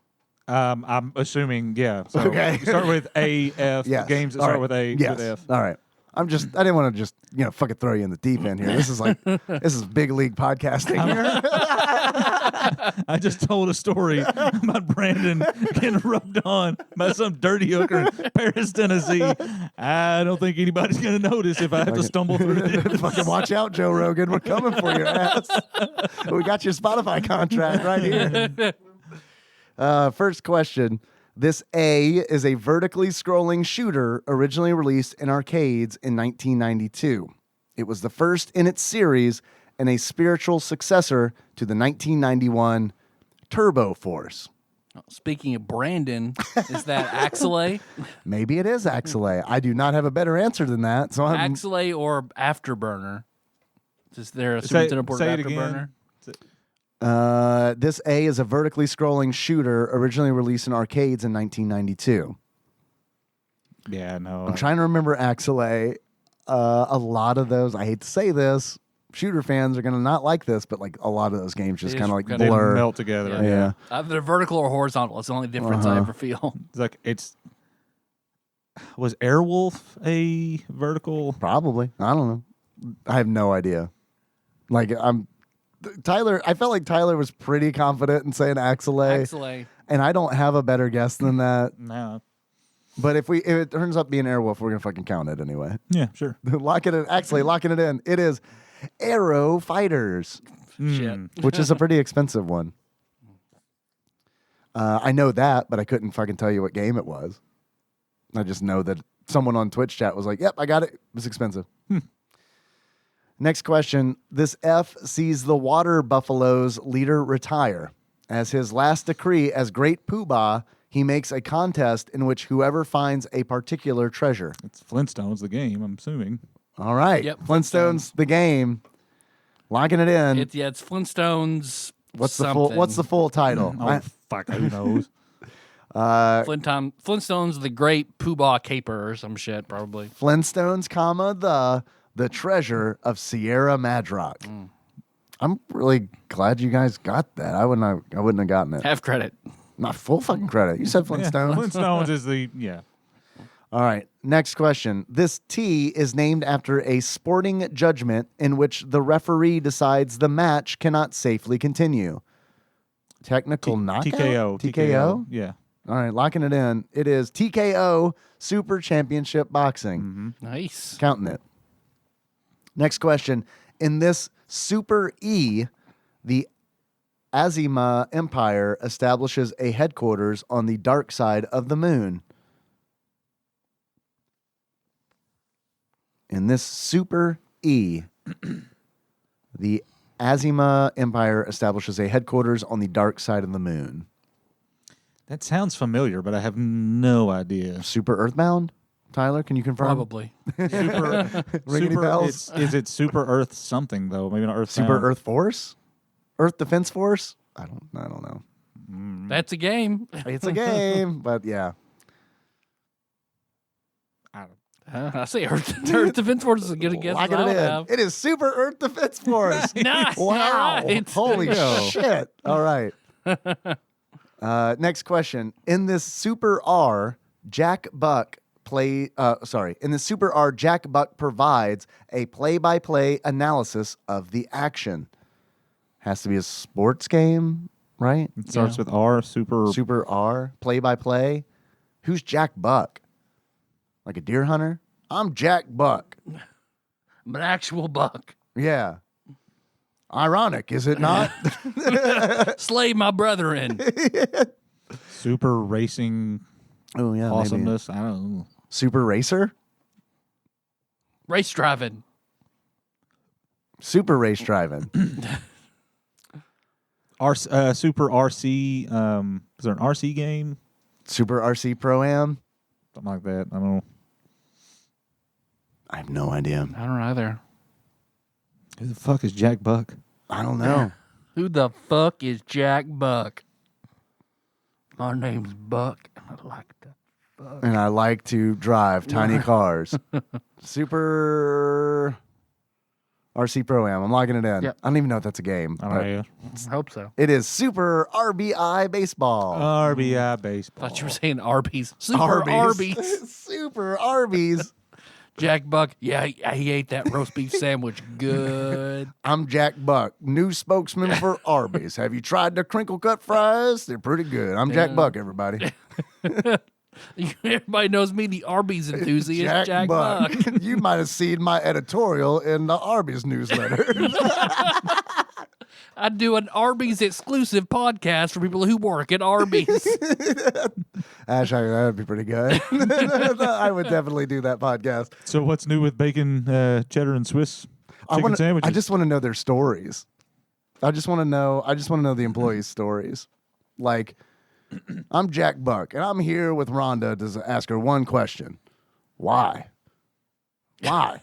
S4: I'm assuming, yeah. So
S3: Okay.
S4: Start with A, F.
S3: Yes.
S4: Games that
S3: All
S4: start
S3: right.
S4: with A,
S3: Yes.
S4: with F.
S3: All right. I didn't want to just, fucking throw you in the deep end here. This is big league podcasting here.
S4: I just told a story about Brandon getting rubbed on by some dirty hooker in Paris, Tennessee. I don't think anybody's going to notice if I have to stumble through this.
S3: Fucking watch out, Joe Rogan. We're coming for your ass. We got your Spotify contract right here. First question. This A is a vertically scrolling shooter originally released in arcades in 1992. It was the first in its series and a spiritual successor to the 1991 Turbo Force.
S2: Speaking of Brandon, is that Axelay?
S3: Maybe it is Axelay. I do not have a better answer than that. So I'm
S2: Axelay or Afterburner? Is there a Super
S4: Say,
S2: Nintendo port
S4: say
S2: of
S4: it
S2: Afterburner?
S4: again.
S3: This A is a vertically scrolling shooter originally released in arcades in 1992.
S4: Yeah, no.
S3: I'm trying to remember Axelay. A lot of those, I hate to say this, shooter fans are going to not like this, but like a lot of those games just
S2: They
S3: kind of
S2: just
S3: like
S2: kinda
S3: blur.
S4: melt together.
S3: Yeah.
S2: Either vertical or horizontal. It's the only difference I ever feel.
S4: It's like was Airwolf a vertical?
S3: Probably. I don't know. I have no idea. Tyler, I felt like Tyler was pretty confident in saying Axelay,
S2: Axelay.
S3: and I don't have a better guess than that.
S4: No.
S3: But if it turns up being Airwolf, we're gonna fucking count it anyway.
S4: Yeah, sure.
S3: Locking it in. It is Aero Fighters,
S2: Shit.
S3: which is a pretty expensive one. I know that, but I couldn't fucking tell you what game it was. I just know that someone on Twitch chat was like, "Yep, I got it. It was expensive." Next question. This F sees the Water Buffalo's leader retire. As his last decree as Great Poobah, he makes a contest in which whoever finds a particular treasure.
S4: It's Flintstones, the game, I'm assuming.
S3: All right.
S2: Yep,
S3: Flintstones, the game. Locking it in.
S2: It's Flintstones.
S3: What's the
S2: something.
S3: full title?
S4: Oh, fuck, who knows?
S2: Flintstones, the Great Poobah Caper or some shit, probably.
S3: Flintstones, the treasure of Sierra Madrock. I'm really glad you guys got that. I wouldn't have gotten it.
S2: Have credit.
S3: Not full fucking credit. You said Flintstones.
S4: Yeah, Flintstones is the, yeah.
S3: All right. Next question. This T is named after a sporting judgment in which the referee decides the match cannot safely continue. Technical knockout?
S4: TKO.
S3: TKO?
S4: Yeah.
S3: All right. Locking it in. It is TKO Super Championship Boxing.
S2: Nice.
S3: Counting it. Next question. In this Super E, the Azima Empire establishes a headquarters on the dark side of the moon. In this Super E, the Azima Empire establishes a headquarters on the dark side of the moon.
S4: That sounds familiar, but I have no idea.
S3: Super Earthbound? Tyler, can you confirm?
S2: Probably.
S3: Ring any bells?
S4: Is it Super Earth something though? Maybe not Earth.
S3: Super Earth Force? Earth Defense Force? I don't know.
S2: That's a game.
S3: It's a game, but yeah.
S2: I say Earth Defense Force is a good guess.
S3: Lock it in. It is Super Earth Defense Force.
S2: Nice.
S3: Wow.
S2: All right.
S3: Holy shit. All right. Next question. In this Super R, Jack Buck Jack Buck provides a play-by-play analysis of the action. Has to be a sports game, right?
S4: It starts with R,
S3: Super R, play-by-play. Who's Jack Buck? Like a deer hunter? I'm Jack Buck.
S2: I'm an actual buck.
S3: Yeah. Ironic, is it not?
S2: Slay my brethren.
S4: super racing
S3: Oh, yeah.
S4: awesomeness.
S3: Maybe.
S4: I don't know.
S3: Super Racer?
S2: Race driving.
S3: Super Race Driving.
S4: Super RC. Is there an RC game?
S3: Super RC Pro-Am?
S4: Something like that. I don't know.
S3: I have no idea.
S2: I don't know either.
S4: Who the fuck is Jack Buck?
S3: I don't know.
S2: Who the fuck is Jack Buck? My name's Buck. I like to fuck.
S3: And I like to drive tiny cars. Super RC Pro-Am. I'm logging it in.
S2: Yep.
S3: I don't even know if that's a game.
S4: I don't know.
S2: I hope so.
S3: It is Super RBI Baseball.
S4: RBI baseball.
S2: Thought you were saying Arby's. Super Arby's.
S3: Super Arby's.
S2: Jack Buck. Yeah, he ate that roast beef sandwich good.
S3: I'm Jack Buck, new spokesman for Arby's. Have you tried the crinkle cut fries? They're pretty good. I'm Jack Buck, everybody.
S2: Everybody knows me, the Arby's enthusiast, Jack Buck.
S3: You might have seen my editorial in the Arby's newsletter.
S2: I do an Arby's exclusive podcast for people who work at Arby's.
S3: Actually, that would be pretty good. I would definitely do that podcast.
S4: So what's new with bacon, cheddar, and Swiss chicken sandwiches?
S3: I just want to know their stories. I just want to know the employees' stories. Like, I'm Jack Buck, and I'm here with Rhonda to ask her one question. Why? Why?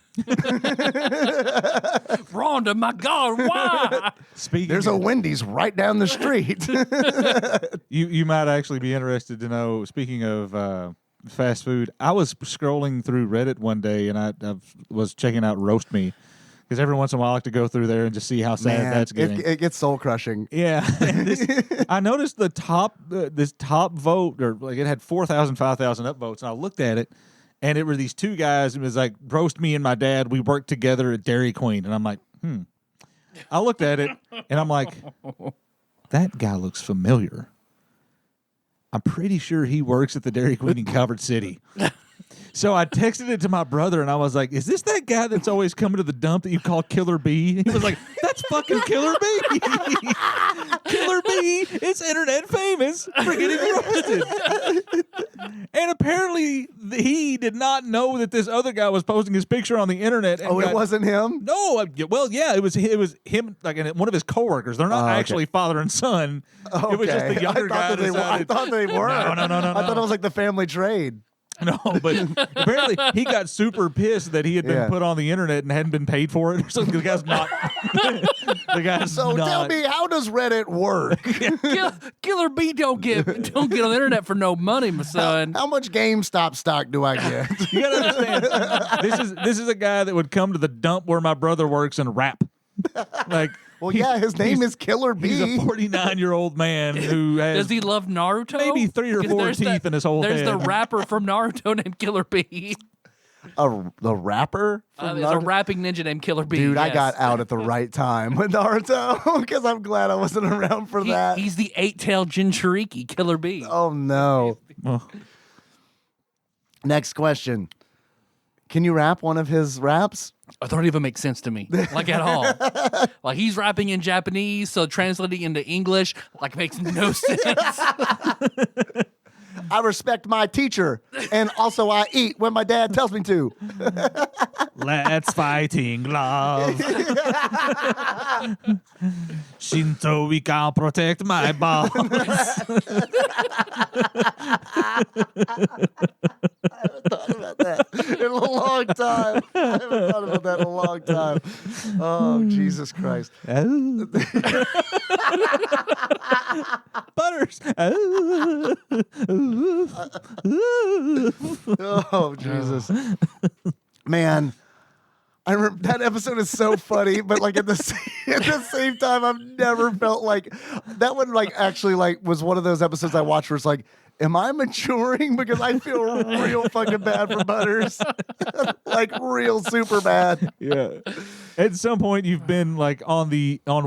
S2: Rhonda, my God, why?
S3: There's a Wendy's right down the street.
S4: You might actually be interested to know, speaking of fast food, I was scrolling through Reddit one day, and I was checking out Roast Me, because every once in a while I like to go through there and just see how sad that's getting.
S3: It gets soul crushing.
S4: Yeah. I noticed the top vote, or like it had 4,000, 5,000 upvotes, and I looked at it, and it were these two guys. It was like, Roast Me and my dad, we worked together at Dairy Queen. And I'm like, I looked at it, and I'm like, that guy looks familiar. I'm pretty sure he works at the Dairy Queen in Calvert City. So I texted it to my brother, and I was like, is this that guy that's always coming to the dump that you call Killer B? He was like, that's fucking Killer B. Killer B is internet famous for getting roasted. And apparently he did not know that this other guy was posting his picture on the internet. And
S3: it wasn't him?
S4: No. Well, yeah, it was him, like one of his coworkers. They're not actually father and son.
S3: Okay.
S4: It was just the younger guy.
S3: I thought they were.
S4: No.
S3: I thought it was like the family trade.
S4: No, but apparently he got super pissed that he had been put on the internet and hadn't been paid for it or something. The guy's not.
S3: Tell me, how does Reddit work?
S2: Killer B don't get on the internet for no money, my son.
S3: How much GameStop stock do I get?
S4: You gotta understand. This is a guy that would come to the dump where my brother works and rap. Like,
S3: well, his name is Killer B.
S4: He's a 49-year-old man who has.
S2: Does he love Naruto?
S4: Maybe 3 or 4 teeth in his whole head.
S2: There's the rapper from Naruto named Killer B.
S3: The rapper?
S2: There's a rapping ninja named Killer B.
S3: Dude,
S2: yes.
S3: I got out at the right time with Naruto because I'm glad I wasn't around for that.
S2: He's the 8-tailed Jinchuriki, Killer B.
S3: Oh, no. Next question. Can you rap one of his raps?
S2: It don't even make sense to me, like at all. Like he's rapping in Japanese, so translating into English like makes no sense.
S3: I respect my teacher, and also I eat when my dad tells me to.
S4: Let's fighting love. Shinto, we can protect my balls.
S3: I haven't thought about that in a long time. Oh, Jesus Christ.
S4: Butters.
S3: Oh, Jesus. Man, I remember that episode is so funny, but like at the same time, I've never felt like that one like actually like was one of those episodes I watched where it's like, am I maturing? Because I feel real fucking bad for Butters. Like real super bad.
S4: Yeah. At some point, you've been like on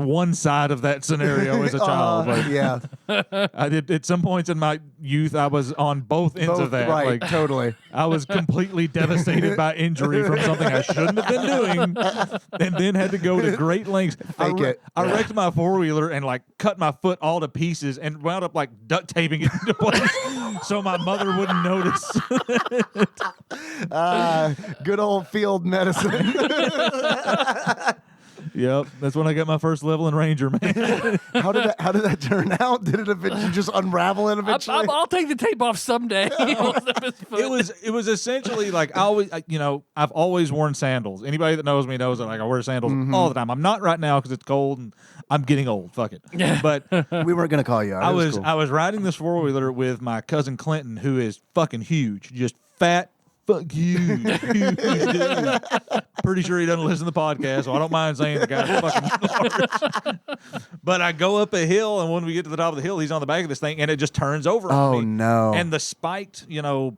S4: one side of that scenario as a child. Like,
S3: Yeah.
S4: I did at some points in my youth. I was on both ends of that.
S3: Right,
S4: Like,
S3: totally.
S4: I was completely devastated by injury from something I shouldn't have been doing, and then had to go to great lengths. I wrecked my 4-wheeler and like cut my foot all to pieces and wound up like duct taping it into place so my mother wouldn't notice.
S3: Good old field medicine.
S4: Yep, that's when I got my first level in Ranger, man.
S3: How did that turn out? Did it eventually just unravel it eventually?
S2: I'll take the tape off someday.
S4: It was essentially like I've always worn sandals. Anybody that knows me knows that like I wear sandals all the time. I'm not right now because it's cold and I'm getting old. Fuck it. But
S3: We weren't gonna call you out.
S4: I was riding this 4-wheeler with my cousin Clinton, who is fucking huge, just fat. Fuck you. Dude. Pretty sure he doesn't listen to the podcast, so I don't mind saying the guy's fucking large. But I go up a hill, and when we get to the top of the hill, he's on the back of this thing, and it just turns over on me.
S3: Oh, no.
S4: And the spiked,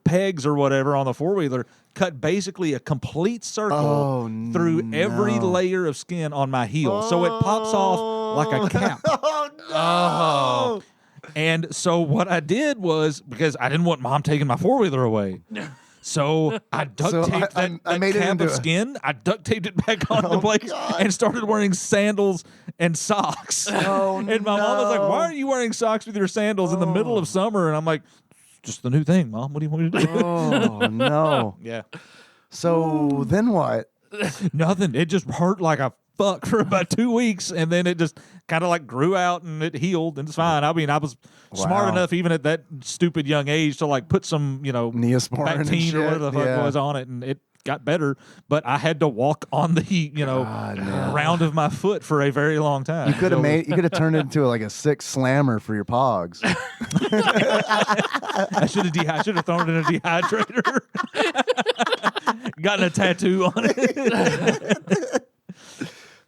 S4: pegs or whatever on the 4-wheeler cut basically a complete circle through every layer of skin on my heel. So it pops off like a cap.
S3: Oh no!
S2: Oh.
S4: And so what I did was, because I didn't want Mom taking my 4-wheeler away, so I duct taped that cap of skin. I duct taped it back onto place and started wearing sandals and socks.
S3: Oh,
S4: and my mom was like, "Why are you wearing socks with your sandals in the middle of summer?" And I'm like, "Just the new thing, Mom. What do you want me to do?"
S3: Oh no!
S4: Yeah.
S3: So then what?
S4: Nothing. It just hurt like a fuck for about 2 weeks, and then it just kind of like grew out and it healed and it's fine. I mean, I was smart enough even at that stupid young age to like put some,
S3: Neosporin
S4: Bactine or whatever the fuck was on it, and it got better. But I had to walk on the round of my foot for a very long time.
S3: You could have turned it into like a 6 slammer for your pogs.
S4: I should have thrown it in a dehydrator. Gotten a tattoo on it.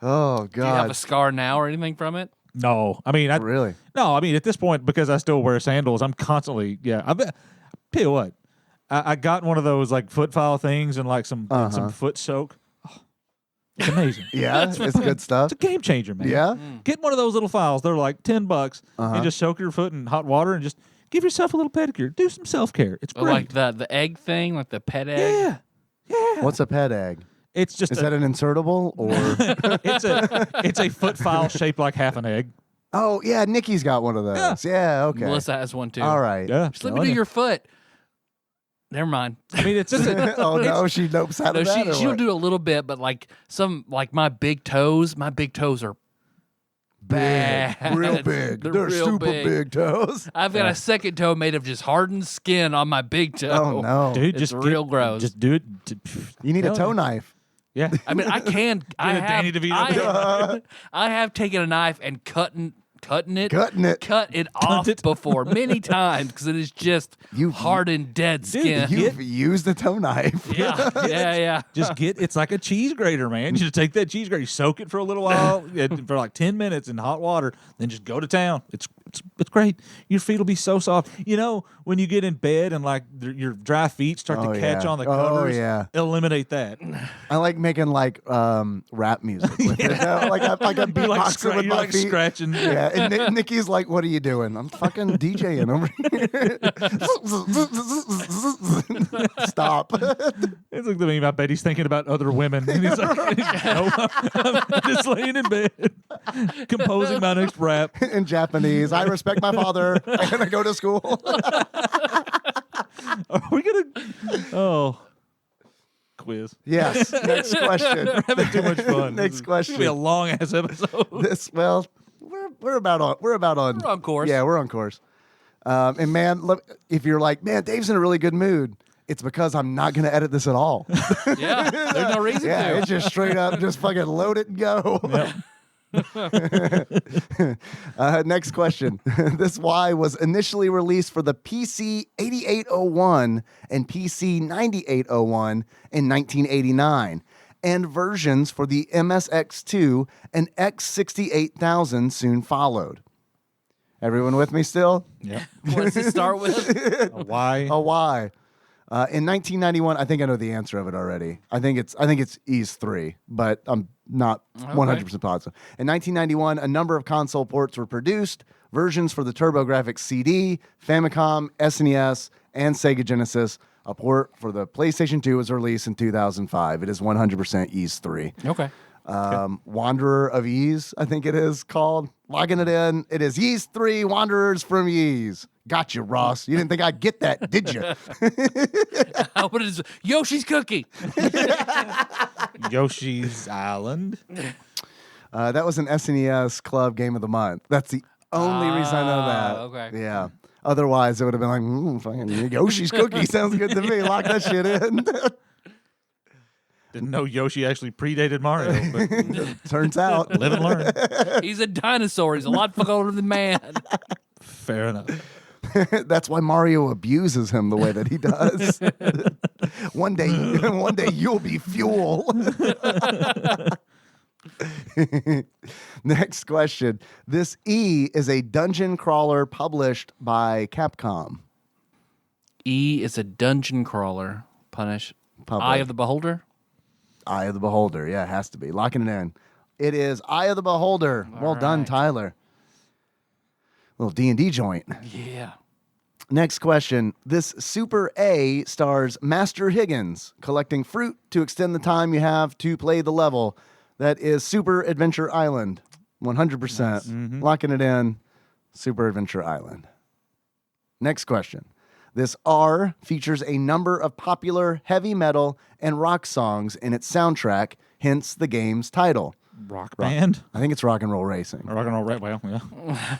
S3: Oh God!
S2: Do you have a scar now or anything from it?
S4: No, I mean,
S3: really?
S4: No, I mean, at this point, because I still wear sandals, I'm constantly, Tell you what, I got one of those like foot file things and like some foot soak. Oh, it's amazing.
S3: Yeah, it's good stuff.
S4: It's a game changer, man.
S3: Yeah.
S4: Get one of those little files. They're like $10, and just soak your foot in hot water and just give yourself a little pedicure. Do some self-care. It's great.
S2: Like the egg thing, like the pet egg.
S4: Yeah.
S3: What's a pet egg?
S4: It's just
S3: Is that an insertable or?
S4: it's a foot file shaped like half an egg.
S3: Oh yeah, Nikki's got one of those. Yeah, okay.
S2: Melissa has one too.
S3: All right.
S4: Yeah.
S2: Just let me do your foot. Never mind.
S4: I mean, it's just
S3: Oh no, she nopes out of that.
S2: She'll do a little bit, but like my big toes are bad.
S3: Real big. They're
S2: real
S3: super big toes.
S2: I've got a second toe made of just hardened skin on my big toe.
S3: Oh no,
S4: dude,
S2: It's real gross.
S4: Just do it.
S3: You need a toe knife.
S4: Yeah.
S2: I mean, I can. I
S4: Danny DeVito.
S2: have taken a knife and cut it off before many times because it is just hardened, dead skin.
S3: You've used a toe knife.
S2: Yeah.
S4: It's like a cheese grater, man. You just take that cheese grater, you soak it for a little while, for like 10 minutes in hot water, then just go to town. It's great. Your feet will be so soft. When you get in bed and like your dry feet start to catch on the covers, eliminate that.
S3: I like making like rap music with it. Like I'm beatboxing with my feet.
S4: Scratching.
S3: Yeah, and Nikki's like, "What are you doing?" I'm fucking DJing over here. Stop.
S4: It's like the meme. I bet he's thinking about other women. And he's like, no, I'm just laying in bed, composing my next rap.
S3: In Japanese, I respect my father, and I go to school.
S4: Are we gonna? Quiz.
S3: Yes. Next question.
S4: We're having too much fun.
S3: Next question.
S4: It's gonna be a long ass episode.
S3: We're about on. We're on
S2: course.
S3: Yeah, we're on course. And man, if you're like, man, Dave's in a really good mood, it's because I'm not going to edit this at all.
S2: Yeah, there's no reason
S3: Yeah,
S2: to.
S3: it's just straight up, just fucking load it and go.
S4: Yep.
S3: Next question. This Y was initially released for the PC 8801 and PC 9801 in 1989, and versions for the MSX2 and X68000 soon followed. Everyone with me still?
S4: Yep.
S2: What's it start with?
S4: A Y.
S3: A Y. In 1991, I think I know the answer of it already. I think it's Ys 3, but I'm not 100% positive. In 1991, a number of console ports were produced. Versions for the TurboGrafx CD, Famicom, SNES, and Sega Genesis. A port for the PlayStation 2 was released in 2005. It is 100% Ys 3.
S2: Okay.
S3: Wanderer of Ys, I think it is called. Logging it in. It is Ys 3, Wanderers from Ys. Got you, Ross. You didn't think I'd get that, did you?
S2: What is Yoshi's Cookie?
S4: Yoshi's Island.
S3: That was an SNES Club Game of the Month. That's the only reason I know that.
S2: Okay.
S3: Yeah. Otherwise, it would have been like, fucking Yoshi's Cookie sounds good to me. Lock that shit in.
S4: Didn't know Yoshi actually predated Mario, but
S3: Turns out.
S4: live and learn.
S2: He's a dinosaur. He's a lot older than man.
S4: Fair enough.
S3: That's why Mario abuses him the way that he does. one day you'll be fuel. Next question. This E is a dungeon crawler published by Capcom.
S2: E is a dungeon crawler. Punish. Eye of the Beholder?
S3: Eye of the Beholder. Yeah, it has to be. Locking it in. It is Eye of the Beholder. Well done, Tyler. Little D&D joint.
S2: Yeah.
S3: Next question. This Super A stars Master Higgins collecting fruit to extend the time you have to play the level. That is Super Adventure Island. 100%. Locking it in. Super Adventure Island. Next question. This R features a number of popular heavy metal and rock songs in its soundtrack, hence the game's title.
S4: Rock band?
S3: I think it's Rock and Roll Racing.
S4: Rock and roll, right? Well, yeah.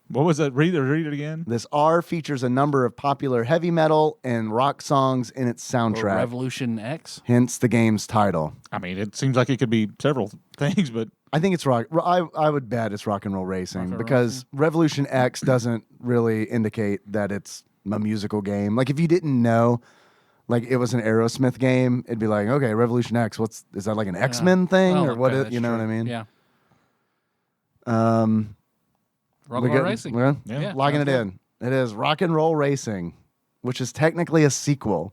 S4: What was that? Read it again.
S3: This R features a number of popular heavy metal and rock songs in its
S2: Or
S3: soundtrack,
S2: Revolution X?
S3: hence the game's title.
S4: I mean, it seems like it could be several things, but
S3: I think it's rock. I would bet it's Rock and Roll Racing because Revolution X doesn't really indicate that it's a musical game. Like if you didn't know, like it was an Aerosmith game, it'd be like, okay, Revolution X. Is that like an X-Men thing or what?
S2: Okay,
S3: You know
S2: true.
S3: what I mean?
S2: Yeah.
S3: We
S2: Rock and Roll
S3: good?
S2: Racing.
S3: Yeah. Logging it in. It is Rock and Roll Racing, which is technically a sequel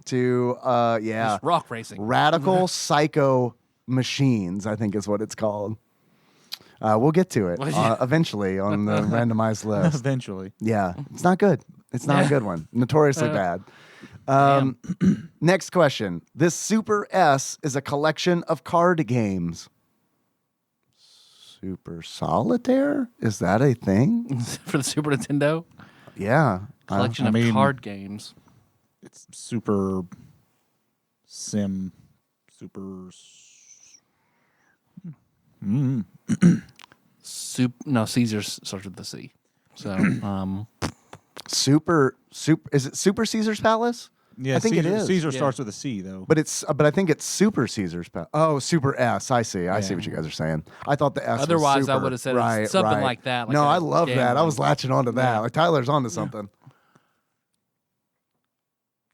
S3: to
S2: Just rock racing.
S3: Radical Psycho Machines, I think is what it's called. We'll get to it eventually on the randomized list.
S4: eventually.
S3: Yeah, it's not good. It's not a good one. Notoriously bad. Next question. This Super S is a collection of card games. Super Solitaire? Is that a thing?
S2: For the Super Nintendo?
S3: Yeah.
S2: Collection of card games.
S4: It's super sim, super.
S2: No, Caesar's starts with the C. So,
S3: Super. Is it Super Caesar's Palace?
S4: Yeah,
S3: I think
S4: Caesar,
S3: it is.
S4: Caesar starts with a C though.
S3: But I think it's Super Caesar's Palace. Oh, Super S. I see. I see what you guys are saying. I thought the S.
S2: Otherwise,
S3: was
S2: I
S3: super.
S2: would have said it's something like that. Like
S3: no,
S2: I
S3: I love that. I was latching onto that. Like Tyler's onto something.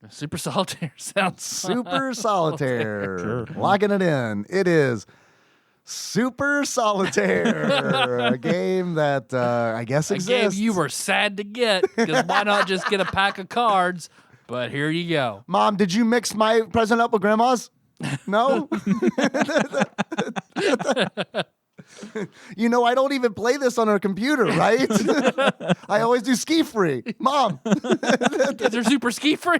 S2: Super Solitaire sounds
S3: Super Solitaire.
S4: Sure.
S3: Locking it in. It is Super Solitaire, a game that I guess
S2: a
S3: exists.
S2: game you were sad to get because why not just get a pack of cards? But here you go.
S3: Mom, did you mix my present up with Grandma's? No? You know, I don't even play this on our computer, right? I always do ski free. Mom.
S2: Is there super ski free?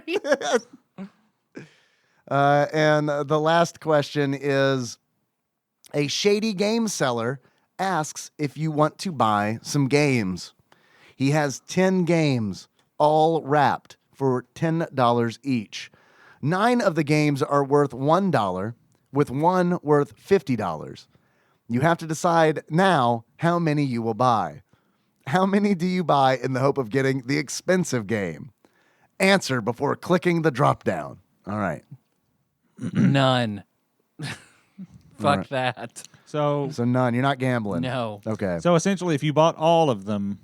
S3: And the last question is a shady game seller asks if you want to buy some games. He has 10 games, all wrapped for $10 each. 9 of the games are worth $1, with one worth $50. You have to decide now how many you will buy. How many do you buy in the hope of getting the expensive game? Answer before clicking the drop down. All right.
S2: None. Fuck that.
S4: So
S3: none. You're not gambling.
S2: No.
S3: Okay.
S4: So essentially, if you bought all of them,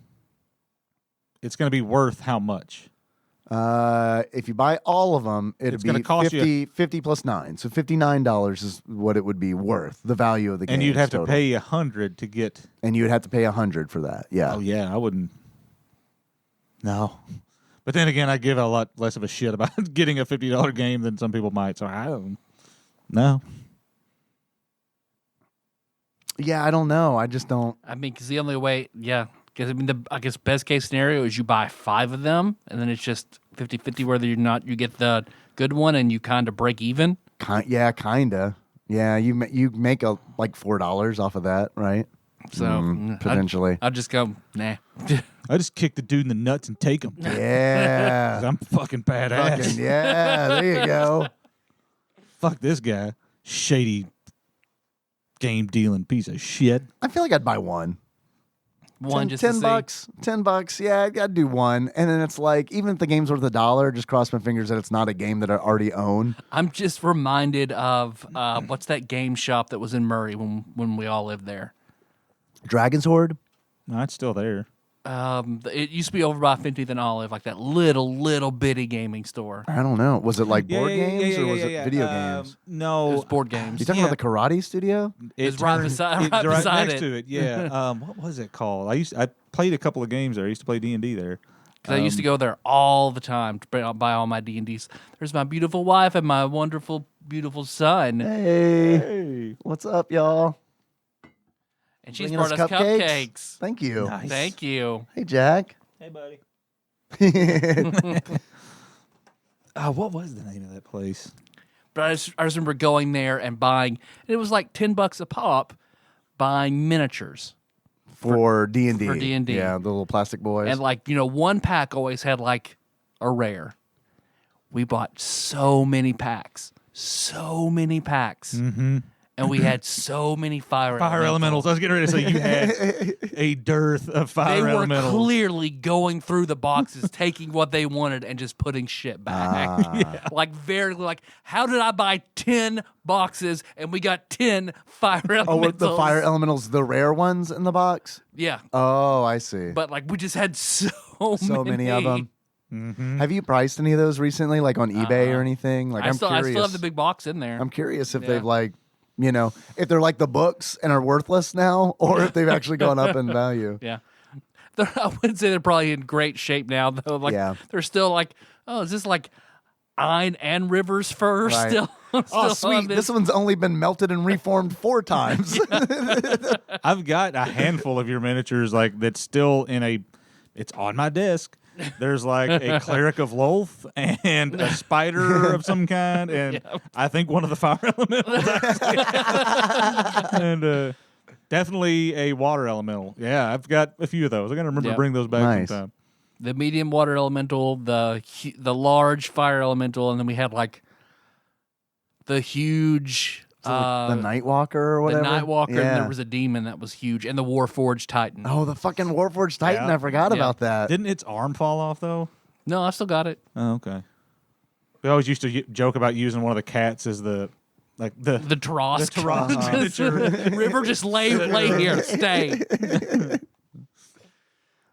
S4: it's going to be worth how much?
S3: If you buy all of them, it'd
S4: It's
S3: be
S4: gonna cost you-
S3: 50 plus 9. So $59 is what it would be worth, the value of the game.
S4: And you'd have
S3: total.
S4: to pay $100 to get.
S3: And you would have to pay $100 for that. Yeah.
S4: Oh yeah, I wouldn't. No. But then again, I give a lot less of a shit about getting a $50 game than some people might. So I don't. No.
S3: Yeah, I don't know. I just don't.
S2: I mean, because the only way, yeah. Because, I mean, I guess best case scenario is you buy 5 of them, and then it's just 50-50 whether you get the good one and you kind of break even.
S3: Yeah, kind of. Yeah, you make like $4 off of that, right?
S2: So
S3: potentially.
S2: I'll just go, nah.
S4: I just kick the dude in the nuts and take him.
S3: Yeah.
S4: I'm fucking badass.
S3: Fucking, yeah, there you go.
S4: Fuck this guy. Shady game dealing piece of shit.
S3: I feel like I'd buy one.
S2: One just to see.
S3: $10. Yeah, I'd do one. And then it's like, even if the game's worth $1, just cross my fingers that it's not a game that I already own.
S2: I'm just reminded of what's that game shop that was in Murray when we all lived there?
S3: Dragon's Horde?
S4: No, it's still there.
S2: It used to be over by 50th and Olive, like that little bitty gaming store.
S3: I don't know. Was it like board games or was it video games?
S4: No.
S2: It was board games.
S3: You talking about the Karate Studio?
S2: It's right beside
S4: next
S2: it.
S4: to it. Yeah. What was it called? I played a couple of games there. I used to play D&D there.
S2: Because I used to go there all the time to buy all my D&Ds. There's my beautiful wife and my wonderful, beautiful son.
S3: Hey. What's up, y'all?
S2: And she's
S3: Bringing
S2: brought us cupcakes.
S3: Thank you.
S4: Nice.
S2: Thank you.
S3: Hey, Jack.
S4: Hey, buddy. What was the name of that place?
S2: But I just remember going there and buying, it was like $10 a pop, buying miniatures.
S3: For D&D.
S2: For D&D.
S3: Yeah, the little plastic boys.
S2: And like, one pack always had like a rare. We bought so many packs.
S4: Mm-hmm.
S2: And we had so many fire
S4: elementals. I was getting ready to say you had a dearth of fire elementals.
S2: They were clearly going through the boxes, taking what they wanted and just putting shit back.
S4: Yeah.
S2: Like how did I buy 10 boxes and we got 10 fire elementals?
S3: Oh, were the fire elementals the rare ones in the box?
S2: Yeah.
S3: Oh, I see.
S2: But like we just had so
S3: many of them.
S4: Mm-hmm.
S3: Have you priced any of those recently, like on eBay or anything? Like,
S2: I
S3: I'm
S2: still
S3: curious.
S2: have the big box in there.
S3: I'm curious if
S2: Yeah.
S3: they've if they're like the books and are worthless now, or if they've actually gone up in value.
S2: Yeah. I wouldn't say they're probably in great shape now, though. Like,
S3: Yeah.
S2: they're still like, oh, is this like Ein and Rivers fur
S3: Right.
S2: still?
S3: Oh,
S2: still on
S3: sweet. This one's only been melted and reformed 4 times.
S4: I've got a handful of your miniatures that's still it's on my desk. There's like a cleric of Lolth and a spider of some kind, and I think one of the fire elementals, actually. And definitely a water elemental. Yeah, I've got a few of those. I got to remember to bring those back
S3: Nice.
S4: sometime.
S2: The medium water elemental, the large fire elemental, and then we had like the huge
S3: the Nightwalker or whatever.
S2: The Nightwalker,
S3: Yeah.
S2: and there was a demon that was huge, and the Warforged Titan.
S3: Oh, the fucking Warforged Titan.
S4: Yeah.
S3: I forgot about that.
S4: Didn't its arm fall off though?
S2: No, I still got it.
S4: Oh, okay. We always used to joke about using one of the cats as the
S2: Tarosk.
S4: The Tarosk miniature.
S2: River, just lay here, stay.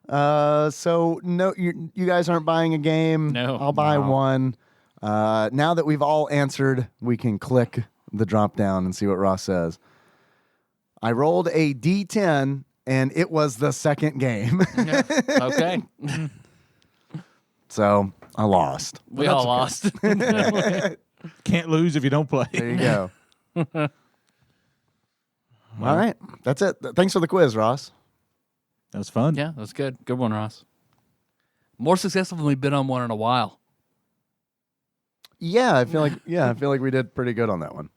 S3: So no, you guys aren't buying a game.
S2: No.
S3: I'll buy one. Now that we've all answered, we can click the drop down and see what Ross says. I rolled a D10 and it was the second game.
S2: Okay.
S3: So I lost.
S2: We all lost.
S4: Can't lose if you don't play.
S3: There you go. All right. That's it. Thanks for the quiz, Ross.
S4: That was fun.
S2: Yeah, that's good. Good one, Ross. More successful than we've been on one in a while.
S3: Yeah, I feel like we did pretty good on that one.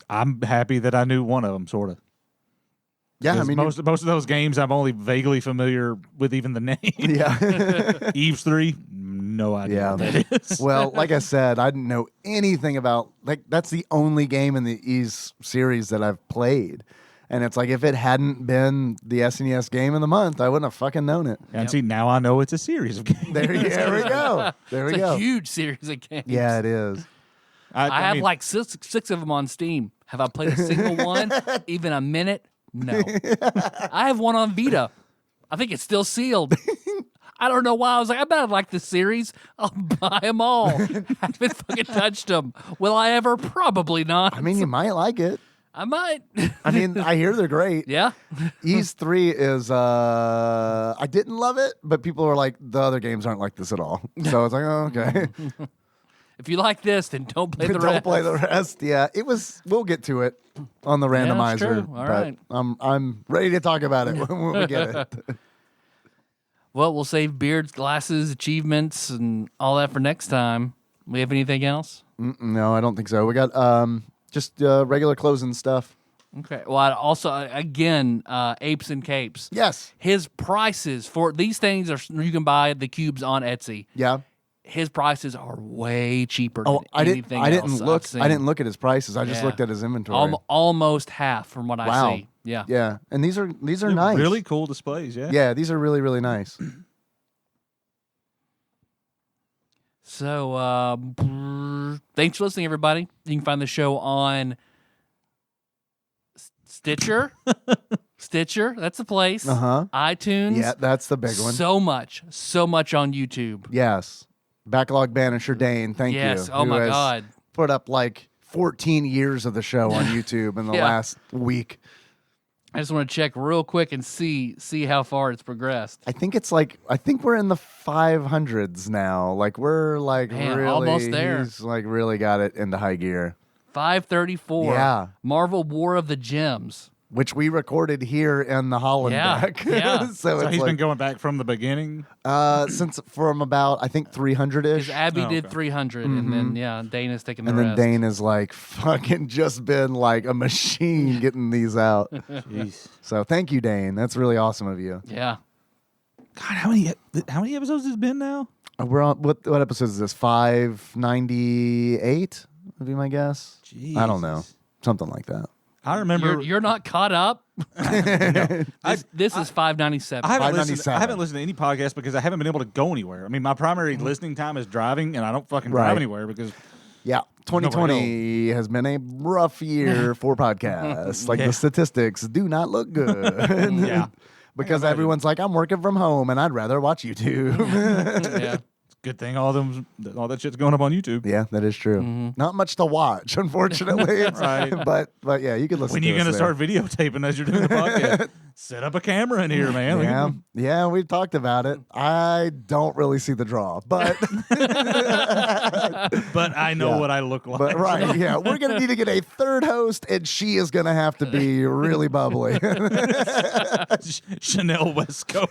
S4: I'm happy that I knew one of them, sort of.
S3: Yeah, I mean,
S4: most of those games I'm only vaguely familiar with, even the name.
S3: yeah.
S4: Eves 3, no idea
S3: Yeah.
S4: what that is.
S3: Well, like I said, I didn't know anything about that's the only game in the Ys series that I've played. And it's like if it hadn't been the SNES game of the month, I wouldn't have fucking known it.
S4: And see, now I know it's a series of games.
S3: There we go. There we
S2: It's
S3: go.
S2: a huge series of games.
S3: Yeah, it is.
S2: I have
S4: mean,
S2: like six of them on Steam. Have I played a single one? Even a minute? No. I have one on Vita. I think it's still sealed. I don't know why. I was like, I bet I like this series. I'll buy them all. Haven't fucking touched them. Will I ever? Probably not.
S3: I mean, you might like it.
S2: I might.
S3: I mean, I hear they're great.
S2: Yeah.
S3: Ys 3 is, I didn't love it, but people are like, the other games aren't like this at all. So I was like, oh, okay.
S2: If you like this, then don't play the rest.
S3: Don't play the rest. Yeah, it was. We'll get to it on the randomizer.
S2: true. All right.
S3: I'm ready to talk about it when we get it.
S2: Well, we'll save beards, glasses, achievements, and all that for next time. We have anything else?
S3: No, I don't think so. We got just regular closing stuff.
S2: Okay. Well, I also, again, Apes and Capes.
S3: Yes.
S2: His prices for these things are you can buy the cubes on Etsy.
S3: Yeah.
S2: His prices are way cheaper.
S3: Oh,
S2: than
S3: I
S2: anything
S3: didn't
S2: else
S3: look.
S2: I've seen.
S3: I didn't look at his prices. I just
S2: Yeah.
S3: looked at his inventory.
S2: Almost half from what
S3: Wow.
S2: I see. Yeah.
S3: Yeah, and these are
S4: they're
S3: nice.
S4: really cool displays. Yeah.
S3: Yeah, these are really really nice.
S2: So, thanks for listening, everybody. You can find the show on Stitcher. Stitcher, that's the place. iTunes.
S3: Yeah, that's the big one.
S2: So much on YouTube.
S3: Yes, Backlog Banisher Dane. Thank you.
S2: Yes. Oh
S3: who
S2: my
S3: has
S2: God.
S3: Put up like 14 years of the show on YouTube in the
S2: Yeah.
S3: last week.
S2: I just want to check real quick and see how far it's progressed.
S3: I think we're in the 500s now. Like we're like
S2: Man,
S3: really
S2: almost there.
S3: He's like really got it into high gear.
S2: 534.
S3: Yeah.
S2: Marvel War of the Gems.
S3: Which we recorded here in the Holland deck.
S2: Yeah.
S3: so
S4: So
S3: it's
S4: he's
S3: like,
S4: been going back from the beginning.
S3: since from about I think 300ish.
S2: Because Abby
S4: Oh,
S2: did
S4: okay.
S2: 300, and then Dane is taking the
S3: And then
S2: rest.
S3: Dane is like fucking just been like a machine getting these out.
S4: Jeez.
S3: So thank you, Dane. That's really awesome of you.
S2: Yeah.
S4: God, how many episodes has it been now?
S3: We're on what episode is this? 598 would be my guess. I don't know. Something like that.
S4: I remember.
S2: You're not caught up? This is 597.
S4: I haven't listened
S3: 597.
S4: to any podcast because I haven't been able to go anywhere. I mean, my primary listening time is driving, and I don't fucking drive
S3: Right.
S4: anywhere because
S3: Yeah, 2020 has been a rough year for podcasts. Like
S4: Yeah.
S3: the statistics do not look good.
S4: Yeah.
S3: Because everyone's like, I'm working from home and I'd rather watch YouTube.
S2: Yeah.
S4: good thing all that shit's going up on YouTube.
S3: Yeah, that is true. Not much to watch, unfortunately.
S4: Right.
S3: But yeah, you could listen
S4: When
S3: to
S4: are you
S3: us
S4: going to
S3: there.
S4: start videotaping as you're doing the podcast? Set up a camera in here, man.
S3: Yeah, yeah, we've talked about it. I don't really see the draw, but
S4: But I know
S3: Yeah.
S4: what I look like.
S3: but right, yeah, we're gonna need to get a third host, and she is gonna have to be really bubbly.
S4: Chanel West Coast.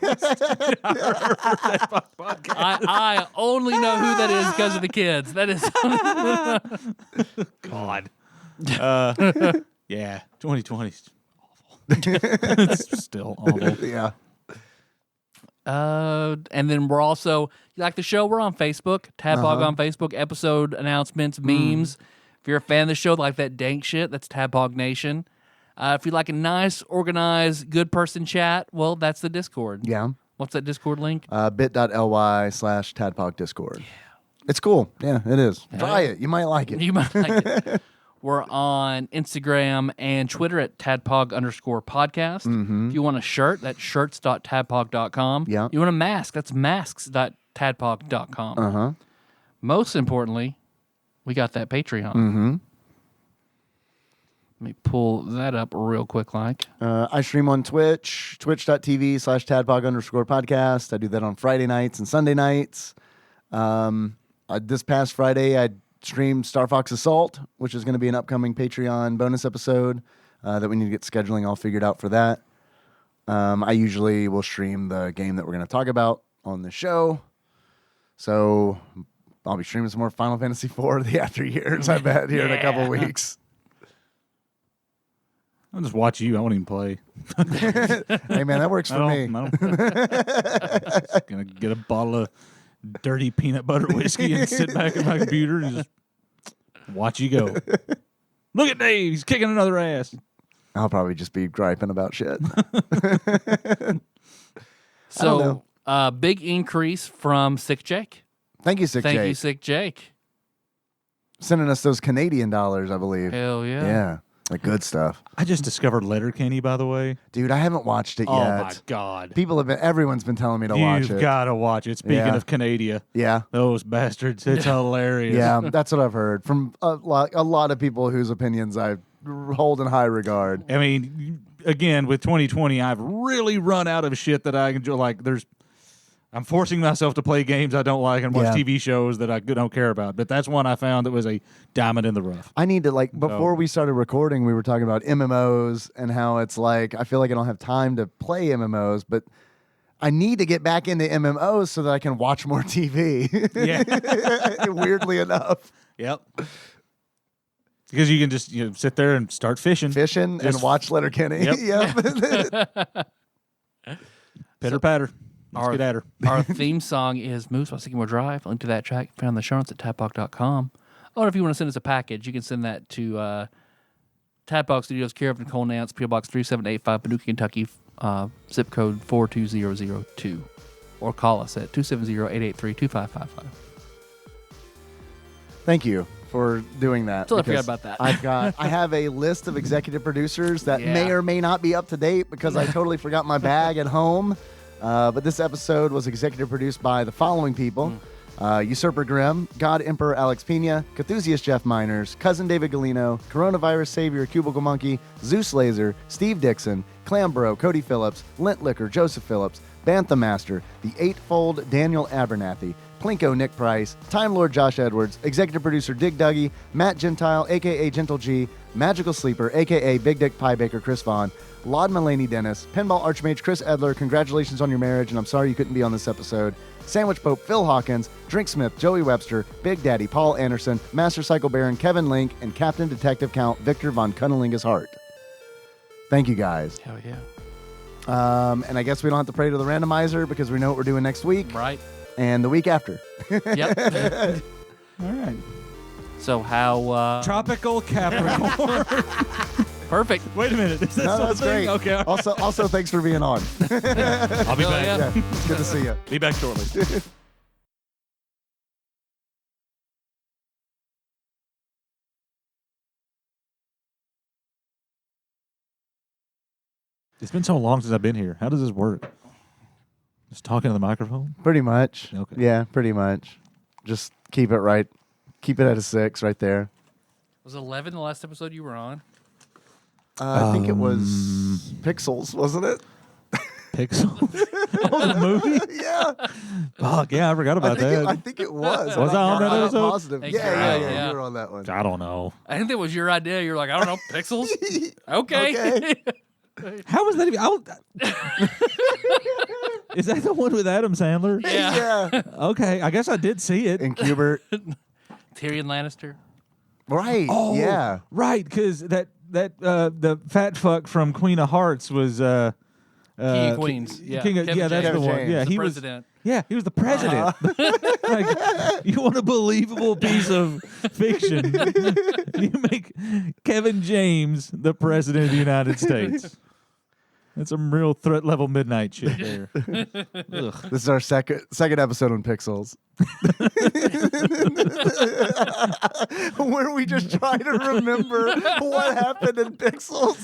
S4: Podcast.
S2: I only know who that is because of the kids. That is.
S4: God. Yeah, 2020 is awful. It's still awful.
S3: yeah,
S2: And then we're also, you like the show, we're on Facebook, TADPOG on Facebook, episode announcements, memes. If you're a fan of the show, like that dank shit, that's TADPOG Nation. If you like a nice, organized, good person chat, well, that's the Discord.
S3: yeah.
S2: What's that Discord link?
S3: bit.ly/TADPOG Discord. Yeah. It's cool. Yeah, it is. Try it. You might like it.
S2: You might like it. We're on Instagram and Twitter at tadpog_podcast. If you want a shirt, that's shirts.tadpog.com.
S3: Yeah.
S2: You want a mask, that's masks.tadpog.com.
S3: Uh-huh.
S2: Most importantly, we got that Patreon. Let me pull that up real quick like.
S3: I stream on Twitch, twitch.tv/tadpog_podcast. I do that on Friday nights and Sunday nights. This past Friday, I streamed Star Fox Assault, which is going to be an upcoming Patreon bonus episode that we need to get scheduling all figured out for that. I usually will stream the game that we're going to talk about on the show. So I'll be streaming some more Final Fantasy IV the after years, I bet, here in a couple weeks.
S4: I'll just watch you. I won't even play.
S3: Hey, man, that works for me.
S4: Just gonna get a bottle of dirty peanut butter whiskey and sit back at my computer and just watch you go. Look at Dave. He's kicking another ass.
S3: I'll probably just be griping about shit.
S2: So, big increase from Sick Jake.
S3: Thank you, Sick
S2: Thank
S3: Jake.
S2: you, Sick Jake.
S3: sending us those Canadian dollars, I believe.
S2: Hell yeah.
S3: Yeah. Like good stuff.
S4: I just discovered Letterkenny, by the way.
S3: Dude, I haven't watched it
S4: Oh
S3: yet.
S4: my God.
S3: Everyone's been telling me to watch
S4: You've
S3: it.
S4: got to watch it. Speaking
S3: Yeah.
S4: of Canada,
S3: Yeah.
S4: those bastards, it's hilarious.
S3: Yeah, that's what I've heard from a lot of people whose opinions I hold in high regard.
S4: I mean, again, with 2020, I've really run out of shit that I enjoy. Like, I'm forcing myself to play games I don't like and watch TV shows that I don't care about. But that's one I found that was a diamond in the rough.
S3: I need to, before we started recording, we were talking about MMOs and how it's like, I feel like I don't have time to play MMOs, but I need to get back into MMOs so that I can watch more TV.
S4: Yeah.
S3: Weirdly enough.
S4: Yep. Because you can just sit there and start fishing.
S3: And watch Letterkenny.
S4: Yep. Pitter patter. Let's get at her.
S2: Our theme song is Moose by Sycamore Drive. Link to that track found in the show notes at tadpog.com. Or if you want to send us a package, you can send that to Tadpog Studios, care of Nicole Nance, P.O. Box 3785, Paducah, Kentucky, zip code 42002. Or call us at 270-883-2555.
S3: Thank you for doing that.
S2: Totally forgot about that.
S3: I have a list of executive producers that may or may not be up to date because I totally forgot my bag at home. But this episode was executive produced by the following people. Usurper Grimm, God Emperor Alex Pena, Cthusiast Jeff Miners, Cousin David Galino, Coronavirus Savior Cubicle Monkey, Zeus Laser, Steve Dixon, Clambro, Cody Phillips, Lint Liquor, Joseph Phillips, Bantha Master, The Eightfold Daniel Abernathy, Plinko Nick Price, Time Lord Josh Edwards, Executive Producer Dig Duggy, Matt Gentile, a.k.a. Gentle G, Magical Sleeper, a.k.a. Big Dick Pie Baker Chris Vaughn, Laud Mulaney Dennis, Pinball Archmage Chris Edler, congratulations on your marriage, and I'm sorry you couldn't be on this episode. Sandwich Pope Phil Hawkins, Drinksmith Joey Webster, Big Daddy Paul Anderson, Master Cycle Baron Kevin Link, and Captain Detective Count Victor von Cunnilingus Hart. Thank you guys.
S2: Hell yeah.
S3: And I guess we don't have to pray to the randomizer because we know what we're doing next week.
S2: Right.
S3: And the week after.
S2: Yep.
S4: All right.
S2: So how...
S4: Tropical Capricorn.
S2: Perfect.
S4: Wait a minute. Is that
S3: No, that's
S4: something?
S3: great.
S4: Okay.
S3: Also, thanks for being on.
S4: I'll be back.
S2: Yeah.
S3: Yeah, it's good to see you.
S4: Be back shortly. It's been so long since I've been here. How does this work? Just talking to the microphone?
S3: Pretty much.
S4: Okay.
S3: Yeah, pretty much. Just keep it right. Keep it at a 6 right there.
S2: Was 11 the last episode you were on?
S3: I think it was Pixels, wasn't it?
S4: Pixels? Oh, the movie?
S3: Yeah.
S4: Fuck, yeah, I forgot about that.
S3: I think it was.
S4: Was I on that
S3: I'm not
S4: episode?
S3: positive.
S2: Think
S3: Yeah,
S2: you're right, yeah.
S3: You were on that one.
S4: I don't know.
S2: I think that was your idea. You're like, I don't know, pixels? Okay.
S4: How was that even? Is that the one with Adam Sandler?
S2: Yeah.
S4: Okay, I guess I did see it.
S3: And Cubert.
S2: Tyrion Lannister.
S3: Right.
S4: Oh,
S3: yeah.
S4: right, because the fat fuck from Queen of Hearts was
S2: King of Queens. Yeah.
S4: King of,
S2: Kevin
S4: that's
S3: James.
S4: the one.
S3: James,
S4: Yeah,
S2: The
S4: he
S2: president.
S4: was. Yeah, he was the president. Like, you want a believable piece of fiction? You make Kevin James the president of the United States. That's some real threat level midnight shit there. Ugh.
S3: This is our second episode on Pixels. Where we just try to remember what happened in Pixels.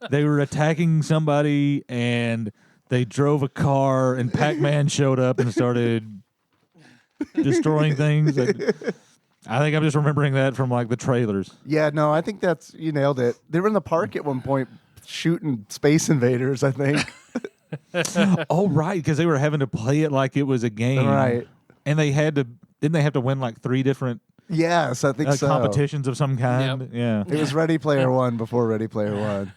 S4: They were attacking somebody and they drove a car and Pac-Man showed up and started destroying things. I think I'm just remembering that from like the trailers.
S3: Yeah, no, I think you nailed it. They were in the park at one point shooting Space Invaders, I think.
S4: Oh, right, because they were having to play it like it was a game.
S3: Right.
S4: And didn't they have to win like 3 different
S3: Yes, I think so.
S4: competitions of some kind?
S2: Yep.
S4: Yeah.
S3: It was Ready Player One before Ready Player One.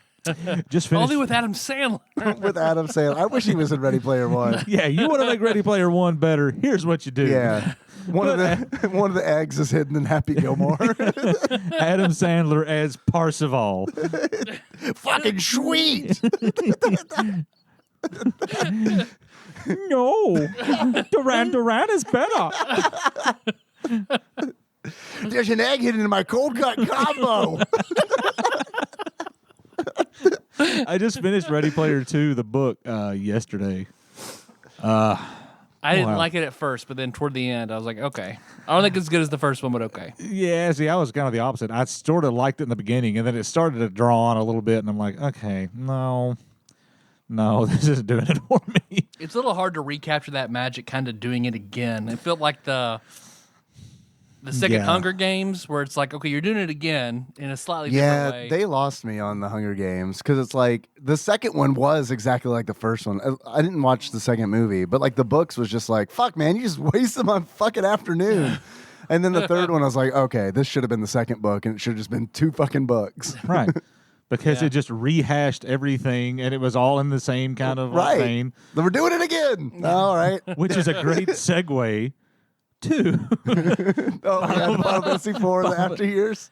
S4: Just finished.
S2: Only with Adam Sandler.
S3: With Adam Sandler. I wish he was in Ready Player One.
S4: Yeah, you want to make Ready Player One better, here's what you do.
S3: Yeah. One of the eggs is hidden in Happy Gilmore.
S4: Adam Sandler as Parzival.
S3: Fucking sweet.
S4: No. Duran is better.
S3: There's an egg hidden in my cold cut combo.
S4: I just finished Ready Player 2, the book, yesterday.
S2: I didn't like it at first, but then toward the end, I was like, okay. I don't think it's as good as the first one, but okay.
S4: Yeah, see, I was kind of the opposite. I sort of liked it in the beginning, and then it started to draw on a little bit, and I'm like, okay, no, this isn't doing it for me.
S2: It's a little hard to recapture that magic kind of doing it again. It felt like the second Hunger Games, where it's like, okay, you're doing it again in a slightly different way.
S3: Yeah, they lost me on the Hunger Games because it's like the second one was exactly like the first one. I didn't watch the second movie, but like the books was just like, fuck, man, you just wasted my fucking afternoon. And then the third one, I was like, okay, this should have been the second book, and it should have just been 2 fucking books.
S4: Right. Because it just rehashed everything, and it was all in the same kind of vein.
S3: We're doing it again. All right.
S4: Which is a great segue to
S3: the Final Fantasy IV, the after years.